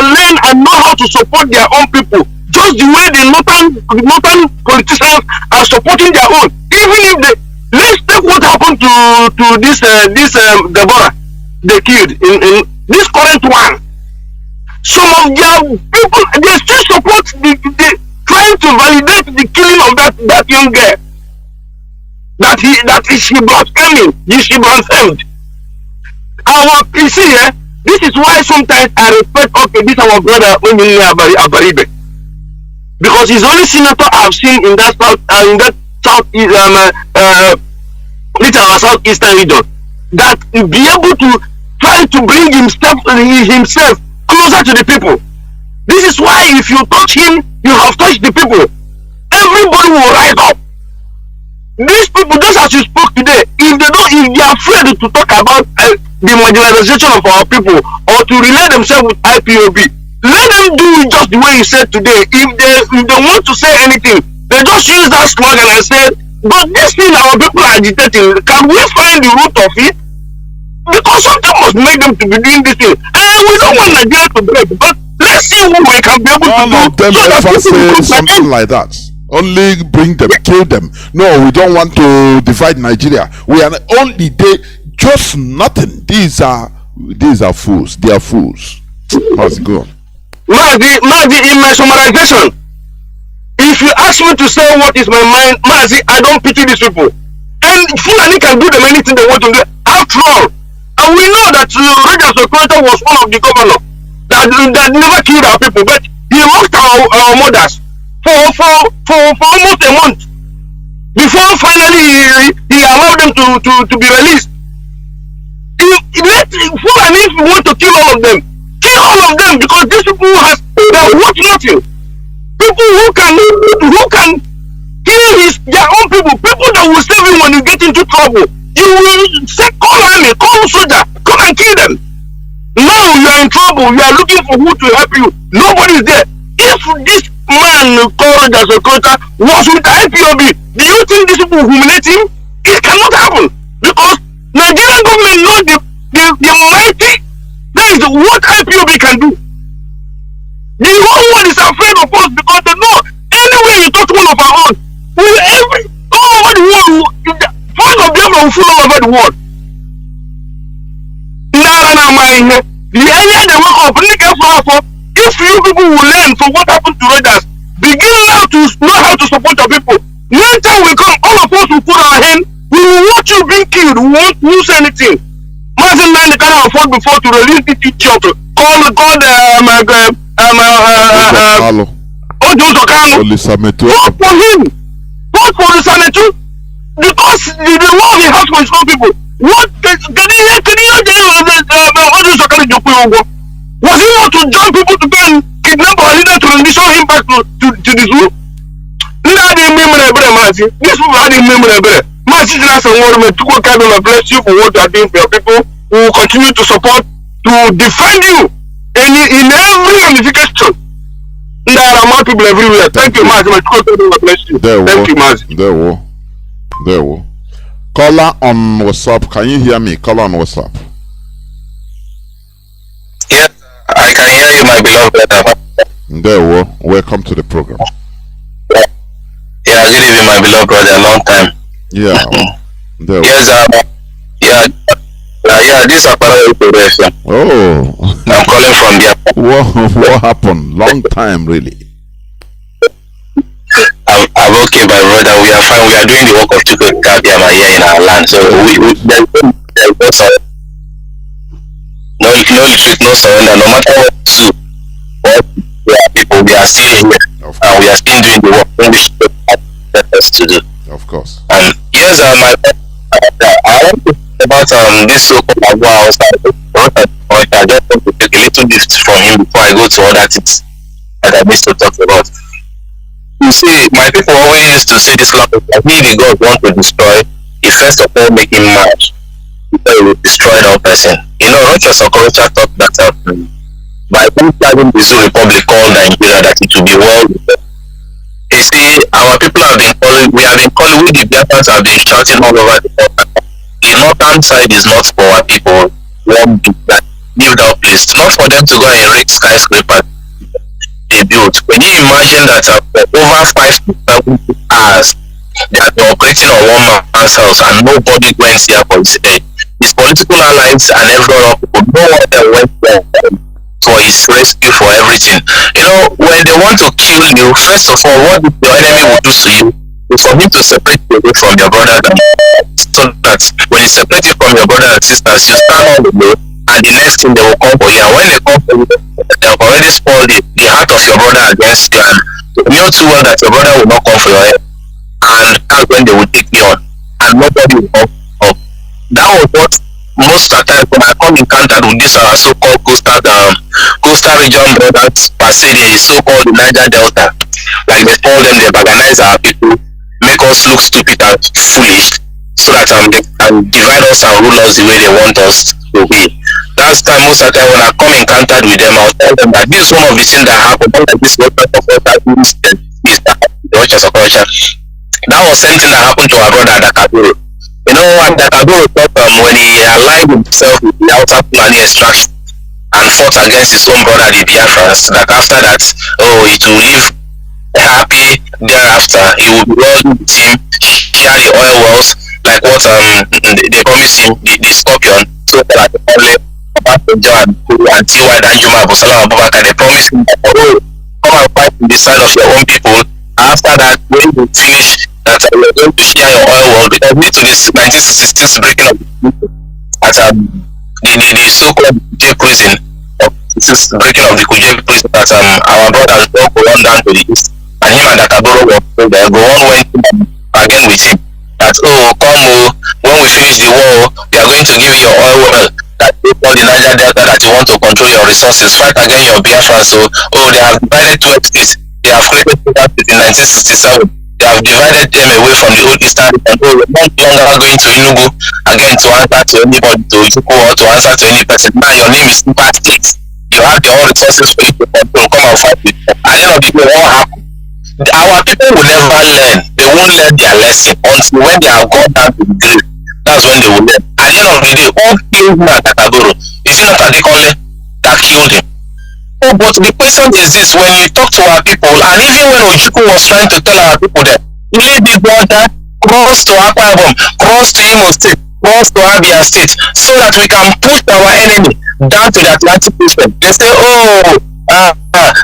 S9: learn and know how to support their own people, just the way the northern politicians are supporting their own. Even if let's take what happened to this Deborah they killed in this current one. Some of their people, they still support the trying to validate the killing of that young girl. That she blaspheming, she blasphemed. You see here, this is why sometimes I respect this our brother Abaribe, because he's the only senator I've seen in that southeastern region that will be able to try to bring himself closer to the people. This is why if you touch him, you have touched the people. Everybody will rise up. These people, just as you spoke today, if if they are afraid to talk about the marginalization of our people or to relate themselves with IPOB, let them do it just the way you said today. If they want to say anything, they just use that slogan and say, but this thing our people are agitating, can we find the root of it? Because something must make them to be doing this thing. And we don't want Nigeria to break, but let's see who we can be able to do.
S3: None of them ever say something like that. Only bring them, kill them. No, we don't want to divide Nigeria. We are only just nothing. These are fools. They are fools. How's it going?
S9: Mazi, in my summarization, if you ask me to say what is my mind, Mazi, I don't pity these people. And Fulani can do them anything they want to do. After all, and we know that Roger Sokoto was one of the governors that never killed our people, but he locked our mothers for almost a month before finally he allowed them to be released. Let Fulani, if you want to kill all of them because these people they are worth nothing. People who can kill their own people that will save him when you get into trouble. You will say, call army, call soldier, come and kill them. Now you are in trouble, you are looking for who to help you. Nobody is there. If this man called as a quota was with IPOB, do you think these people will humiliate him? It cannot happen. Because Nigerian government knows the mighty, that is what IPOB can do. The whole world is afraid of us because they know anywhere you touch one of our own, all over the world, part of them will fall all over the world. The earlier they wake up, if you people will learn from what happened to Rogers, begin now to know how to support your people. When time will come, all of us will put our hand, we will watch you being killed, we won't lose anything. Mazi Nnamdi cannot afford before to release this teacher to call Kanu. Vote for him. Vote for the Sametu. Because the war he has for his own people. What was he want to join people to go and kidnap our leader to rendition him back to the zoo? These people had him memory. Mazi Chinasa Nworu to go Kanu, bless you for what you are doing for your people. We will continue to support, to defend you in every ramification. There are more people everywhere. Thank you, Mazi. Bless you. Thank you, Mazi.
S3: There will. Caller on WhatsApp. Can you hear me? Caller on WhatsApp.
S6: Yes, I can hear you, my beloved brother.
S3: There will. Welcome to the program.
S6: Yeah, good evening, my beloved brother. Long time.
S3: Yeah. There
S6: yes, this is a part.
S3: Oh.
S6: I'm calling from there.
S3: What happened? Long time, really.
S6: I'm okay, my brother. We are fine. We are doing the work of Chukwuka here in our land. So there's no retreat, no surrender. No matter what people, we are still here, and we are still doing the work we should have us to do.
S3: Of course.
S6: And yes, I want to talk about this so-called Agua I just want to take a little bit from him before I go to other things that I need to talk about. You see, my people always used to say this language that if God want to destroy, he first of all make him mad before he will destroy that person. You know, Rapture talked that by having the Zoo Republic called Nigeria, that it will be well. You see, our people have been calling, we the Biafrans have been shouting all over the world. The northern side is not for our people, one that build that place, not for them to go and erect skyscrapers. Built. When you imagine that over 5,000 hours they are operating on one man's house and nobody went there for his political allies and every other people, no one that went there for his rescue, for everything. You know, when they want to kill you, first of all, what your enemy will do to you is for him to separate you away from your brother, so that when you separate you from your brother and sisters, you stand on the road, and the next thing they will come for you. And when they come for you, they have already spoiled the heart of your brother against you, and you know too well that your brother will not come for your head, and that's when they will take you on, and nobody will come up. That was what most of the time when I come encountered with this so-called coastal region brothers per se, the so-called Niger Delta, like they call them, they organize our people, make us look stupid and foolish. so that they can divide us and rule us the way they want us to be. That's time most of the time when I come in contact with them, I'll tell them that this is one of the things that happened. Not like this is that was something that happened to our brother Dakaburo. You know what Dakaburo thought when he aligned himself with the Hausa-Fulani extraction and fought against his own brother, the Biafrans, that after that, it will live happy thereafter. He will be wealthy with him, share the oil wells, like what they promised him, the scorpion, so that only and T.Y. Danjuma Abu Salam Abubakar, they promised him that, come and fight on the side of your own people. After that, when you finish, that we are going to share your oil well, because due to this 1966 breaking of the people at the so-called Kuje prison, breaking of the Kuje prison, that our brothers go on down to the east, and him and Dakaburo were there. Go on went again with him that when we finish the war, we are going to give you your oil well. That you call the Niger Delta, that you want to control your resources, fight against your Biafra. So they have divided two states. They have created two states in 1967. They have divided them away from the old Eastern region. We're no longer going to Enugu again to answer to anybody, to Ipob, or to answer to any person. Now your name is Super State. You have your own resources for you to control. Come and fight with them. At the end of the day, what happened? Our people will never learn. They won't learn their lesson until when they have gone down to the grave. That's when they will learn. At the end of the day, who killed Nakagoro? Is it not Adekole that killed him? But the question is this: when you talk to our people, and even when Ojukwu was trying to tell our people that leave the border, cross to Akwa Ibom, cross to Imo State, cross to Abia State, so that we can push our enemy down to the Atlantic Ocean. They say,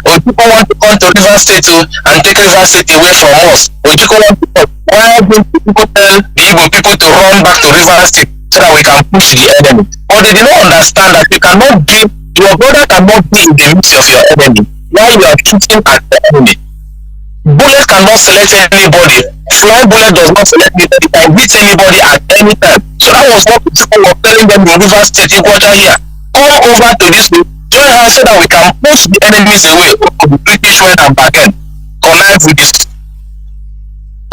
S6: Ojukwu want to come to River State and take River State away from us. Ojukwu want to come. Why don't people tell the Igbo people to run back to River State so that we can push the enemy? But they do not understand that you cannot give, your brother cannot be in the midst of your enemy while you are shooting at the enemy. Bullet cannot select anybody. Flying bullet does not select anybody. It can hit anybody at any time. So that was what people were telling them in River State, Iguacha here. Come over to this way, join us so that we can push the enemies away from the British men and bargain. Connive with this.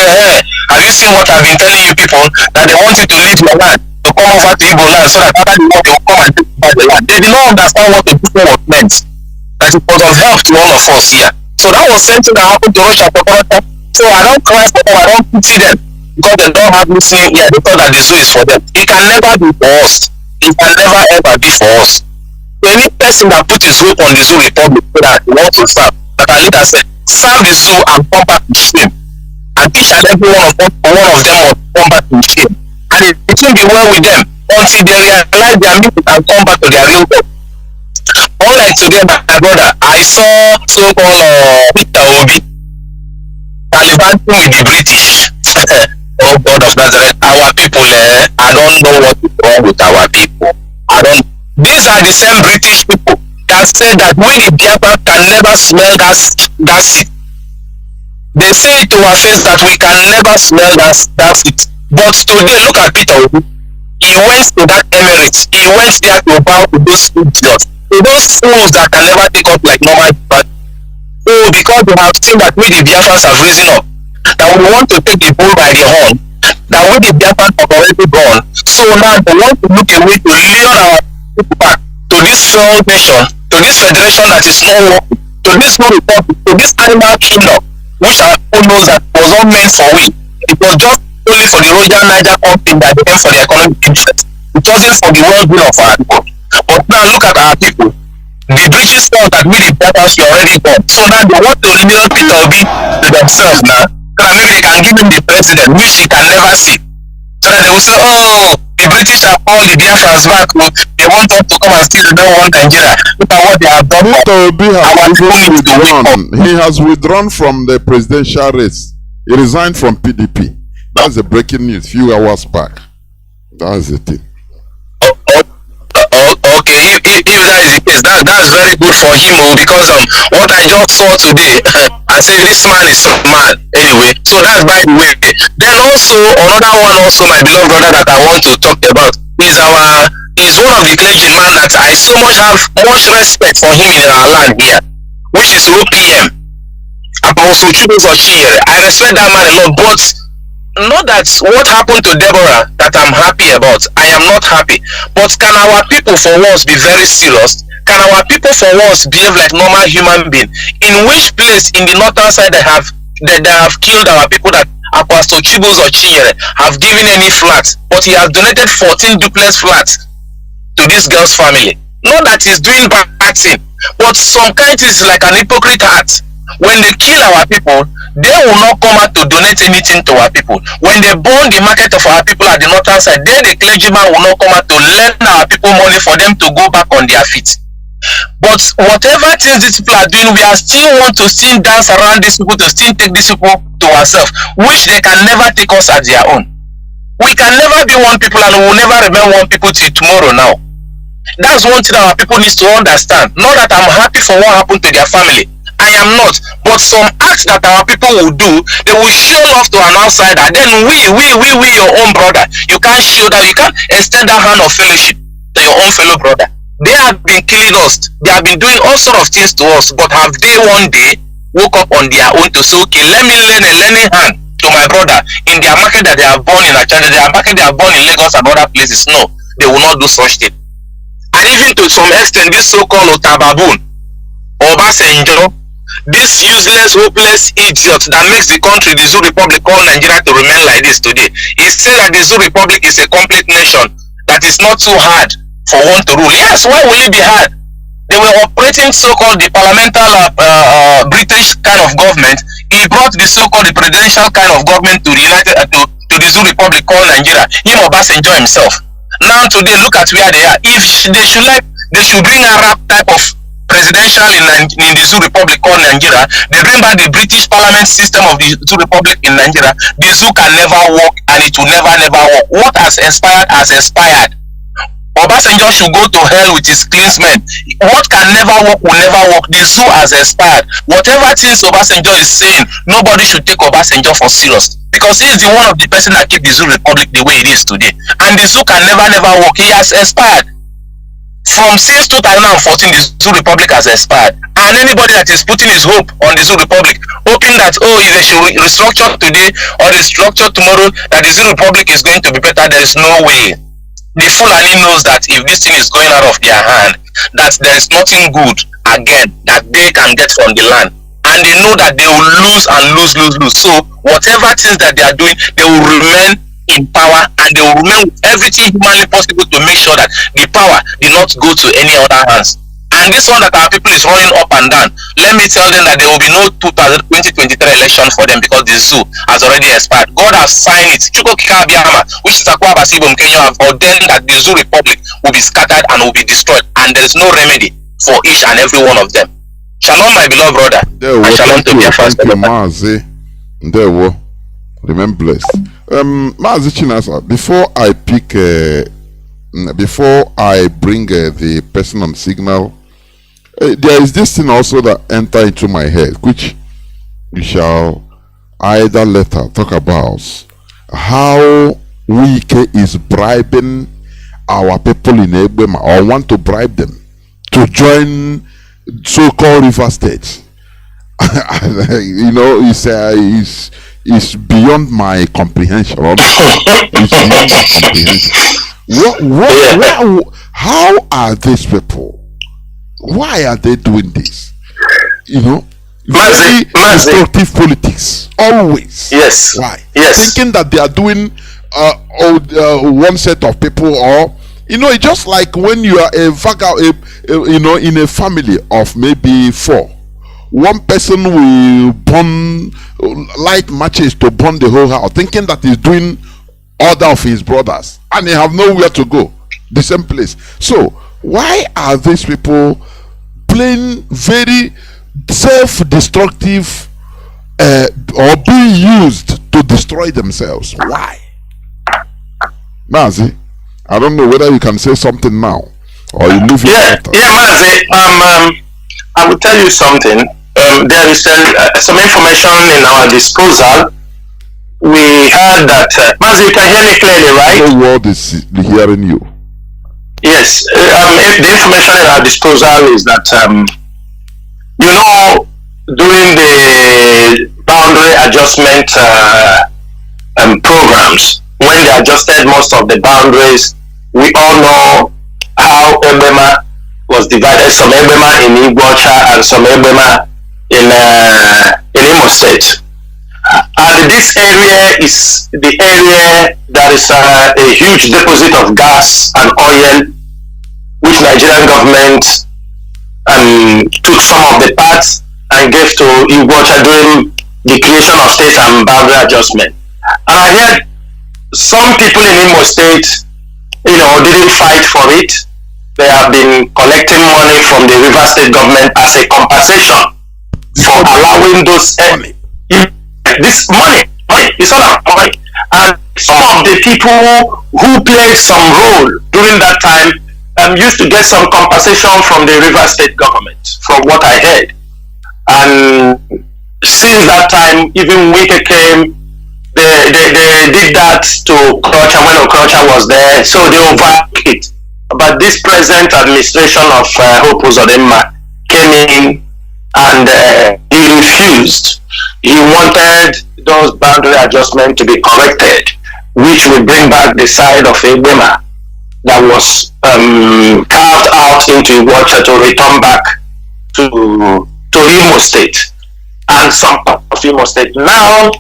S6: Have you seen what I've been telling you people? That they want you to leave your land to come over to Igbo land so that after the war they will come and take over the land. They did not understand what the people was meant. That it was of help to all of us here. So that was something that happened to Russia. So I don't cry for them, I don't pity them, because they don't have listening here. They thought that the zoo is for them. It can never be for us. It can never ever be for us. So any person that put his hope on the zoo republic so that he wants to serve, that our leader said, serve the zoo and come back to shame. And each and every one of them must come back to shame. And it will be well with them until they realize their meaning and come back to their real God. Unlike today, my brother, I saw so-called Peter Obi Taliban with the British. Oh God of Nazareth, our people, I don't know what is wrong with our people. These are the same British people that said that we the Biafra can never smell that seed. They say it to our face that we can never smell that seed. But today, look at Peter Obi. He went to that Emirates. He went there to bow to those idiots, to those fools that can never take up like normal people. Oh, because they have seen that we the Biafrans have risen up, that we want to take the bull by the horn, that we the Biafrans have already gone. So now they want to look away to lure our people back to this failed nation, to this federation that is not working, to this new republic, to this animal kingdom, which our people knows that was not meant for we. It was just only for the Royal Niger company that they aim for the economic interest. It wasn't for the well-being of our people. But now look at our people. The British thought that we the Biafrans were already gone. So now they want to reveal Peter Obi to themselves now. So that maybe they can give him the president, which he can never see. So that they will say, the British have called the Biafrans back. They want us to come and steal the one Nigeria. Look at what they have done.
S3: Peter Obi has withdrawn. He has withdrawn from the presidential race. He resigned from PDP. That's the breaking news few hours back. That's the thing.
S6: Okay, if that is the case, that's very good for him, because what I just saw today, I say this man is mad anyway. So that's by the way. Then also another one, also my beloved brother that I want to talk about is one of the clergymen that I so much have much respect for him in our land here, which is OPM. I respect that man a lot, but not that what happened to Deborah that I'm happy about. I am not happy. But can our people for once be very serious? Can our people for once behave like normal human being? In which place in the northern side they have killed our people that Pastor Chibos or Chinyere have given any flats, but he has donated 14 duplex flats to this girl's family. Not that he's doing bad thing, but some kind is like an hypocrite heart. When they kill our people, they will not come out to donate anything to our people. When they burn the market of our people at the northern side, then the clergyman will not come out to lend our people money for them to go back on their feet. But whatever things these people are doing, we are still want to still dance around these people, to still take these people to ourselves, which they can never take us as their own. We can never be one people, and we will never remain one people till tomorrow now. That's one thing our people need to understand. Not that I'm happy for what happened to their family. I am not. But some acts that our people will do, they will show off to an outsider. Then we, your own brother, you can't show that, you can't extend that hand of fellowship to your own fellow brother. They have been killing us. They have been doing all sorts of things to us. But have they one day woke up on their own to say, okay, let me lend a lending hand to my brother in their market that they have born in Achande, their market they have born in Lagos and other places? No, they will not do such thing. And even to some extent, this so-called Otababoon, Obasanjo, this useless, hopeless idiot that makes the country, the Zoo Republic called Nigeria, to remain like this today, is still that the Zoo Republic is a complete nation, that is not too hard for one to rule. Yes, why will it be hard? They were operating so-called the parliamentary British kind of government. He brought the so-called the presidential kind of government to the United to the Zoo Republic called Nigeria. Him, Obasanjo himself. Now today, look at where they are. If they should like, they should bring a rap type of presidential in the Zoo Republic called Nigeria. They bring back the British Parliament system of the Zoo Republic in Nigeria. The zoo can never work, and it will never work. What has expired has expired. Obasanjo should go to hell with his kinsmen. What can never work will never work. The zoo has expired. Whatever things Obasanjo is saying, nobody should take Obasanjo for serious, because he is the one of the person that keep the Zoo Republic the way it is today. And the zoo can never work. He has expired. From since 2014, the Zoo Republic has expired. And anybody that is putting his hope on the Zoo Republic, hoping that, oh, if they should restructure today or restructure tomorrow, that the Zoo Republic is going to be better, there is no way. The Fulani knows that if this thing is going out of their hand, that there is nothing good again that they can get from the land. And they know that they will lose and lose. So whatever things that they are doing, they will remain in power, and they will remain with everything humanly possible to make sure that the power did not go to any other hands. And this one that our people is running up and down, let me tell them that there will be no 2023 election for them, because the zoo has already expired. God has signed it. Which is have ordained that the Zoo Republic will be scattered and will be destroyed, and there is no remedy for each and every one of them. Shalom, my beloved brother. And shalom to Biafrans.
S3: Thank you, Mazi. There we remain blessed. Mazi Chinasa, before I bring the person on signal, there is this thing also that enter into my head, which we shall either later talk about, how Wike is bribing our people in Egbema, or want to bribe them to join so-called river states. You know, it's beyond my comprehension. It's beyond my comprehension. How are these people? Why are they doing this? You know, very destructive politics. Always.
S6: Yes.
S3: Why?
S6: Yes.
S3: Thinking that they are doing one set of people, or you know, it's just like when you are you know, in a family of maybe 4. One person will burn light matches to burn the whole house, thinking that he's doing order of his brothers, and they have nowhere to go, the same place. So why are these people playing very self-destructive or being used to destroy themselves? Why? Mazi, I don't know whether you can say something now or you leave it.
S6: Mazi, I will tell you something. There is some information in our disposal. We heard that Mazi, you can hear me clearly, right?
S3: The whole world is hearing you.
S6: Yes. The information in our disposal is that you know, during the boundary adjustment programs when they adjusted most of the boundaries. We all know how Ebema was divided, some Ebema in Igbocha and some Ebema in Imo State. And this area is the area that is a huge deposit of gas and oil, which Nigerian government took some of the parts and gave to Igbocha during the creation of state and boundary adjustment. And I heard some people in Imo State, didn't fight for it. They have been collecting money from the River State government as a compensation for allowing those this money is all about money. And some of the people who played some role during that time used to get some compensation from the River State government, from what I heard. And since that time, even Wike came, they did that to Okrocha when Okrocha was there, so they overtook it. But this present administration of Hope Uzodimma came in and he refused. He wanted those boundary adjustments to be corrected, which would bring back the side of Ebema that was carved out into Igbocha to return back to Imo State and some part of Imo State. Now,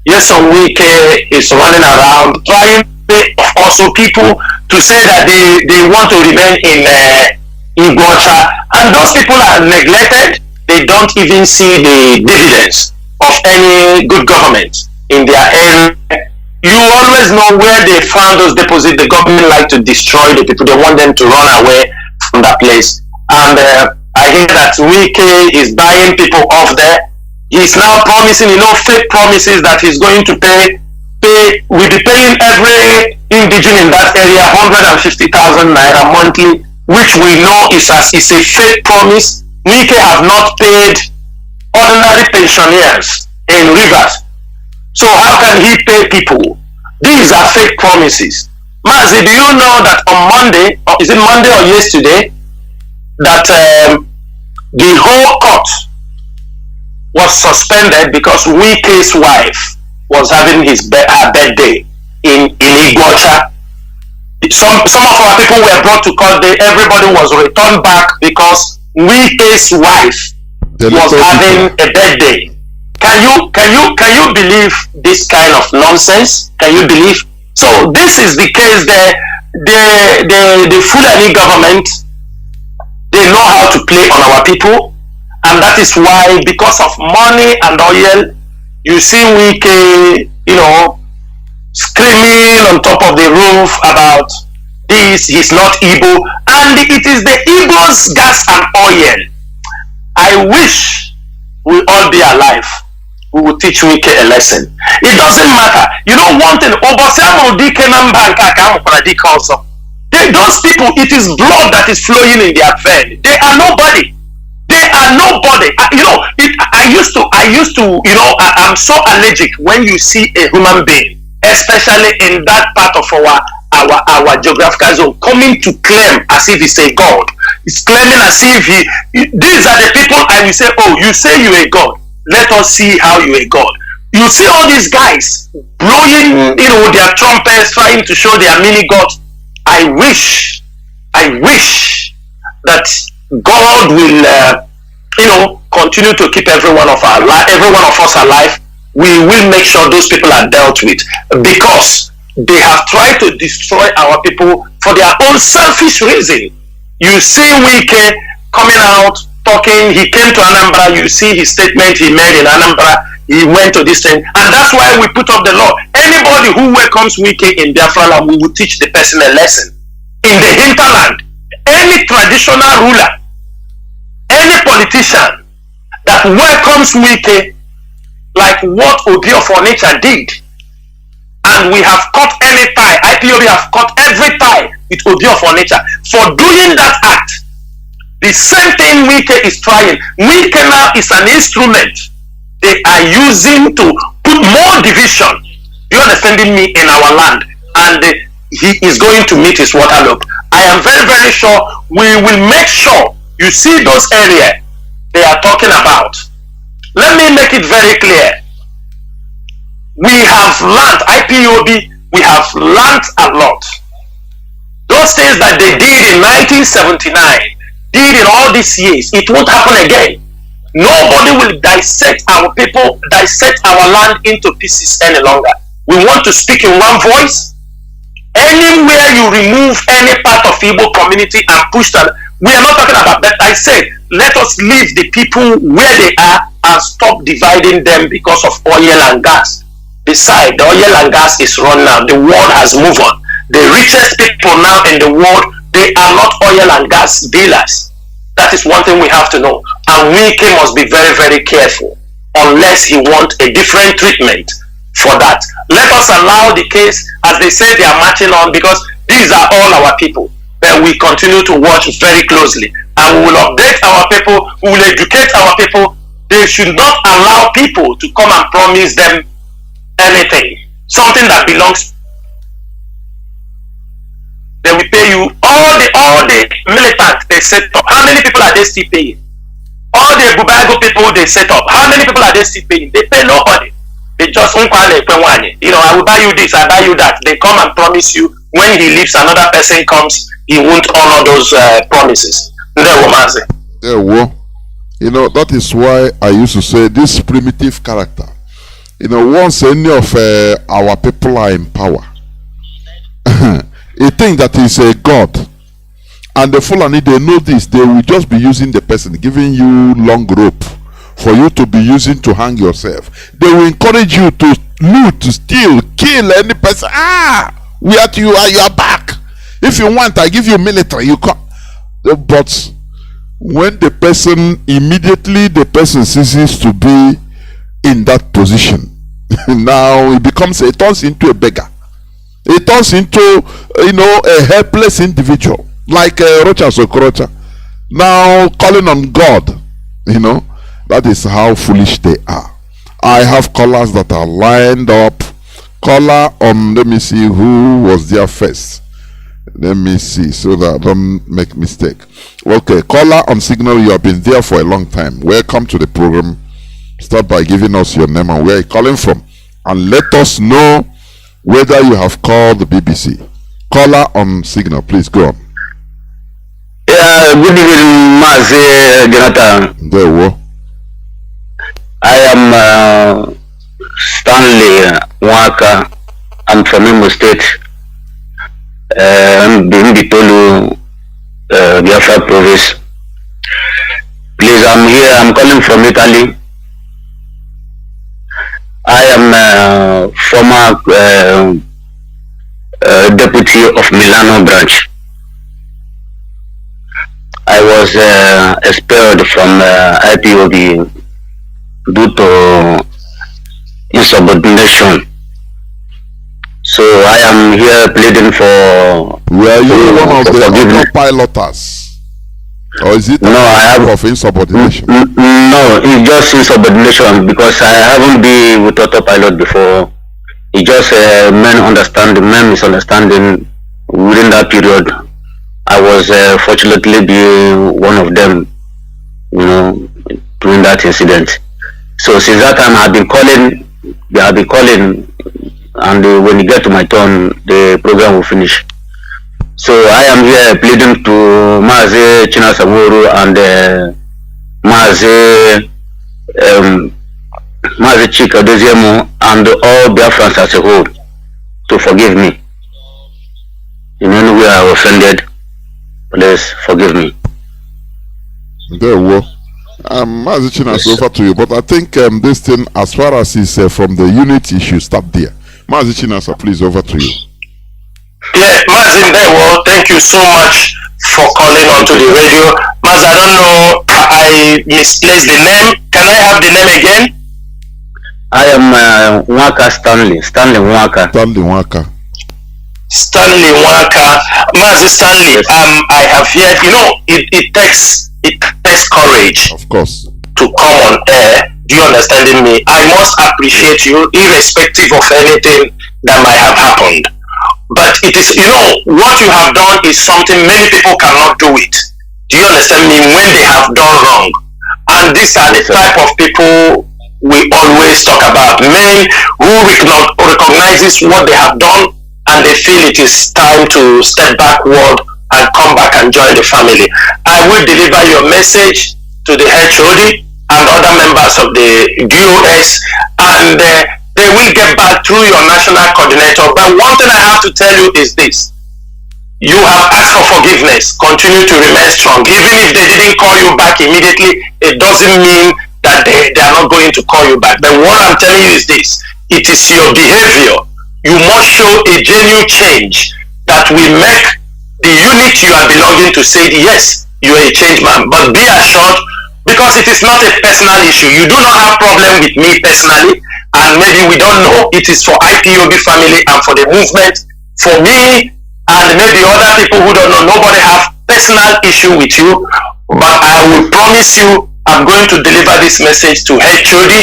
S6: Yeson Wike is running around trying also people to say that they want to remain in Igbocha, and those people are neglected. They don't even see the dividends of any good government in their area. You always know where they found those deposits. The government like to destroy the people. They want them to run away from that place. And I hear that Wike is buying people off there. He's now promising, fake promises that he's going to pay. We'll be paying every indigene in that area 150,000 naira monthly, which we know is a fake promise. Wike have not paid ordinary pensioners in Rivers. So how can he pay people? These are fake promises. Mazi, do you know that on Monday, or is it Monday or yesterday, that the whole court was suspended because Wike's wife was having his birthday in Igbocha. Some of our people were brought to court. Everybody was returned back because Wike's wife was having a birthday. Can you believe this kind of nonsense? Can you believe? So this is the case. The Fulani government, they know how to play on our people, and that is why, because of money and oil, you see Wike, screaming on top of the roof about this. He's not Igbo, and it is the Igbo's gas and oil. I wish we all be alive. We will teach Wike a lesson. It doesn't matter. One thing. Those people, it is blood that is flowing in their vein. They are nobody. They are nobody. I'm so allergic when you see a human being, especially in that part of our geographical zone, coming to claim as if he's a god. He's claiming as if these are the people, and you say, oh, you say you're a god. Let us see how you're a god. You see all these guys blowing, their trumpets, trying to show their mini gods. I wish that God will, continue to keep every one of us alive. We will make sure those people are dealt with, because they have tried to destroy our people for their own selfish reason. You see Wike coming out talking. He came to Anambra. You see his statement he made in Anambra. He went to this thing, and that's why we put up the law. Anybody who welcomes Wike in Biafra land, we will teach the person a lesson. In the hinterland, any traditional ruler, any politician that welcomes Wike, like what Obi of Onitsha did, and we have cut any tie, IPOB have cut every tie with Obi of Onitsha for doing that act. The same thing Wike is trying. Wike now is an instrument they are using to put more division, you understanding me, in our land, and he is going to meet his waterlope. I am very, very sure we will make sure you see those areas they are talking about. Let me make it very clear. We have learned, IPOB, we have learned a lot. Those things that they did in 1979, did in all these years, it won't happen again. Nobody will dissect our people, dissect our land into pieces any longer. We want to speak in one voice. Anywhere you remove any part of Igbo community and push that, we are not talking about that. I said, let us leave the people where they are and stop dividing them because of oil and gas. Besides, the oil and gas is run now. The world has moved on. The richest people now in the world, they are not oil and gas dealers. That is one thing we have to know. And Wike must be very, very careful unless he wants a different treatment for that. Let us allow the case, as they say they are marching on, because these are all our people. But we continue to watch very closely. And we will update our people, we will educate our people. They should not allow people to come and promise them anything. Something that belongs. They will pay you all the militants they set up. How many people are they still paying? All the Bubago people they set up. How many people are they still paying? They pay nobody. They just I will buy you this, I buy you that. They come and promise you. When he leaves, another person comes. He won't honor those promises.
S3: Yeah, well, that is why I used to say this primitive character. Once any of our people are in power, a thing that is a god, and the Fulani, they know this, they will just be using the person, giving you long rope for you to be using to hang yourself. They will encourage you to loot, to steal, kill any person. We are to you, you are back. If you want, I give you military, you come. But when the person, immediately the person ceases to be in that position, now it turns into a beggar. It turns into, a helpless individual, like Rocha Sokorocha, now calling on God. That is how foolish they are. I have callers that are lined up. Caller on, let me see who was there first. Let me see so that I don't make mistake. Okay, caller on signal, you have been there for a long time. Welcome to the program. Start by giving us your name and where you're calling from, and let us know whether you have called the BBC. Caller on signal, please go on.
S8: Yeah, good evening, Mazi Johnathan.
S3: There we go.
S8: I am Stanley Waka. I'm from Imo State. I'm being Bitolu, Biafra province. Please, I'm here. I'm calling from Italy. I am former deputy of Milano branch. I was expelled from IPOB due to insubordination. So I am here pleading for.
S3: Were you one of the piloters? Or is it
S8: no, I have
S3: of insubordination?
S8: No, it's just insubordination because I haven't been with autopilot before. It's just men misunderstanding within that period. I was fortunately be one of them, during that incident. So since that time they have been calling, and when you get to my turn, the program will finish. So I am here pleading to Mazi Chinasa Nworu and Mazi Chika Doziemo and all Biafrans as a whole to forgive me. In any way I offended, please forgive me.
S3: There we go. Mazi Chinasa, over to you. But I think this thing, as far as is from the unity, should stop there. Mazi Chinasa, please, over to you.
S6: Yeah, Mazi Ndewo, thank you so much for calling onto the radio. Mazi, I don't know, I misplaced the name. Can I have the name again?
S8: I am Waka Stanley Waka.
S6: Stanley Waka. Mazi Stanley, I have heard, it takes courage.
S3: Of course.
S6: To come on air. Do you understand me? I must appreciate you irrespective of anything that might have happened. But it is, what you have done is something many people cannot do it. Do you understand me? When they have done wrong. And these are the type of people we always talk about. Men who recognizes what they have done and they feel it is time to step backward and come back and join the family. I will deliver your message to the HOD and other members of the DOS, and they will get back through your national coordinator. But one thing I have to tell you is this: you have asked for forgiveness. Continue to remain strong. Even if they didn't call you back immediately, it doesn't mean that they are not going to call you back. But what I'm telling you is this: it is your behavior. You must show a genuine change that will make the unit you are belonging to say, yes, you are a changed man. But be assured, because it is not a personal issue. You do not have problem with me personally, and maybe we don't know. It is for IPOB family and for the movement. For me and maybe other people who don't know, nobody have personal issue with you. But I will promise you, I'm going to deliver this message to HOD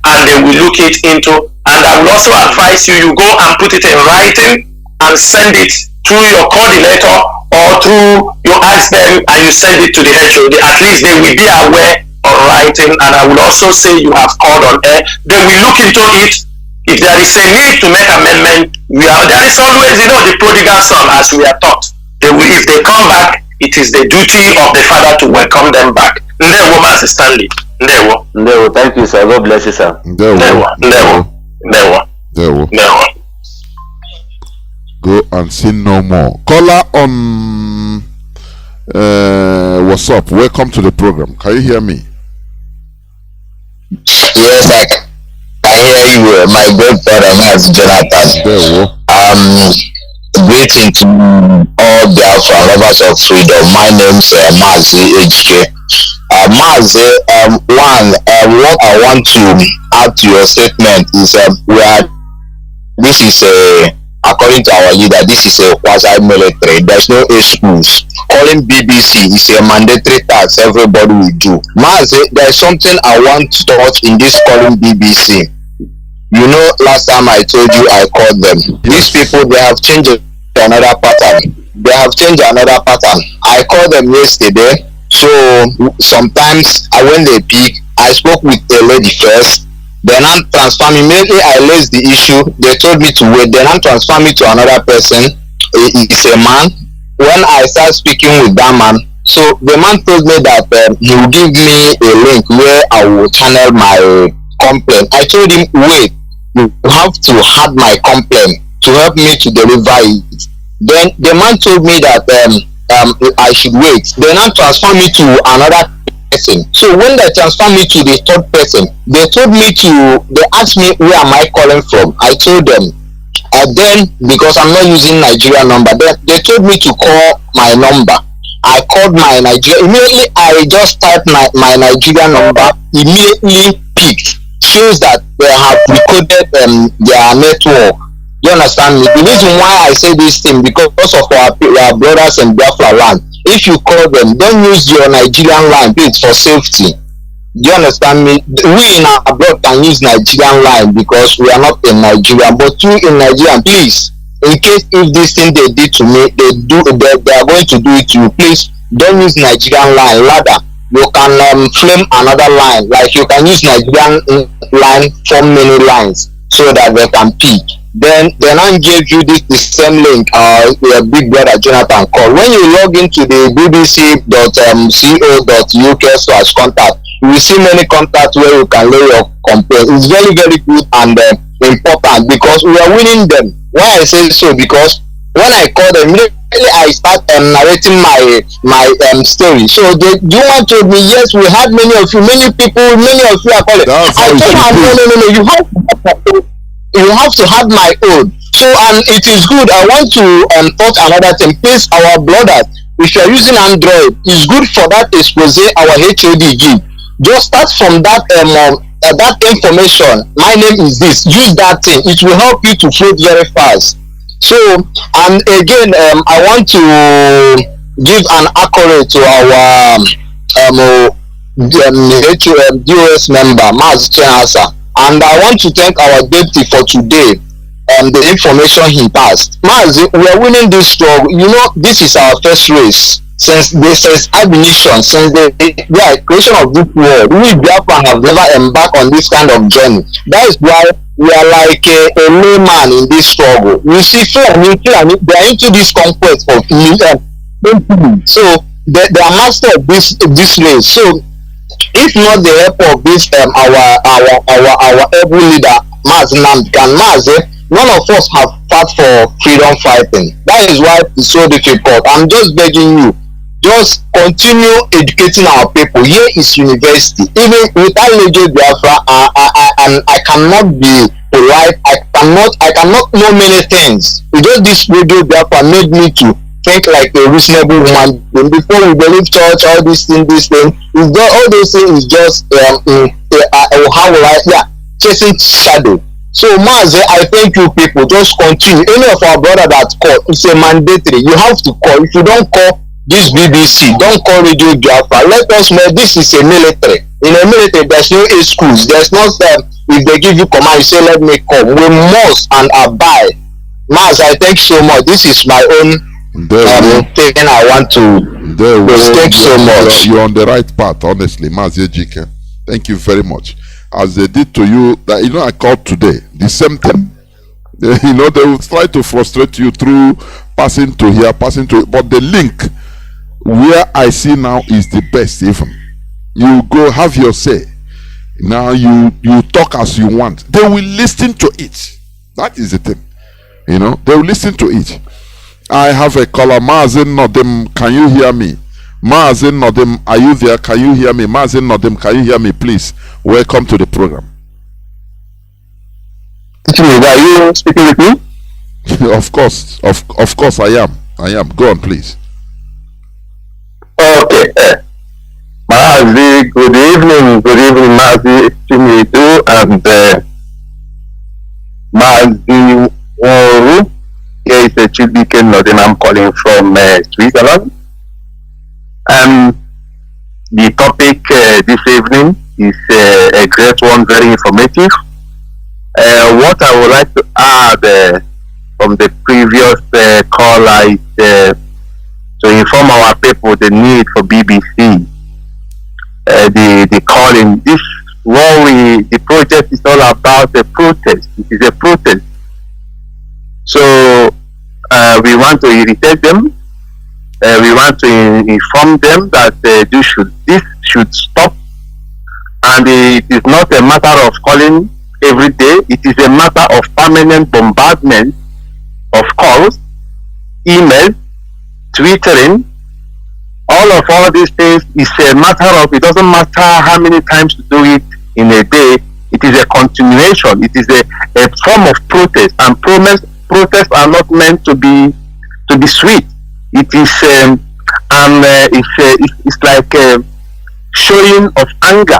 S6: and they will look it into. And I will also advise you, you go and put it in writing and send it through your coordinator, or through, you ask them and you send it to the HOD. At least they will be aware of writing, and I will also say you have called on air. They will look into it. If there is a need to make amendment, there is always, the prodigal son, as we are taught. If they come back, it is the duty of the father to welcome them back. Ndewo, Mazi Stanley. Ndewo.
S10: Ndewo, thank you, sir. God bless you, sir.
S6: Ndewo.
S3: Go and sin no more. Caller on what's up? Welcome to the program. Can you hear me?
S11: Yes, I can hear you, my good brother Mazi Johnathan. Greeting to all Biafra lovers of freedom. My name's Mazi HK. Mazi, what I want to add to your statement is this is according to our leader, this is a quasi-military. There's no schools. Calling BBC is a mandatory task everybody will do. Mazi, there's something I want to touch in this calling BBC. You know, last time I told you I called them. These people, they have changed another pattern. I called them yesterday. So sometimes when they pick, I spoke with a lady first. Then I transfer me. Immediately I raised the issue. They told me to wait. Then I transfer me to another person. It's a man. When I start speaking with that man, so the man told me that he will give me a link where I will channel my complaint. I told him, wait, you have to have my complaint to help me to deliver it. Then the man told me that I should wait. Then I transfer me to another person. So when they transfer me to the third person, they asked me where am I calling from. I told them. Then because I'm not using Nigerian number, they told me to call my number. I called my Nigeria. Immediately I just typed my Nigerian number. Immediately picked. Shows that they have recorded their network. You understand me? The reason why I say this thing, because of our brothers in Biafra land. If you call them, don't use your Nigerian line, please, for safety. Do you understand me? We in our abroad can use Nigerian line because we are not in Nigeria. But you in Nigeria, please, in case if this thing they did to me, they are going to do it to you. Please don't use Nigerian line. Rather, you can flame another line. Like you can use Nigerian line for many lines so that they can pick. Then I gave you the same link your big brother Jonathan called. When you log into the bbc.co.uk/contact, you will see many contacts where you can lay your complaint. It's very, very good and important because we are winning them. Why I say so? Because when I call them, immediately I start narrating my story. So Juma told me, yes, we had many of you are calling. I told her, no, you have to have my own. So it is good. I want to touch another thing. Please, our brothers, if you are using Android, it's good for that expose our HOD give. Just start from that that information. My name is this. Use that thing. It will help you to float very fast. So and again, I want to give an accolade to our DOS member Mazi Chinasa. And I want to thank our deputy for today and the information he passed. Mazi, we are winning this struggle. You know, this is our first race. since abolition, since the creation of this world, we Biafra have never embarked on this kind of journey. That is why we are like a layman in this struggle. You see, Fulani, they are into this conquest of so they are master of this race. So if not the help of this our every leader, Mazi Nnamdi, none of us have fought for freedom fighting. That is why it's so difficult. I'm just begging you, just continue educating our people. Here is university. Even without Radio Biafra, I cannot be polite. I cannot know many things. Just this Radio Biafra made me to think like a reasonable woman. Before we believe church, all this thing. It's just, all those things is just chasing shadow. So Mazi, I thank you people. Just continue. Any of our brother that call, it's a mandatory. You have to call. If you don't call this BBC, don't call Radio Biafra. Let us know this is a military. In a military, there's no schools. There's no if they give you command, you say let me come. We must and abide. Mazi, I thank you so much. This is my own thing I want to thank so much.
S3: You're on the right path, honestly, Mazi Ejike. Thank you very much. As they did to you, that I called today, the same thing. They will try to frustrate you through passing to here, but the link where I see now is the best. Even you go have your say. Now you talk as you want. They will listen to it. That is the thing. They will listen to it. I have a caller, Mazi Johnathan. Can you hear me? Mazi Johnathan, are you there? Can you hear me? Mazi Johnathan, can you hear me, please? Welcome to the program.
S8: Are you speaking with me?
S3: Of course, I am. Go on, please.
S8: Okay. Mazi, good evening, Mazi Chinasa and Mazi Nworu. Here is a Chibike Northern. I'm calling from Switzerland. The topic this evening is a great one, very informative. What I would like to add from the previous caller is to inform our people the need for BBC. The calling, the project is all about a protest. It is a protest. So we want to irritate them. We want to inform them that this should stop, and it is not a matter of calling every day. It is a matter of permanent bombardment of calls, email, twittering. All these things is a matter of, it doesn't matter how many times you do it in a day. It is a continuation. It is a form of protest, and protests are not meant to be sweet. It is it's like a showing of anger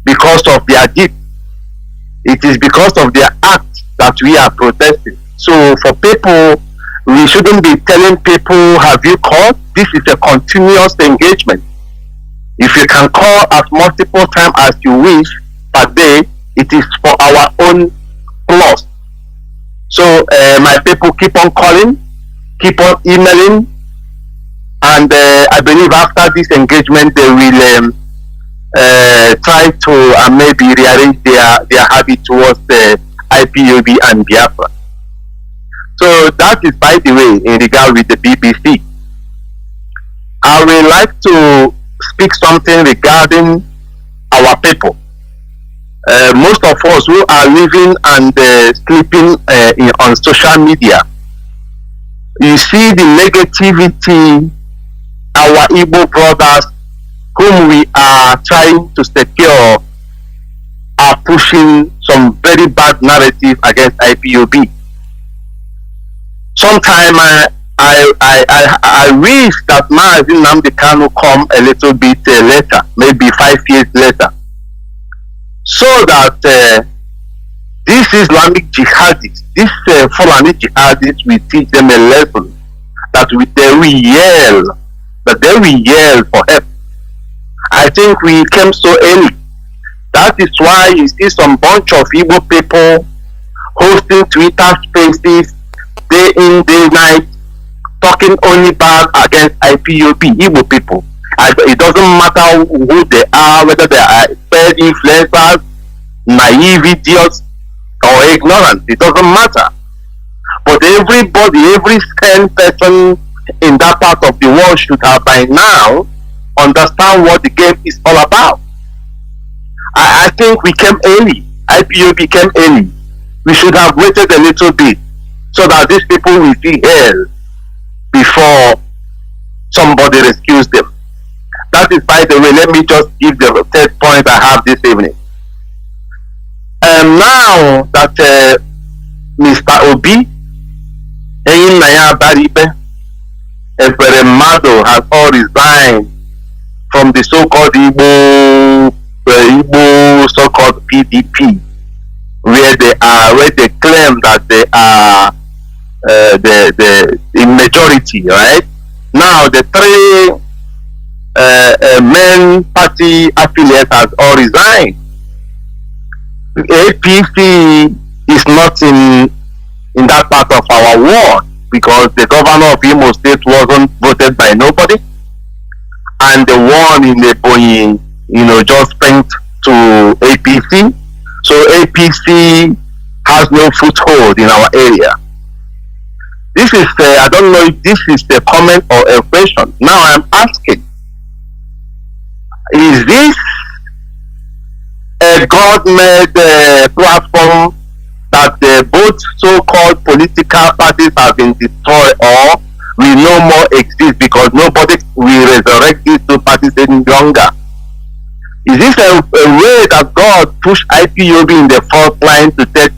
S8: because of their deed. It is because of their act that we are protesting. So for people, we shouldn't be telling people, have you called? This is a continuous engagement. If you can call as multiple times as you wish per day, it is for our own plus. So my people, keep on calling, keep on emailing, and I believe after this engagement they will try to maybe rearrange their habit towards the IPOB and Biafra. So that is, by the way, in regard with the BBC. I would like to speak something regarding our people. Most of us who are living and sleeping on social media, you see the negativity our Igbo brothers whom we are trying to secure are pushing some very bad narrative against IPOB. Sometime I wish that Mazi Nnamdi Kanu come a little bit later, maybe 5 years later, so that these Islamic jihadists, these Fulani jihadists, we teach them a lesson that they will yell for help. I think we came so early. That is why you see some bunch of Igbo people hosting Twitter spaces day in, day night,
S6: talking only bad against IPOB, Igbo people. It doesn't matter who they are, whether they are paid influencers, naive idiots, or ignorant. It doesn't matter. But everybody, every sane person in that part of the world should have by now understand what the game is all about. I think we came early. IPOB came early. We should have waited a little bit so that these people will see hell before somebody rescues them. That is, by the way, let me just give the third point I have this evening. Now that Mr. Obi, Naya Baribe, Mado has all resigned from the so-called Igbo so-called PDP, where they claim that they are the majority, right? Now the three main party affiliates has all resigned. APC is not in that part of our world because the governor of Imo State wasn't voted by nobody, and the one in Ebonyi, just went to APC. So APC has no foothold in our area. This is, I don't know if this is a comment or a question. Now I'm asking, is this a God-made platform that both so-called political parties have been destroyed or will no more exist because nobody will resurrect these two parties any longer? Is this a way that God pushed IPOB in the front line to take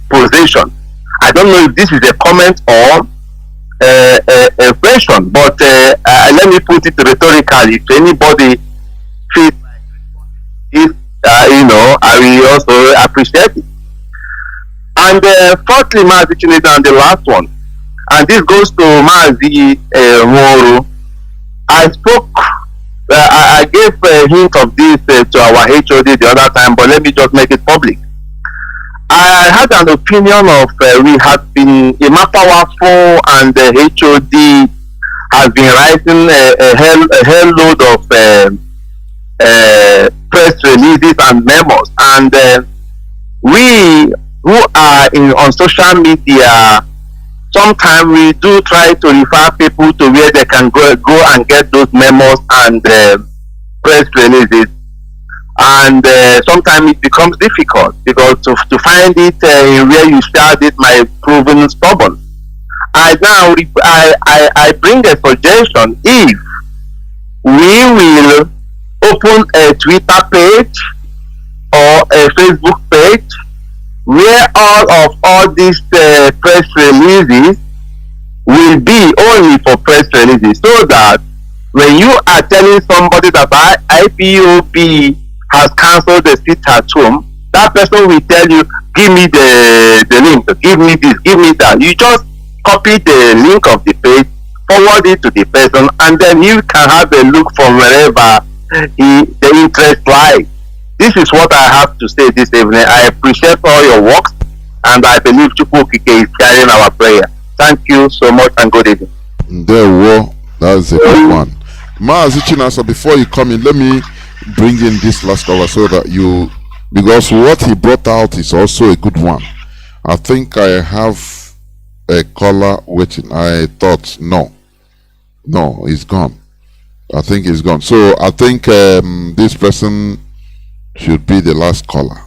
S6: position? I don't know if this is a comment or a question, but let me put it rhetorically. If anybody feels it, I will also appreciate it. And fourthly, Mazi Johnathan, the last one, and this goes to Mazi Nworu. I spoke, I gave a hint of this to our HOD the other time, but let me just make it public. I had an opinion of we had been Imapawafo and the HOD has been writing a hell load of press releases and memos, and we who are on social media, sometimes we do try to refer people to where they can go and get those memos and press releases, and sometimes it becomes difficult because to find it where you shared it might proven stubborn. I bring a suggestion. If we will open a Twitter page or a Facebook page where all these press releases will be only for press releases, so that when you are telling somebody that IPOB has cancelled the sit at home, that person will tell you, give me the link, give me this, give me that. You just copy the link of the page, forward it to the person, and then you can have a look from wherever the interest lies. This is what I have to say this evening. I appreciate all your work, and I believe Chukwukike is carrying our prayer. Thank you so much, and good evening.
S3: That's a good one. Mazi Chinasa, before you come in, let me bring in this last caller so that because what he brought out is also a good one. I think I have a caller waiting. I thought, no, he's gone. I think he's gone. So I think this person should be the last caller.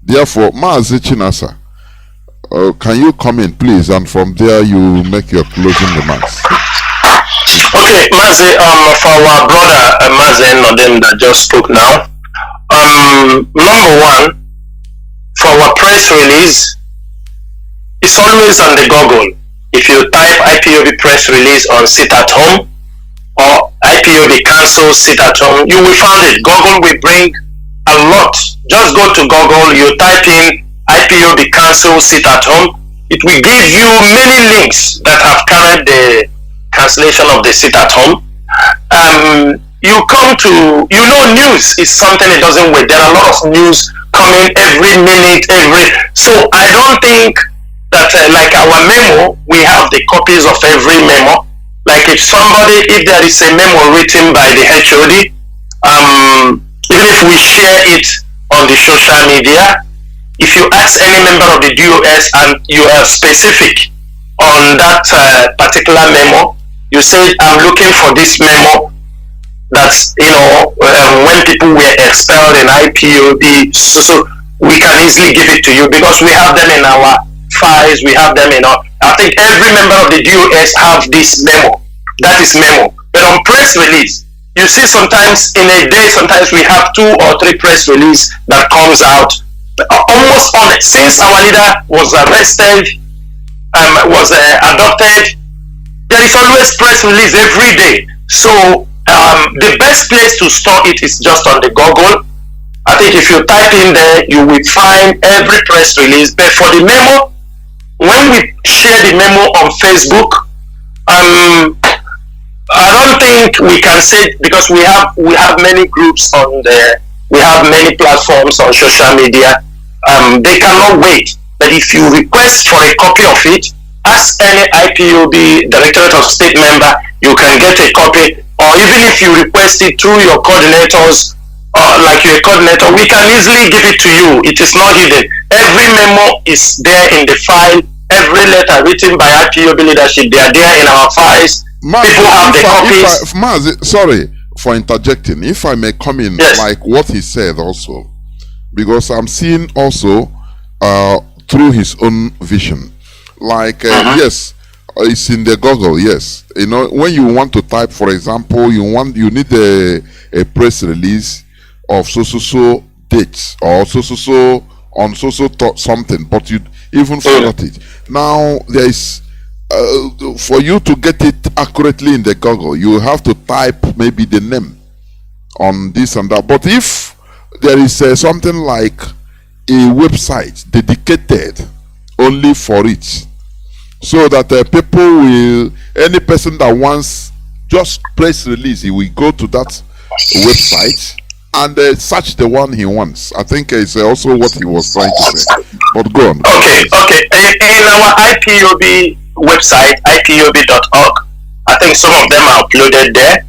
S3: Therefore, Mazi Chinasa, can you come in, please? And from there, you make your closing remarks.
S6: Okay, Mazi, for our brother Mazi Nnamdi that just spoke now, number one, for our press release, it's always on the Google. If you type IPOB press release on sit at home or IPOB cancel sit at home, you will find it. Google will bring a lot. Just go to Google, you type in IPOB cancel sit at home, it will give you many links that have carried the cancellation of the sit at home. You come to, news is something that doesn't wait. There are a lot of news coming every minute, so I don't think that like our memo, we have the copies of every memo. Like if there is a memo written by the HOD, even if we share it on the social media, if you ask any member of the DOS and you are specific on that particular memo, you say, I'm looking for this memo that's, when people were expelled in IPOB, so we can easily give it to you because we have them in our files, we have them in our, I think every member of the DOS have this memo. That is memo. But on press release, you see sometimes in a day, sometimes we have 2 or 3 press release that comes out almost on it. Since our leader was arrested, was adopted, there is always press release every day. So the best place to store it is just on the Google. I think if you type in there, you will find every press release. But for the memo, when we share the memo on Facebook, I don't think we can say, because we have many groups on there, we have many platforms on social media. They cannot wait. But if you request for a copy of it, ask any IPOB Directorate of State member, you can get a copy. Or even if you request it through your coordinators, like your coordinator, we can easily give it to you. It is not hidden. Every memo is there in the file. Every letter written by IPOB leadership, they are there in our files. People have the copies.
S3: Mazi, sorry for interjecting. If I may come in, like what he said also, because I'm seeing also through his own vision. Like yes, it's in the Google. Yes, when you want to type, for example, you need a press release of so dates or so on something, but you even forgot it. Now there is for you to get it accurately in the Google, you have to type maybe the name on this and that. But if there is something like a website dedicated only for it, so that people will, any person that wants just press release, he will go to that website and search the one he wants. I think it's also what he was trying to say. But go on.
S6: Okay. In our IPOB website, ipob.org, I think some of them are uploaded there.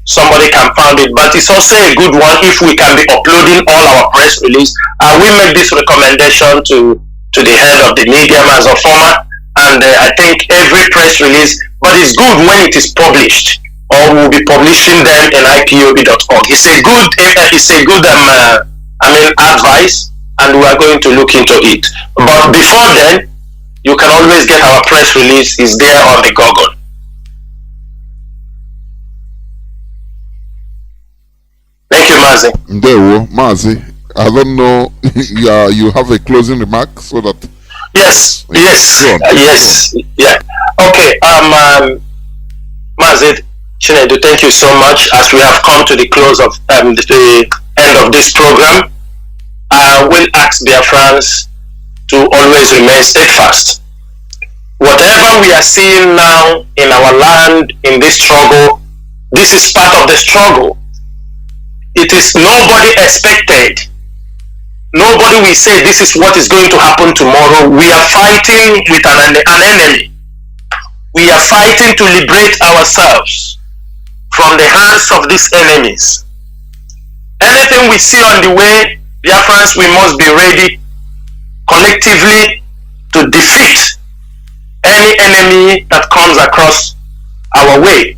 S6: Somebody can find it, but it's also a good one if we can be uploading all our press release. We make this recommendation to the head of the medium as a format, and I think every press release, but it's good when it is published, or we'll be publishing them in ipob.org. It's a good advice, and we are going to look into it. But before then, you can always get our press release. Is there on the Google. Thank you, Mazi.
S3: There, Mazi. I don't know. You have a closing remark so that.
S6: Yes. Yeah. Okay. Mazi Chinedu, thank you so much. As we have come to the close of the end of this program, I will ask Biafrans to always remain steadfast. Whatever we are seeing now in our land, in this struggle, this is part of the struggle. It is nobody expected. Nobody will say this is what is going to happen tomorrow. We are fighting with an enemy. We are fighting to liberate ourselves from the hands of these enemies. Anything we see on the way, Biafrans, we must be ready collectively to defeat any enemy that comes across our way.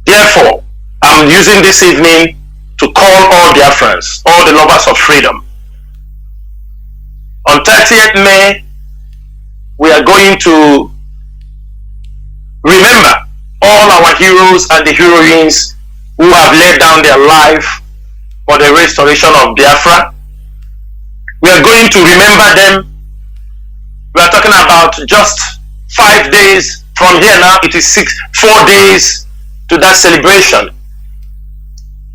S6: Therefore, I'm using this evening to call all Biafrans, all the lovers of freedom. On 30th May, we are going to remember all our heroes and the heroines who have laid down their life for the restoration of Biafra. We are going to remember them. We are talking about just 5 days from here now. It is 4 days to that celebration.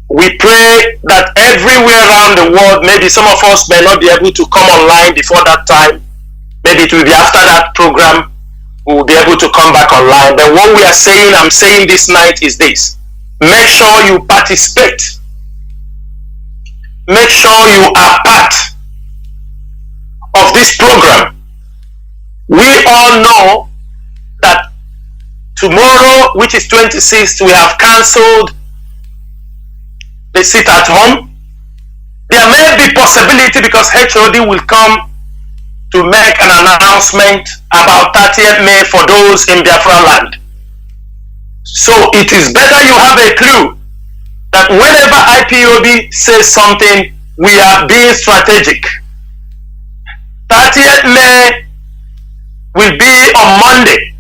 S6: We pray that everywhere around the world, maybe some of us may not be able to come online before that time. Maybe it will be after that program, we will be able to come back online. But what we are saying, I'm saying this night is this. Make sure you participate. Make sure you are part of this program. all know that tomorrow, which is 26th, we have cancelled the sit at home. There may be possibility because HOD will come to make an announcement about 30th May for those in Biafra land. So it is better you have a clue that whenever IPOB says something, we are being strategic. 30th May will be on Monday.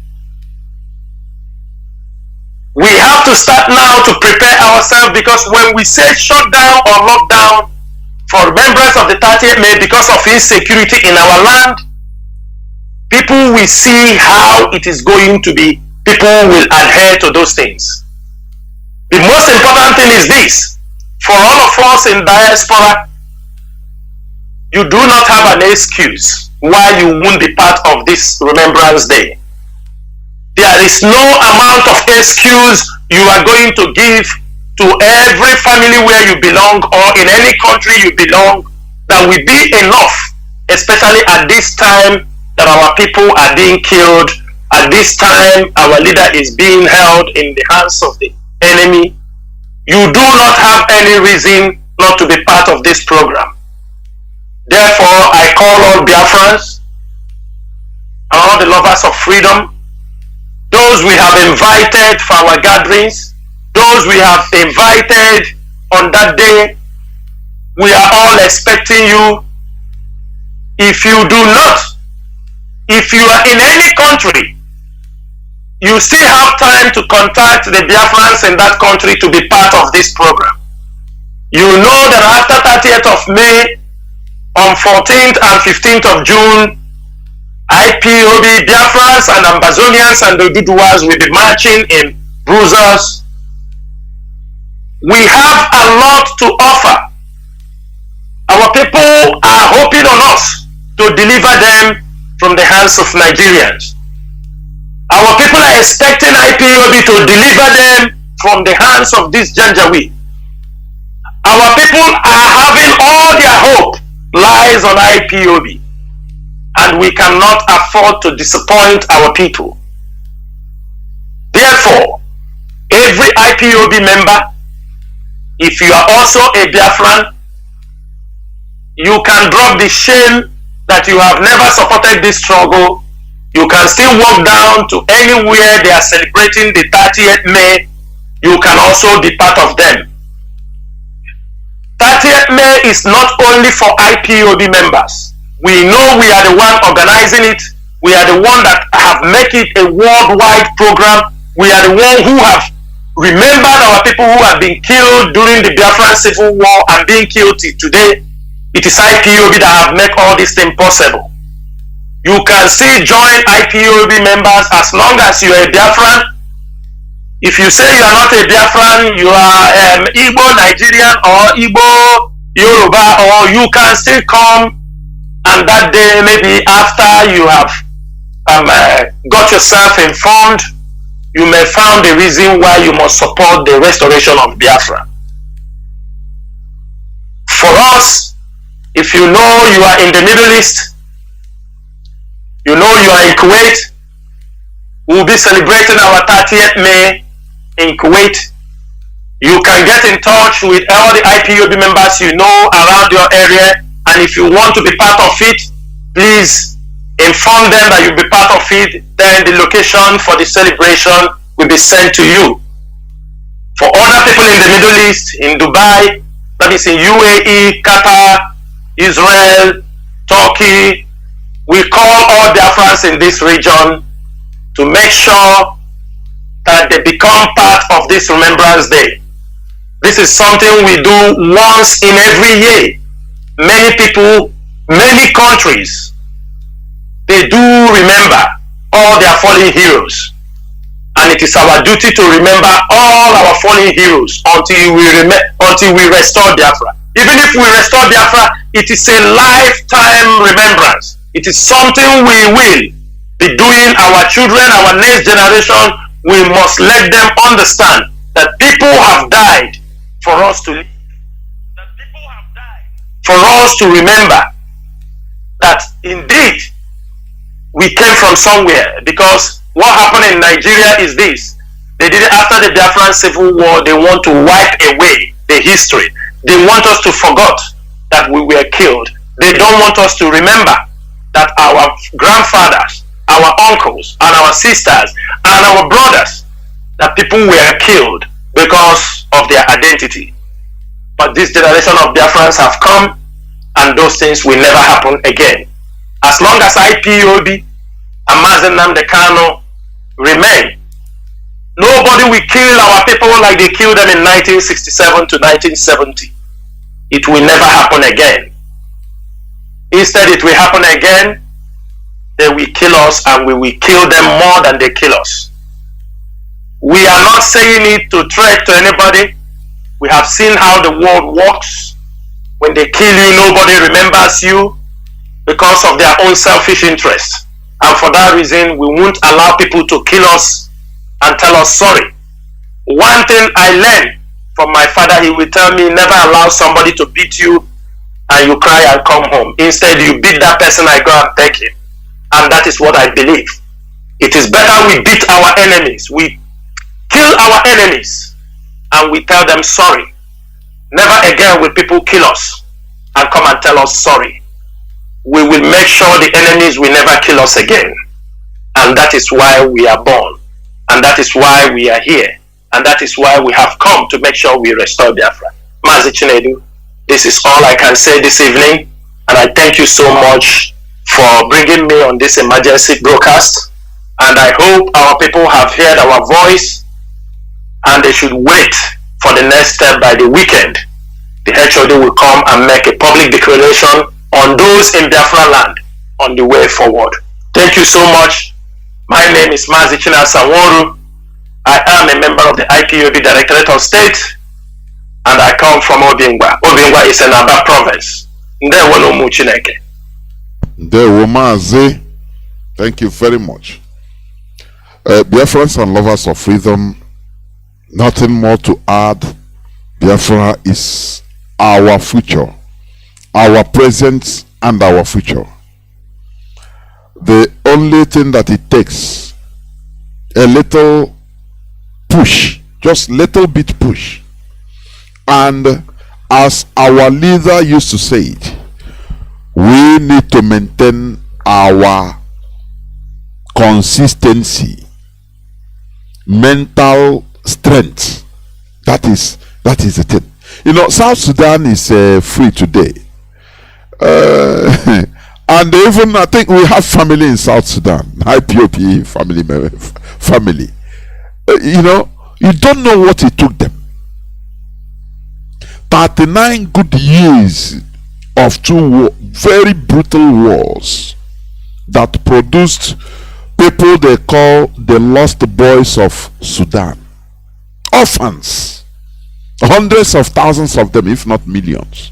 S6: We have to start now to prepare ourselves, because when we say shut down or lock down for remembrance of the 30th May because of insecurity in our land, people will see how it is going to be. People will adhere to those things. The most important thing is this: for all of us in diaspora, you do not have an excuse why you won't be part of this Remembrance Day. There is no amount of excuse you are going to give to every family where you belong or in any country you belong that will be enough, especially at this time that our people are being killed, at this time our leader is being held in the hands of the enemy. You do not have any reason not to be part of this program. Therefore, I call all Biafrans, all the lovers of freedom, those we have invited for our gatherings, those we have invited on that day, we are all expecting you. If you do not, if you are in any country, you still have time to contact the Biafrans in that country to be part of this program. You know that after 30th of May, on 14th and 15th of June, IPOB, Biafrans and Ambazonians and the Duduwas will be marching in Brussels. We have a lot to offer. Our people are hoping on us to deliver them from the hands of Nigerians. Our people are expecting IPOB to deliver them from the hands of this Janjaweed. Our people are having all their hope lies on IPOB, and we cannot afford to disappoint our people. Therefore, every IPOB member, if you are also a Biafran, you can drop the shame that you have never supported this struggle. You can still walk down to anywhere they are celebrating the 30th May. You can also be part of them. 30th May is not only for IPOB members. We know we are the one organizing it. We are the one that have made it a worldwide program. We are the one who have remembered our people who have been killed during the Biafran Civil War and being killed till today. It is IPOB that have made all this thing possible. You can still join IPOB members as long as you are a Biafran. If you say you are not a Biafran, you are Igbo Nigerian or Igbo Yoruba, or you can still come, and that day, maybe after you have got yourself informed, you may find the reason why you must support the restoration of Biafra. For us, if you know you are in the Middle East, you know you are in Kuwait, we'll be celebrating our 30th May in Kuwait. You can get in touch with all the IPOB members you know around your area, and if you want to be part of it, please inform them that you'll be part of it. Then the location for the celebration will be sent to you. For other people in the Middle East, in Dubai, that is in UAE, Qatar, Israel, Turkey, we call all Biafrans in this region to make sure that they become part of this Remembrance Day. This is something we do once in every year. Many people, many countries, they do remember all their fallen heroes. And it is our duty to remember all our fallen heroes until we restore Biafra. Even if we restore Biafra, it is a lifetime remembrance. It is something we will be doing. Our children, our next generation, we must let them understand that people have died for us to live. That people have died for us to remember that indeed we we came from somewhere, because what happened in Nigeria is this. They did it after the Biafran Civil War. They want to wipe away the history. They want us to forget that we were killed. They don't want us to remember that our grandfathers, our uncles, and our sisters, and our brothers, that people were killed because of their identity. But this generation of Biafrans have come, and those things will never happen again. As long as IPOB and Mazi Johnathan remain, nobody will kill our people like they killed them in 1967 to 1970. It will never happen again. Instead, it will happen again. They will kill us, and we will kill them more than they kill us. We are not saying it to threat to anybody. We have seen how the world works. When they kill you, nobody remembers you because of their own selfish interests. And for that reason, we won't allow people to kill us and tell us sorry. One thing I learned from my father, he will tell me, never allow somebody to beat you and you cry and come home. Instead, you beat that person, I go and beg him. And that is what I believe. It is better we beat our enemies. We kill our enemies and we tell them sorry. Never again will people kill us and come and tell us sorry. We will make sure the enemies will never kill us again. And that is why we are born. And that is why we are here. And that is why we have come to make sure we restore Biafra. Mazi Chinedu, this is all I can say this evening. And I thank you so much for bringing me on this emergency broadcast. And I hope our people have heard our voice, and they should wait for the next step by the weekend. The HOD will come and make a public declaration on those in Biafra land on the way forward. Thank you so much. My name is Mazi Chinasa Nworu. I am a member of the IPOB Directorate of State, and I come from Obingwa. Obingwa is in Aba province. Ndewo no mu Chineke.
S3: Ndewo Mazi. Thank you very much. Biafrans and lovers of freedom, nothing more to add. Biafra is our future, our present and our future. The only thing that it takes, a little push, just little bit push. And as our leader used to say it, we need to maintain our consistency, mental strength. That is the thing. You know, South Sudan is free today. And even I think we have family in South Sudan, IPOP family. You know, you don't know what it took them. 39 good years of two very brutal wars that produced people they call the lost boys of Sudan. Orphans. Hundreds of thousands of them, if not millions.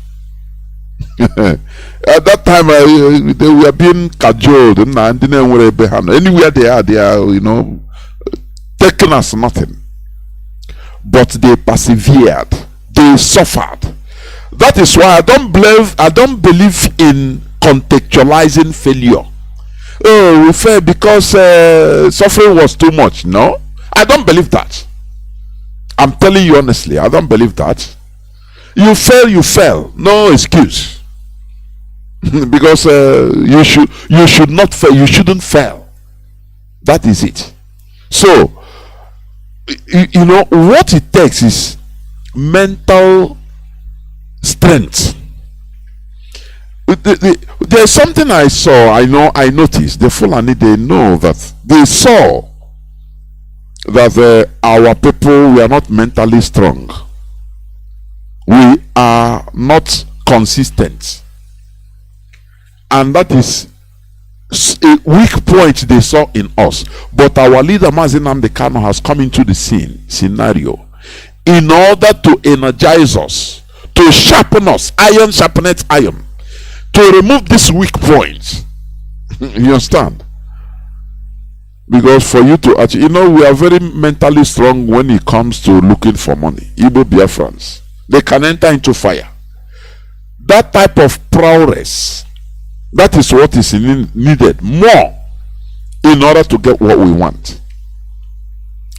S3: At that time, they were being cajoled, and anywhere they are, you know, taken as nothing. But they persevered, they suffered. That is why I don't believe in contextualizing failure. Oh, we failed because suffering was too much. No, I don't believe that. I'm telling you honestly, I don't believe that. You fail. No excuse. Because you should not fail. You shouldn't fail. That is it. So, you know what it takes is mental strength. There's something I saw. I noticed. The Fulani, they know that they saw that our people were not mentally strong. We are not consistent, and that is a weak point they saw in us. But our leader Mazi Johnathan has come into the scenario in order to energize us, to sharpen us, iron sharpeneth iron, to remove this weak point. You understand? Because for you to achieve, you know, we are very mentally strong when it comes to looking for money. Igbo Biafrans, they can enter into fire. That type of prowess, that is what is needed more in order to get what we want.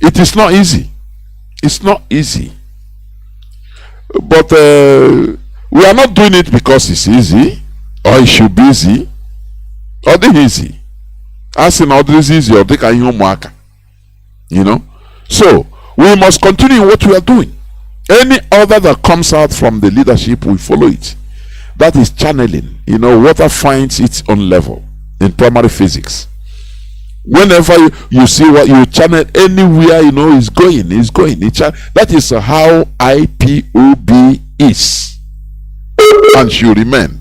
S3: It is not easy. It's not easy. But we are not doing it because it's easy, or it should be easy, or the easy. As in others easy, or they can you know. So we must continue what we are doing. Any order that comes out from the leadership, we follow it. That is channeling. You know, water finds its own level in primary physics. Whenever you see what you channel anywhere, you know, is going. That is how IPOB is and should remain.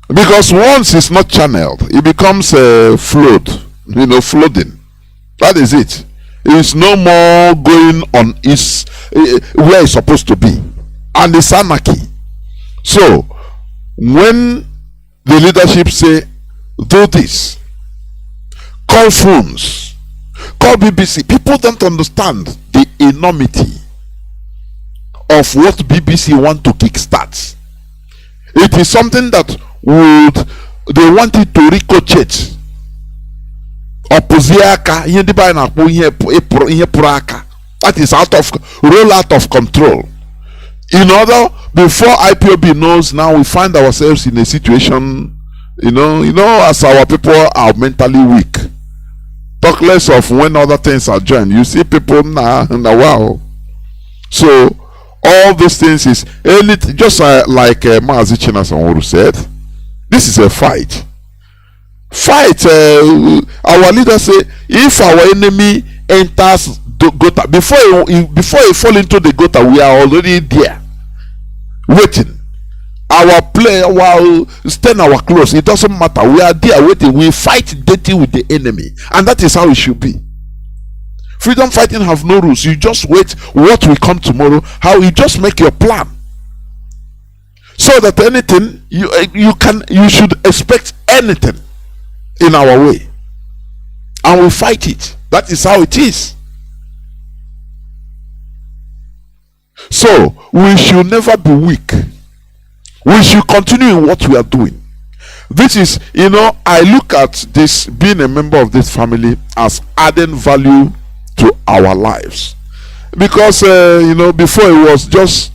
S3: Because once it's not channeled, it becomes a float, you know, floating. That is it. It's no more going on its where it's supposed to be, and it's anarchy. So when the leadership say, do this, call phones, call BBC, people don't understand the enormity of what BBC want to kickstart. It is something that they want it to ricochet. That is roll out of control. In order, before IPOB knows, now we find ourselves in a situation, you know, as our people are mentally weak. Talk less of when other things are joined. You see people now, wow. So all those things is just like Mazi Chinasa Nworu said, this is a fight. Our leader say, if our enemy enters the gutter, before he fall into the gutter, we are already there waiting. Our player will stand our close. It doesn't matter. We are there waiting. We fight dirty with the enemy, and that is how it should be. Freedom fighting have no rules. You just wait what will come tomorrow. How you just make your plan, so that anything you should expect anything in our way, and we fight it. That is how it is. So we should never be weak. We should continue in what we are doing. This is, you know, I look at this, being a member of this family, as adding value to our lives. Because you know, before it was just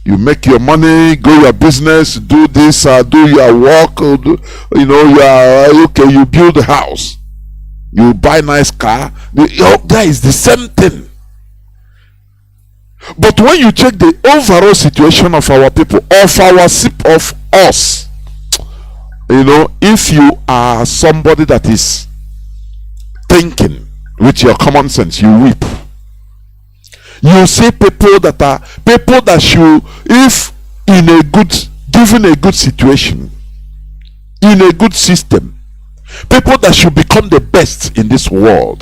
S3: you make your money, go your business, do this, do your work, you know, you are okay, you build a house, you buy nice car. That is the same thing. But when you check the overall situation of our people, of us, you know, if you are somebody that is thinking with your common sense, you weep. You see people that should, if given a good situation, in a good system, people that should become the best in this world,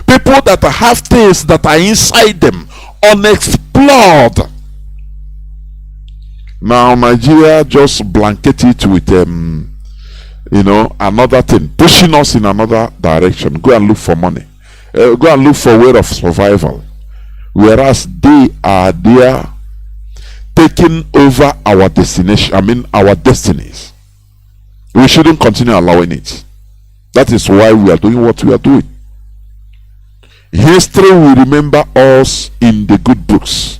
S3: people that have things that are inside them unexplored. Now Nigeria just blanket it with you know, another thing, pushing us in another direction. Go and look for money, go and look for a way of survival, whereas they are there taking over our destination, our destinies. We shouldn't continue allowing it. That is why we are doing what we are doing. History will remember us in the good books,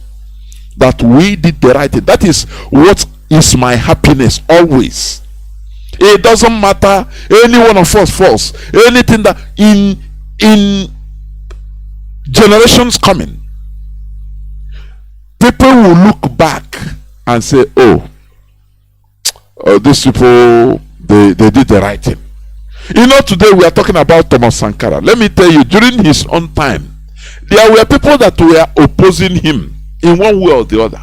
S3: that we did the right thing. That is what is my happiness always. It doesn't matter any one of us falls, anything that in generations coming, people will look back and say, oh, these people, they did the right thing. You know, today we are talking about Thomas Sankara. Let me tell you, during his own time, there were people that were opposing him in one way or the other.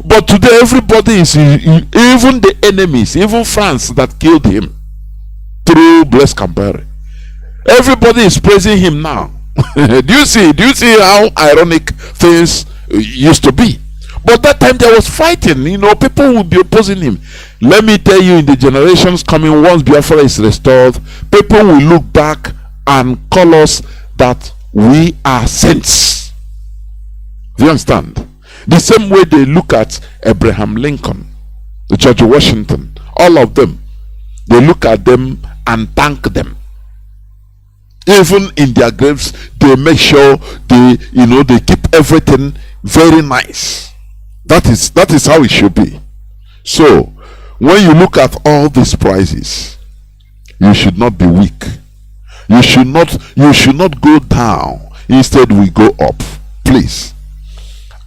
S3: But today, everybody is, even the enemies, even France that killed him through Blaise Compaoré, everybody is praising him now. Do you see how ironic things used to be? But that time there was fighting, you know, people would be opposing him. Let me tell you, in the generations coming, once Biafra is restored, people will look back and call us that we are saints. Do you understand? The same way they look at Abraham Lincoln, George Washington, all of them. they look at them and thank them. Even in their graves, they make sure they keep everything very nice. That is how it should be. So when you look at all these prices, you should not be weak. You should not go down. Instead, we go up. Please.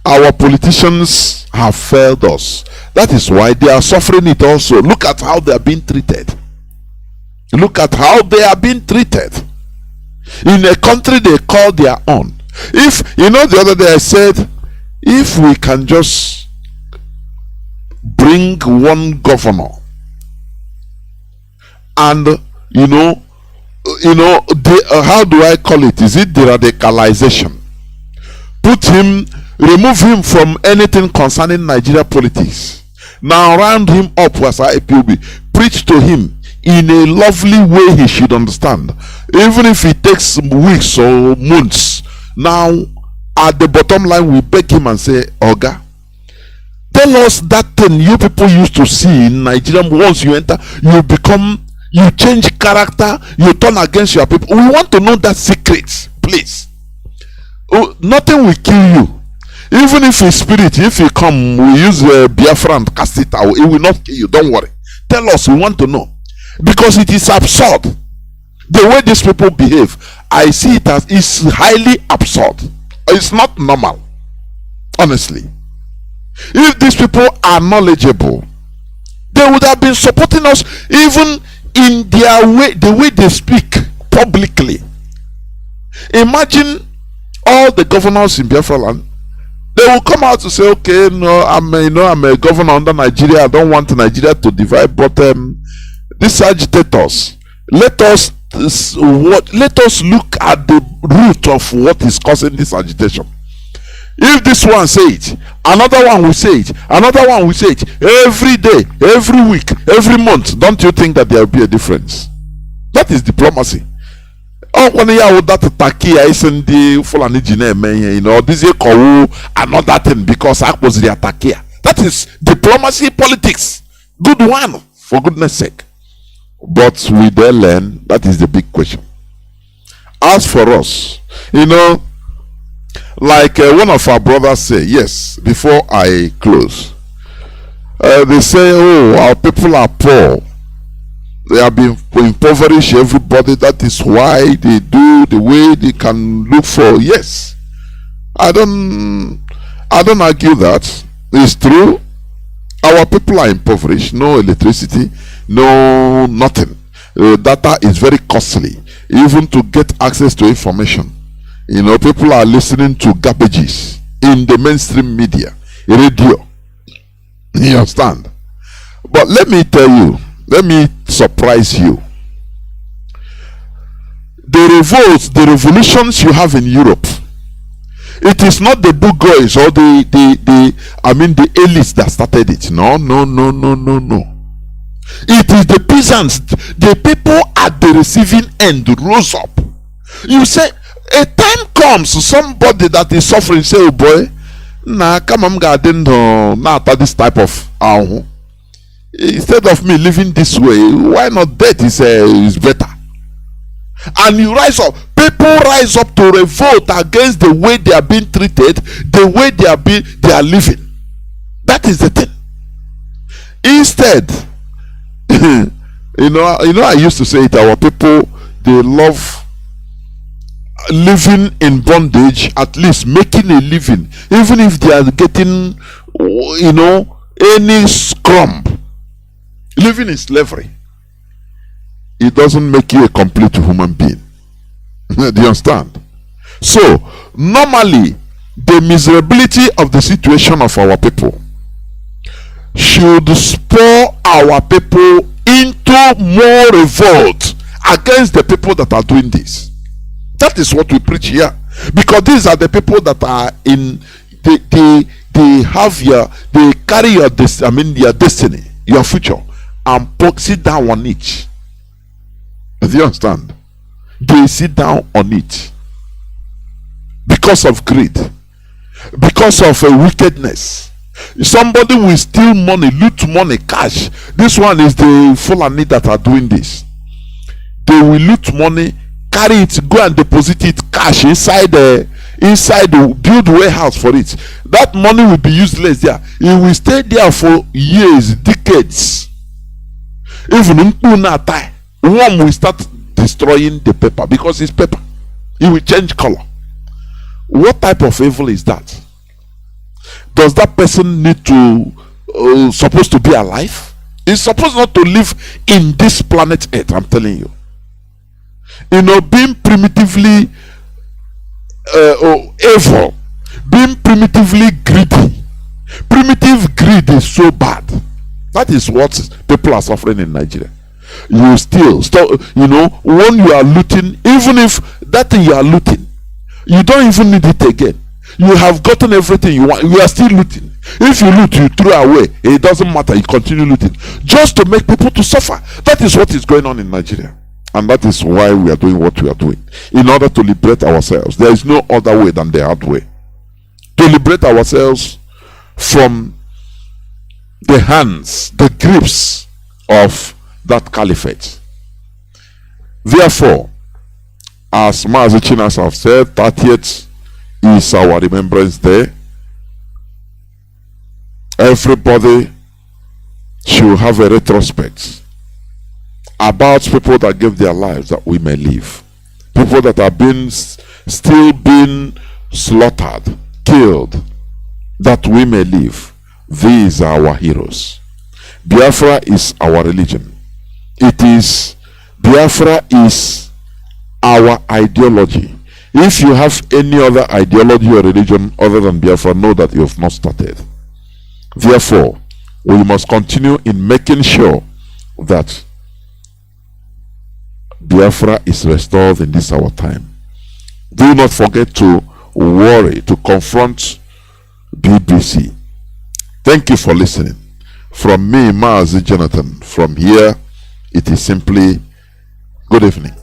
S3: Our politicians have failed us. That is why they are suffering it also. Look at how they are being treated. Look at how they are being treated. In a country they call their own. If, the other day I said, if we can just bring one governor and, how do I call it? Is it the radicalization? Remove him from anything concerning Nigeria politics. Now round him up as IPOB. Preach to him in a lovely way he should understand. Even if it takes weeks or months. Now, at the bottom line, we beg him and say, Oga, tell us that thing you people used to see in Nigeria. Once you enter, you change character, you turn against your people. We want to know that secret, please. Nothing will kill you. Even if his spirit, if he come, we use Biafra and cast it out, it will not kill you. Don't worry. Tell us, we want to know. Because it is absurd. The way these people behave, I see it as is highly absurd. It's not normal. Honestly. If these people are knowledgeable, they would have been supporting us even in their way, the way they speak publicly. Imagine all the governors in Biafra land. They will come out to say, okay, no, I'm a governor under Nigeria. I don't want Nigeria to divide. But these agitators, let us look at the root of what is causing this agitation. If this one say it, another one will say it, another one will say it. Every day, every week, every month. Don't you think that there will be a difference? That is diplomacy. Oh, when you have that Taki, I send the Fulani Jine, this is another thing because I was the Takia. That is diplomacy, politics. Good one, for goodness sake. But will they learn? That is the big question. As for us, like one of our brothers say, yes, before I close, they say, oh, our people are poor. They have been impoverished everybody. That is why they do the way they can look for. Yes, I don't argue that. It's true. Our people are impoverished. No electricity, no nothing. Data is very costly. Even to get access to information, people are listening to garbages in the mainstream media, radio. You understand? But let me tell you. Let me surprise you. The revolts, the revolutions you have in Europe, it is not the bourgeois or the elites that started it. No. It is the peasants, the people at the receiving end rose up. You say, a time comes, somebody that is suffering say, oh boy, come on, garden, not this type of instead of me living this way, why not death is better? And you rise up. People rise up to revolt against the way they are being treated, the way they are living. That is the thing. Instead, I used to say it, our people, they love living in bondage, at least making a living, even if they are getting any scrum. Living in slavery, it doesn't make you a complete human being. Do you understand? So, normally, the miserability of the situation of our people should spur our people into more revolt against the people that are doing this. That is what we preach here. Because these are the people that are in, they carry your destiny, your future, and sit down on it. Do you understand? They sit down on it because of greed, because of wickedness, Somebody will steal money, loot money, cash. This one is the Fulani that are doing this. They will loot money, carry it, go and deposit it cash inside the build warehouse for it. That money will be useless there. It will stay there for years, decades. Even worm will start destroying the paper because it's paper. It will change color. What type of evil is that? Does that person need to supposed to be alive? He's supposed not to live in this planet Earth, I'm telling you. You know, being primitively evil, being primitively greedy. Primitive greed is so bad. That is what people are suffering in Nigeria. You still stop, you know, when you are looting, even if that thing you are looting, you don't even need it again. You have gotten everything you want. You are still looting. If you loot, you throw away. It doesn't matter. You continue looting just to make people to suffer. That is what is going on in Nigeria, and that is why we are doing what we are doing, in order to liberate ourselves. There is no other way than the hard way to liberate ourselves from the hands, the grips of that caliphate. Therefore, as Mazi Chinasa have said, 30th is our Remembrance Day. Everybody should have a retrospect about people that gave their lives that we may live. People that are still being slaughtered, killed, that we may live. These are our heroes. Biafra is our religion. Biafra is our ideology. If you have any other ideology or religion other than Biafra, know that you have not started. Therefore, we must continue in making sure that Biafra is restored in this our time. Do not forget to worry, to confront BBC. Thank you for listening. From me, Mazi Johnathan. From here, it is simply good evening.